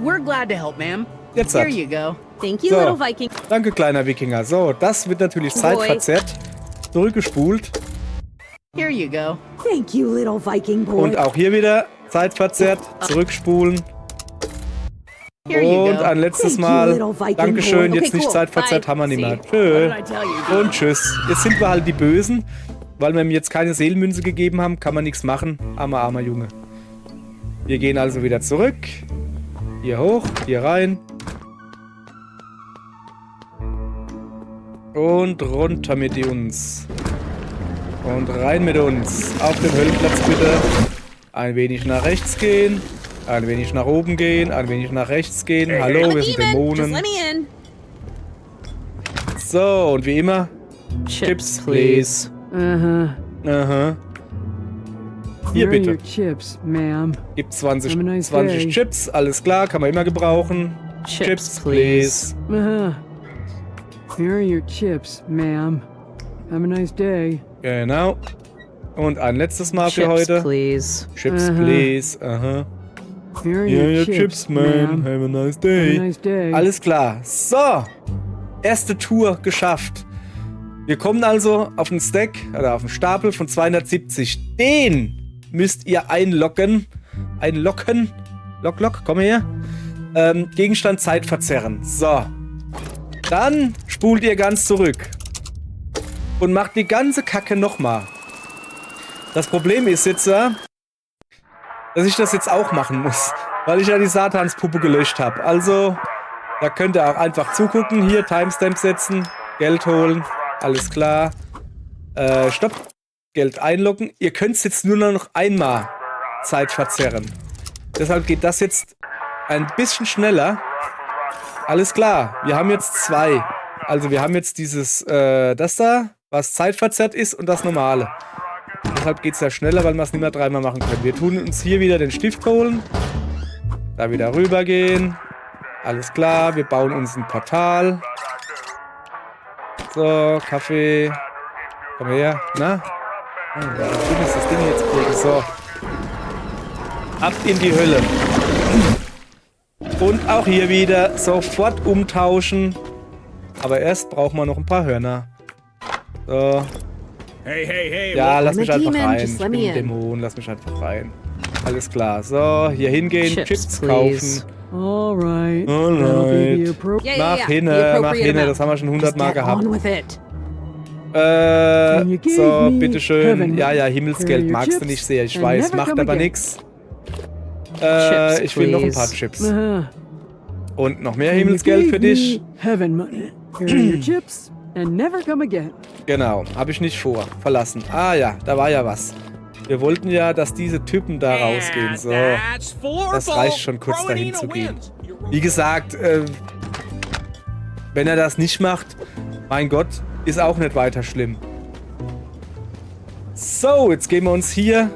we're glad to help, ma'am. Jetzt Here hat. you go. Thank you, So. little Viking. Danke, kleiner Wikinger. So, das wird natürlich Boy. zeitverzerrt. Zurückgespult. Here you go. Thank you, little Viking boy. Und auch hier wieder zeitverzerrt. Zurückspulen. Here you Und go. ein letztes Thank you, Mal. little Viking Dankeschön, boy. jetzt Okay, nicht cool. zeitverzerrt, Bye. haben wir nicht mehr. What Tschö. did I tell you? Und tschüss. Jetzt sind wir halt die Bösen. Weil wir ihm jetzt keine Seelenmünze gegeben haben, kann man nichts machen. Armer Junge. Wir gehen also wieder zurück. Hier hoch, hier rein. Und runter mit uns. Und rein mit uns. Auf den Höllenplatz bitte. Ein wenig nach rechts gehen. Ein wenig nach oben gehen. Ein wenig nach rechts gehen. Hallo, I'm a wir sind demon. Just Dämonen. let me in. So, und wie immer. Chips, please. Aha. Hier Here are bitte. your chips, ma'am. Gibt 20, Have a nice 20 day. Chips, alles klar, kann man immer gebrauchen. Chips, please. Here are your chips, ma'am. Have a nice day. Genau. Und ein letztes Mal für Chips, heute. please. Chips, please. Aha. Here are Here your your chips, man. ma'am. Have a nice Have day. a nice day. Alles klar. So. Erste Tour geschafft. Wir kommen also auf einen Stack, oder auf einen Stapel von 270. Den müsst ihr einloggen. Einloggen. Lock, komm her. Gegenstand Zeit verzerren. So. Dann spult ihr ganz zurück. Und macht die ganze Kacke nochmal. Das Problem ist jetzt, dass ich das jetzt auch machen muss. Weil ich ja die Satanspuppe gelöscht habe. Also, da könnt ihr auch einfach zugucken. Hier, Timestamp setzen. Geld holen. Alles klar. Stopp. Geld einloggen. Ihr könnt es jetzt nur noch einmal Zeit verzerren. Deshalb geht das jetzt ein bisschen schneller. Alles klar. Wir haben jetzt 2. Also wir haben jetzt dieses, das da, was zeitverzerrt ist und das normale. Deshalb geht es ja schneller, weil wir es nicht mehr 3-mal machen können. Wir tun uns hier wieder den Stift holen. Da wieder rüber gehen. Alles klar, wir bauen uns ein Portal. So, Kaffee. Komm her. Na? Oh, wie schön ist das Ding jetzt kriegen. So. Ab in die Hölle. Und auch hier wieder sofort umtauschen. Aber erst brauchen wir noch ein paar Hörner. So. Hey. Ja, lass mich einfach Demon, rein. just Ich let bin me ein in. Dämon, lass mich einfach rein. Alles klar. So, hier hingehen, Chips please. kaufen. Alright. That'll be the Alright. Yeah, Mach the hinne, appropriate amount. das haben wir schon 100 Mal Just get gehabt. on with it. you give So, me bitteschön. heaven, Ja, Himmelsgeld your magst du chips nicht sehr, ich and weiß, never macht come aber again. nix. Chips, Ich will noch ein paar please. Chips. Uh-huh. Und noch mehr And you Himmelsgeld gave für dich. me Heaven money. Here are your chips and never come again. Genau, habe ich nicht vor. Verlassen. Ah ja, da war ja was. Wir wollten ja, dass diese Typen da rausgehen. So, das reicht schon kurz dahin zu gehen. Wie gesagt, wenn er das nicht macht, mein Gott, ist auch nicht weiter schlimm. So, jetzt gehen wir uns hier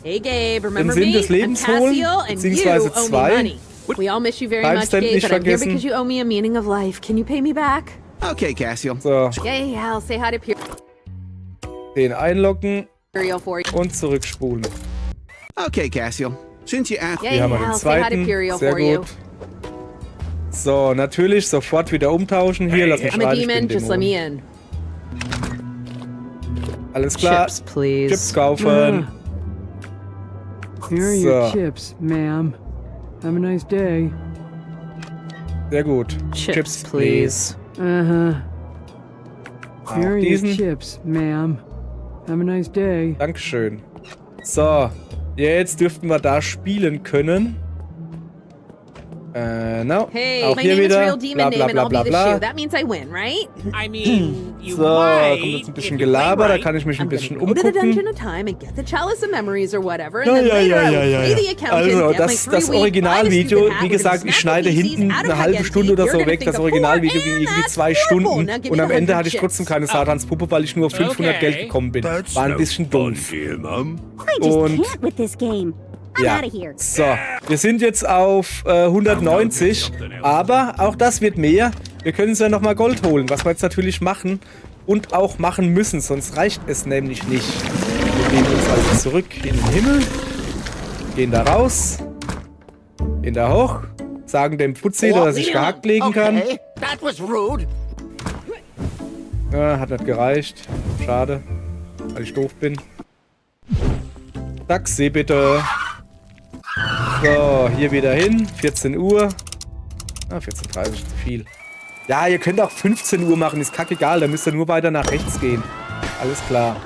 Hey Gabe, remember Sinn me? des Lebens I'm Cassiel, holen, and you beziehungsweise owe me zwei. money. We all miss you very much, Timestamp Gabe, nicht but I'm here vergessen. because you owe me a meaning of life. Can you pay me back? Okay, Cassiel. So, Yeah, I'll say hi to den einloggen Imperial for you. und zurückspulen. Okay, Cassiel. Since you asked, Hier haben wir den I'll say hi to zweiten. Imperial Sehr for you. gut. So, natürlich sofort wieder umtauschen. Hier, lass mich I'm a rein, ich bin demon, just let me Dämon. in. Alles klar. Chips, please. Chips kaufen. Here are your So. chips, ma'am. Have a nice day. Sehr gut. Chips, please. Uh-huh. Auch Here are your diesen. chips, ma'am. Have a nice day. Dankeschön. So, jetzt dürften wir da spielen können. No. Hey, auch my hier name is wieder. Real Demon Bla Name bla and bla I'll be bla the shoe. bla. That means I win, right? I mean, you So, might. kommt jetzt ein bisschen if you Gelaber, play da right. kann ich mich ein I'm bisschen gonna go to the dungeon umgucken. of time and get the chalice of memories or whatever, and Ja, then ja, later ja, I will ja, play ja. the accountant, Also, get my das 3 week, buy the Originalvideo, stupid hat, wie we're gonna gesagt, ich smack schneide the hinten feces out of eine halbe Hagenti, Stunde oder you're so gonna weg. think Das of Originalvideo four, ging and irgendwie that's 2 horrible. Stunden. Now give me Und am the Ende 100 hatte ich trotzdem keine Satanspuppe, weil ich nur auf 500 Geld gekommen bin. War ein bisschen doof. I just Und can't with this game. I'm ja, out of here. so, wir sind jetzt auf 190, aber auch das wird mehr. Wir können uns ja nochmal Gold holen, was wir jetzt natürlich machen und auch machen müssen, sonst reicht es nämlich nicht. Wir gehen uns also zurück in den Himmel, gehen da raus, gehen da hoch, sagen dem Fuzzi, dass er sich gehackt legen kann. Okay, that was rude. Ja, hat nicht gereicht. Schade, weil ich doof bin. Taxi bitte. So, hier wieder hin. 14 Uhr. Ah, 14:30 ist zu viel. Ja, ihr könnt auch 15 Uhr machen, ist kackegal. Da müsst ihr nur weiter nach rechts gehen. Alles klar.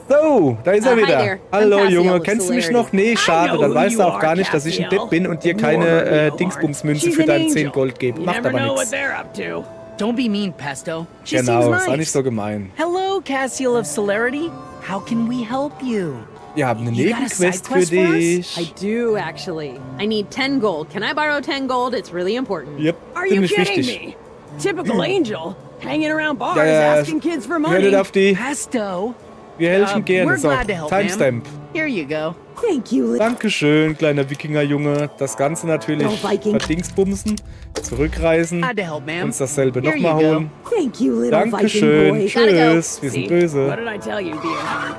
So, da ist er Hi wieder. there. I'm Hallo Cassiel Junge, with kennst du mich Celerity. noch? Nee, schade. know Dann who weißt you du auch are, gar nicht, dass ich ein Cassiel. Depp bin und dir Ignore keine her, Leonhard. Dingsbumsmünze She's für an deinen angel. 10 Gold gebe. You Macht never aber know what nichts. they're up to. Don't be mean, Pesto. She Genau, seems sei nice. nicht so gemein. Hello, Cassiel of Celerity. How can we help you? Wir haben eine You got a Nebenquest für side quest for us? dich. I do, actually. I need 10 gold. Can I borrow 10 gold? It's really important. Yep, Are you ziemlich kidding wichtig. me? Typical angel. Hanging around bars, Ja, asking kids for hör money. nicht auf die. Pesto. Wir helfen gerne. We're So, glad to help, ma'am. Timestamp. Here you go. Thank you, Dankeschön, kleiner Wikingerjunge. Das Ganze natürlich No Viking. verdingsbumsen, zurückreisen, Glad to help, ma'am. uns dasselbe Here nochmal you go. holen. Thank you, little Viking Dankeschön, boy. Gotta go. tschüss, wir sind See? böse. What did I tell you, Theohorn?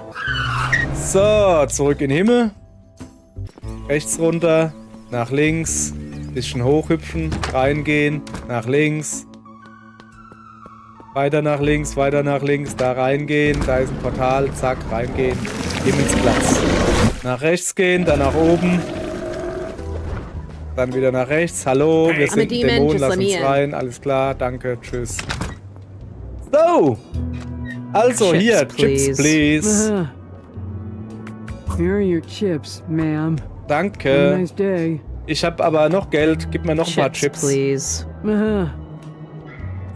So, zurück in den Himmel. Rechts runter, nach links, bisschen hochhüpfen, reingehen, nach links. Weiter nach links, da reingehen, da ist ein Portal, zack, reingehen, Himmelsplatz. Nach rechts gehen, dann nach oben. Dann wieder nach rechts, hallo, wir I'm a sind demon, Dämonen, just lass let me uns in. rein, alles klar, danke, tschüss. So, also Chips, hier, please. Chips, please. Uh-huh. Here are your chips, ma'am. Have a Danke. nice day. Ich habe aber noch Geld, gib mir noch ein paar Chips, Chips. please. Uh-huh.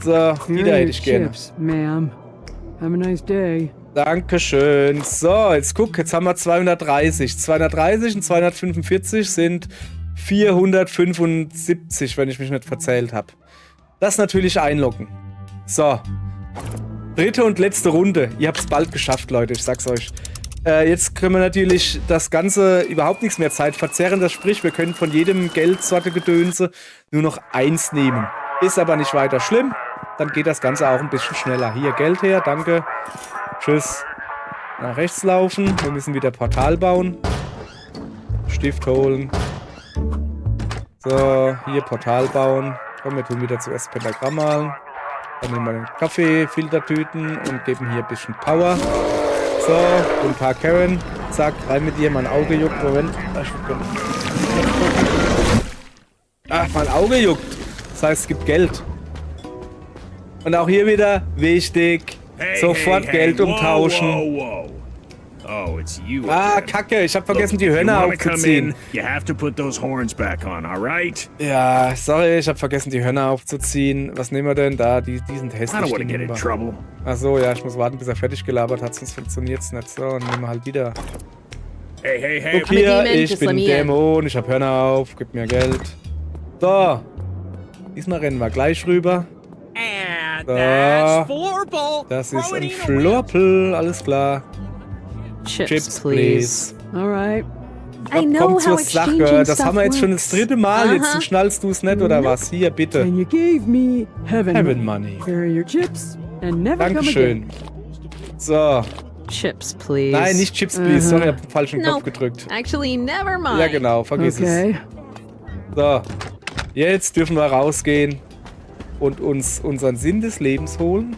So, Here die are da your hätte ich gerne. chips, ma'am. Have a nice day. Dankeschön. So, jetzt guck, jetzt haben wir 230. 230 und 245 sind 475, wenn ich mich nicht verzählt habe. Das natürlich einloggen. So. Dritte und letzte Runde. Ihr habt es bald geschafft, Leute, ich sag's euch. Jetzt können wir natürlich das Ganze überhaupt nichts mehr Zeit verzerren. Das sprich, wir können von jedem Geldsorte Gedönse nur noch 1 nehmen. Ist aber nicht weiter schlimm. Dann geht das Ganze auch ein bisschen schneller. Hier, Geld her, danke. Tschüss. Nach rechts laufen. Wir müssen wieder Portal bauen. Stift holen. So, hier Portal bauen. Komm, wir tun wieder zuerst Pentagramm malen. Dann nehmen wir den Kaffeefiltertüten und geben hier ein bisschen Power. So, guten Tag, Karen. Zack, rein mit dir, mein Auge juckt. Moment. Ach, mein Auge juckt. Das heißt, es gibt Geld. Und auch hier wieder wichtig. Sofort Geld umtauschen. Oh, it's you. Ah, Kacke, ich hab vergessen, die Hörner aufzuziehen. You have to put those horns back on, all right? Ja, sorry, ich hab vergessen, die Hörner aufzuziehen. Was nehmen wir denn da? Die sind hässlich. I don't want to get in trouble. Achso, ja, ich muss warten, bis er fertig gelabert hat, sonst funktioniert's nicht. So, dann nehmen wir halt wieder. Hey. Guck hier, ich bin Dämon, ich hab Hörner auf, gib mir Geld. So. Diesmal rennen wir gleich rüber. So. Das ist ein Florpel, alles klar. Chips, please. Alright. Komm zur Sache. Das haben wir jetzt schon das 3. Mal. Jetzt schnallst du es nicht, oder was? Hier, bitte. And you gave me Heaven Money. Here are your chips and never Dankeschön. So. Chips, please. Nein, nicht Chips, please. Sorry, ich hab den falschen Knopf gedrückt. Actually, never mind. Ja, genau. Vergiss es. So. Jetzt dürfen wir rausgehen und uns unseren Sinn des Lebens holen.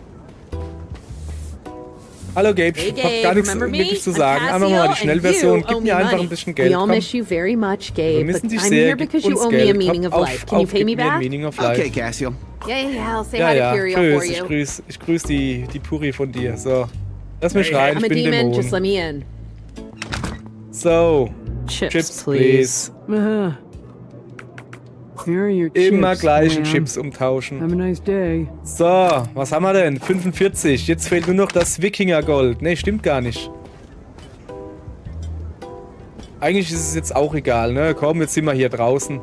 Hallo Gabe, ich hab gar nichts wirklich zu sagen. Einfach mal die Schnellversion. Gib mir einfach ein bisschen Geld. Komm. Wir müssen dich sehr, gib uns Geld. Auf, gib mir Meaning of Life. Okay, Cassio. I'll say hi to Curio for you. Ich grüß die Puri von dir. So, lass mich rein, ich bin Dämon. Just let me in. So, Chips please. Here are your Immer chips, gleichen ma'am. Chips umtauschen. Have a nice day. So, was haben wir denn? 45. Jetzt fehlt nur noch das Wikingergold. Ne, stimmt gar nicht. Eigentlich ist es jetzt auch egal, ne? Komm, jetzt sind wir hier draußen.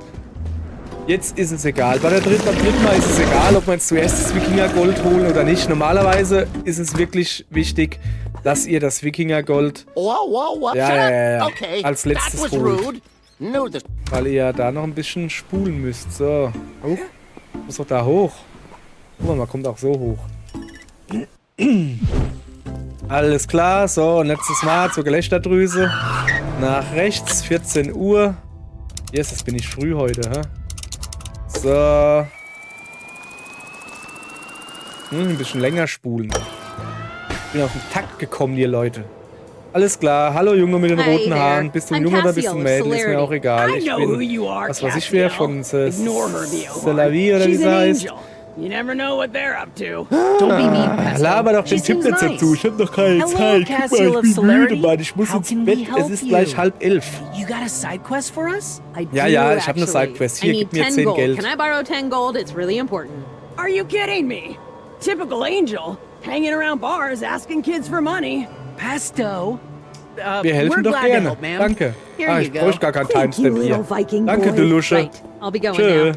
Jetzt ist es egal. Beim dritten Mal ist es egal, ob wir jetzt zuerst das Wikingergold holen oder nicht. Normalerweise ist es wirklich wichtig, dass ihr das Wikingergold Okay, als letztes that was holt. rude. No, this Weil ihr ja da noch ein bisschen spulen müsst. So. Oh, muss doch da hoch. Guck mal, man kommt auch so hoch. Alles klar. So, und letztes Mal zur Gelächterdrüse. Nach rechts, 14 Uhr. Yes, das bin ich früh heute, hä? So. Ein bisschen länger spulen. Ich bin auf den Takt gekommen, ihr Leute. Alles klar. Hallo Junge mit den roten Haaren. Bist du ein Junge oder bist du ein Mädel? Ist mir auch egal. Ich bin, was weiß ich wer, von Celavie oder wie sie heißt. You never know what they're up to. Don't be mean, Pesto. Laber doch den Tipp jetzt dazu. Ich hab noch keine Zeit. Guck mal, ich bin müde, Mann. Ich muss ins Bett. Es ist gleich 10:30. You got a side quest for us? Ja, ich hab eine Sidequest. Hier, gib mir 10 Geld. Can I borrow 10 gold? It's really important. Are you kidding me? Typical Angel. Hanging around bars asking kids for money. Pesto. Wir helfen doch gerne. Danke. Ah, ich bräuchte gar keinen Timestamp hier. Danke, du Lusche. Right. I'll be going Tschö.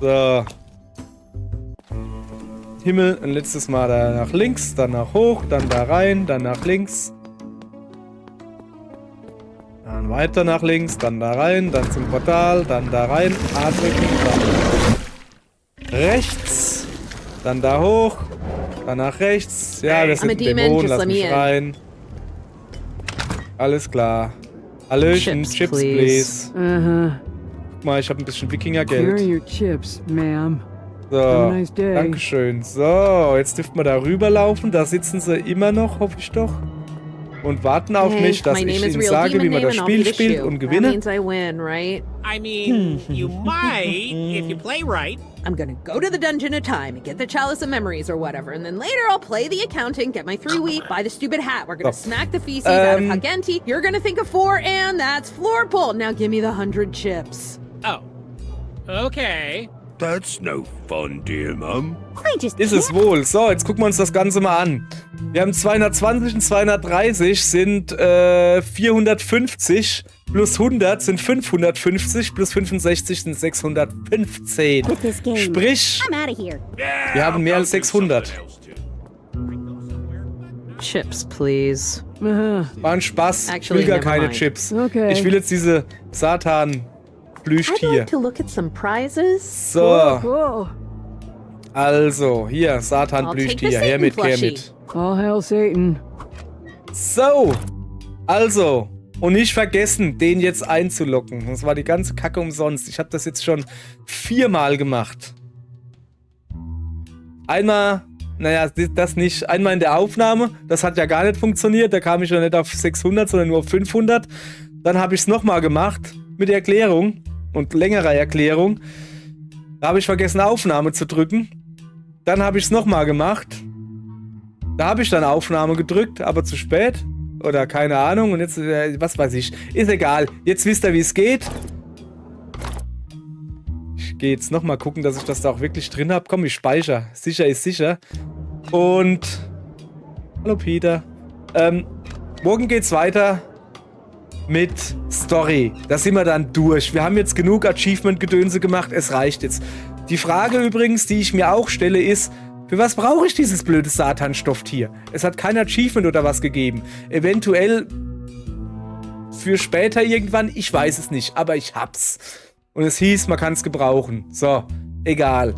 now. So. Himmel, ein letztes Mal da nach links, dann nach hoch, dann da rein, dann nach links. Dann weiter nach links, dann da rein, dann zum Portal, dann da rein, A drücken, dann rechts, dann da hoch, dann nach rechts. Ja, das sind Dämonen, lass mich rein. Alles klar. Hallöchen, Chips please. Guck mal, ich habe ein bisschen Here are Wikingergeld. your chips, ma'am. So, Have a nice day. Dankeschön. So, jetzt dürfen wir da rüberlaufen. Da sitzen sie immer noch, hoffe ich doch. Und warten auf mich, dass ich ihnen sage, wie man das Spiel spielt und That gewinne. means I win, right? I mean, you might if you play right. I'm gonna go to the dungeon of time and get the chalice of memories or whatever, and then later I'll play the accountant, get my 3 wheat, buy the stupid hat. We're gonna smack the feces out of Hagenti. You're gonna think of 4, and that's Florpole. Now give me the 100 chips. Oh, okay. That's no fun, dear Mum. Ist es wohl. So, jetzt gucken wir uns das Ganze mal an. Wir haben 220 und 230 sind 450 plus 100 sind 550 plus 65 sind 615. Sprich, wir haben mehr als 600. Chips, please. War ein Spaß. Actually, ich will gar never keine mind. Chips. Okay. Ich will jetzt diese I'd Satan-Plüschtier. like to look at some prizes. So, Cool. also, hier, I'll take the Satan-Plüschtier. Her Satan mit, her plushie. mit. All hail Satan. So, also, und nicht vergessen, den jetzt einzulocken. Das war die ganze Kacke umsonst. Ich habe das jetzt schon 4-mal gemacht. Einmal, naja, das nicht. Einmal in der Aufnahme, das hat ja gar nicht funktioniert. Da kam ich ja nicht auf 600, sondern nur auf 500. Dann habe ich es nochmal gemacht mit Erklärung und längerer Erklärung. Da habe ich vergessen, Aufnahme zu drücken. Dann habe ich es nochmal gemacht. Da habe ich dann Aufnahme gedrückt, aber zu spät. Oder keine Ahnung. Und jetzt, was weiß ich. Ist egal. Jetzt wisst ihr, wie es geht. Ich gehe jetzt nochmal gucken, dass ich das da auch wirklich drin habe. Komm, ich speichere. Sicher ist sicher. Und... Hallo, Peter. Morgen geht's weiter mit Story. Da sind wir dann durch. Wir haben jetzt genug Achievement-Gedönse gemacht. Es reicht jetzt. Die Frage übrigens, die ich mir auch stelle, ist... Für was brauche ich dieses blöde Satan-Stofftier? Es hat kein Achievement oder was gegeben. Eventuell für später irgendwann, ich weiß es nicht, aber ich hab's. Und es hieß, man kann es gebrauchen. So, egal.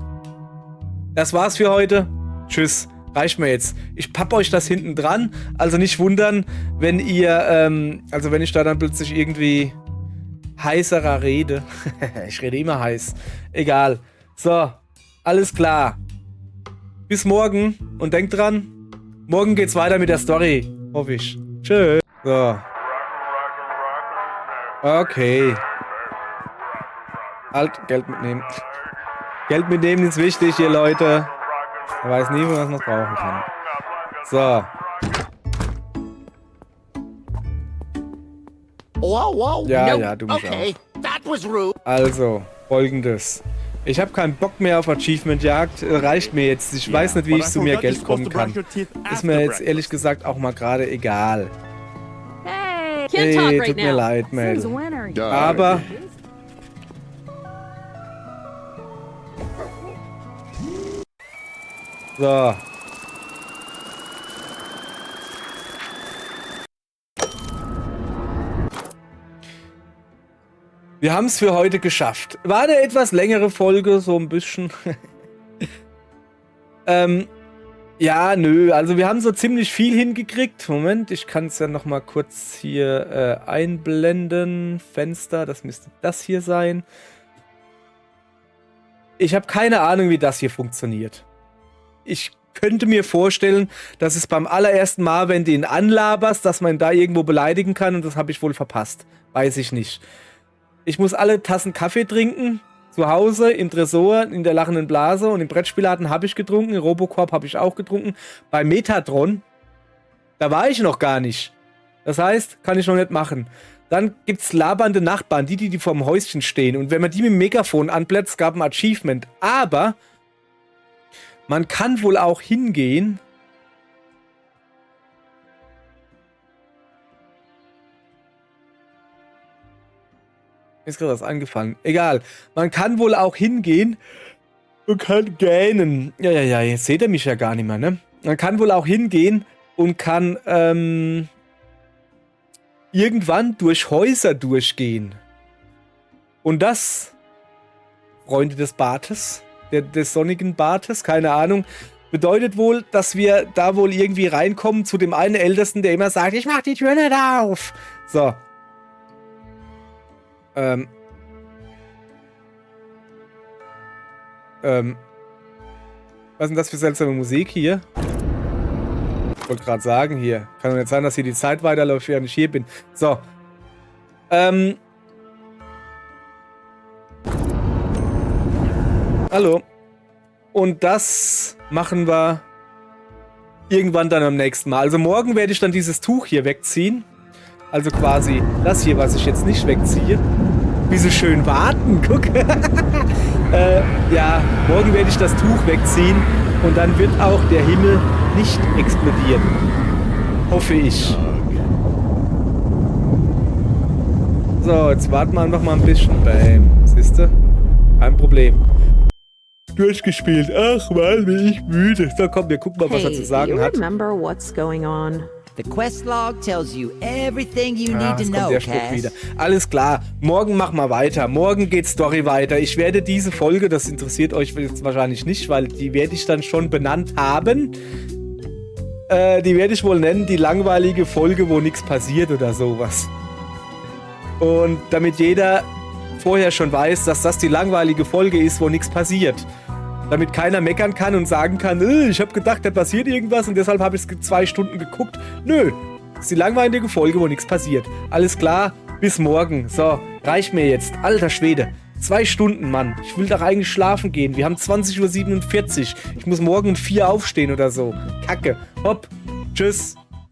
Das war's für heute. Tschüss, reicht mir jetzt. Ich papp euch das hinten dran, also nicht wundern, wenn ihr, also wenn ich da dann plötzlich irgendwie heißerer rede. Ich rede immer heiß. Egal. So, alles klar. Bis morgen und denkt dran, morgen geht's weiter mit der Story. Hoffe ich. Tschüss. So. Okay. Halt, Geld mitnehmen. Geld mitnehmen ist wichtig hier, Leute. Man weiß nie, was man brauchen kann. So. Wow, Ja, nope. ja, du musst Okay, that was rude. Also, folgendes. Ich habe keinen Bock mehr auf Achievement-Jagd. Reicht mir jetzt. Ich weiß nicht, wie ich zu mehr Geld kommen kann. Ist mir jetzt ehrlich gesagt auch mal gerade egal. Hey, tut mir leid, Mel. Aber... So. Wir haben es für heute geschafft. War eine etwas längere Folge, so ein bisschen. Ja, nö. Also wir haben so ziemlich viel hingekriegt. Moment, ich kann es ja noch mal kurz hier einblenden. Fenster, das müsste das hier sein. Ich habe keine Ahnung, wie das hier funktioniert. Ich könnte mir vorstellen, dass es beim allerersten Mal, wenn du ihn anlaberst, dass man ihn da irgendwo beleidigen kann, und das habe ich wohl verpasst. Weiß ich nicht. Ich muss alle Tassen Kaffee trinken. Zu Hause, im Tresor, in der lachenden Blase und im Brettspielladen habe ich getrunken. In Robocorp habe ich auch getrunken. Bei Metatron, da war ich noch gar nicht. Das heißt, kann ich noch nicht machen. Dann gibt es labernde Nachbarn, die vorm Häuschen stehen. Und wenn man die mit dem Megafon anblättert, gab ein Achievement. Aber man kann wohl auch hingehen. Mir ist gerade was angefallen. Egal. Man kann wohl auch hingehen und kann gähnen. Ja, jetzt seht ihr mich ja gar nicht mehr, ne? Man kann wohl auch hingehen und kann irgendwann durch Häuser durchgehen. Und das, Freunde des Bartes, des sonnigen Bartes, keine Ahnung, bedeutet wohl, dass wir da wohl irgendwie reinkommen zu dem einen Ältesten, der immer sagt, ich mach die Tür nicht auf. So. Was ist denn das für seltsame Musik hier? Ich wollte gerade sagen, hier. Kann doch nicht sein, dass hier die Zeit weiterläuft, während ich hier bin. So. Hallo. Und das machen wir irgendwann dann am nächsten Mal. Also morgen werde ich dann dieses Tuch hier wegziehen. Also quasi das hier, was ich jetzt nicht wegziehe. Wie sie schön warten, guck. Ja, morgen werde ich das Tuch wegziehen und dann wird auch der Himmel nicht explodieren. Hoffe ich. So, jetzt warten wir einfach mal ein bisschen. Bam. Siehste? Kein Problem. durchgespielt. Ach Mann, bin ich müde. So, komm, wir gucken mal, was er zu sagen do you hat. remember what's going on? The quest log tells you everything you Ah, need to jetzt kommt know, der Spruch Cass. wieder. Alles klar, morgen machen wir weiter. Morgen geht Story weiter. Ich werde diese Folge, das interessiert euch jetzt wahrscheinlich nicht, weil die werde ich dann schon benannt haben. Die werde ich wohl nennen, die langweilige Folge, wo nichts passiert oder sowas. Und damit jeder vorher schon weiß, dass das die langweilige Folge ist, wo nichts passiert. Damit keiner meckern kann und sagen kann, ich habe gedacht, da passiert irgendwas und deshalb habe ich es 2 Stunden geguckt. Nö, das ist die langweilige Folge, wo nichts passiert. Alles klar, bis morgen. So, reicht mir jetzt. Alter Schwede, 2 Stunden, Mann. Ich will doch eigentlich schlafen gehen. Wir haben 20:47 Uhr. Ich muss morgen um 4 aufstehen oder so. Kacke. Hopp. Tschüss.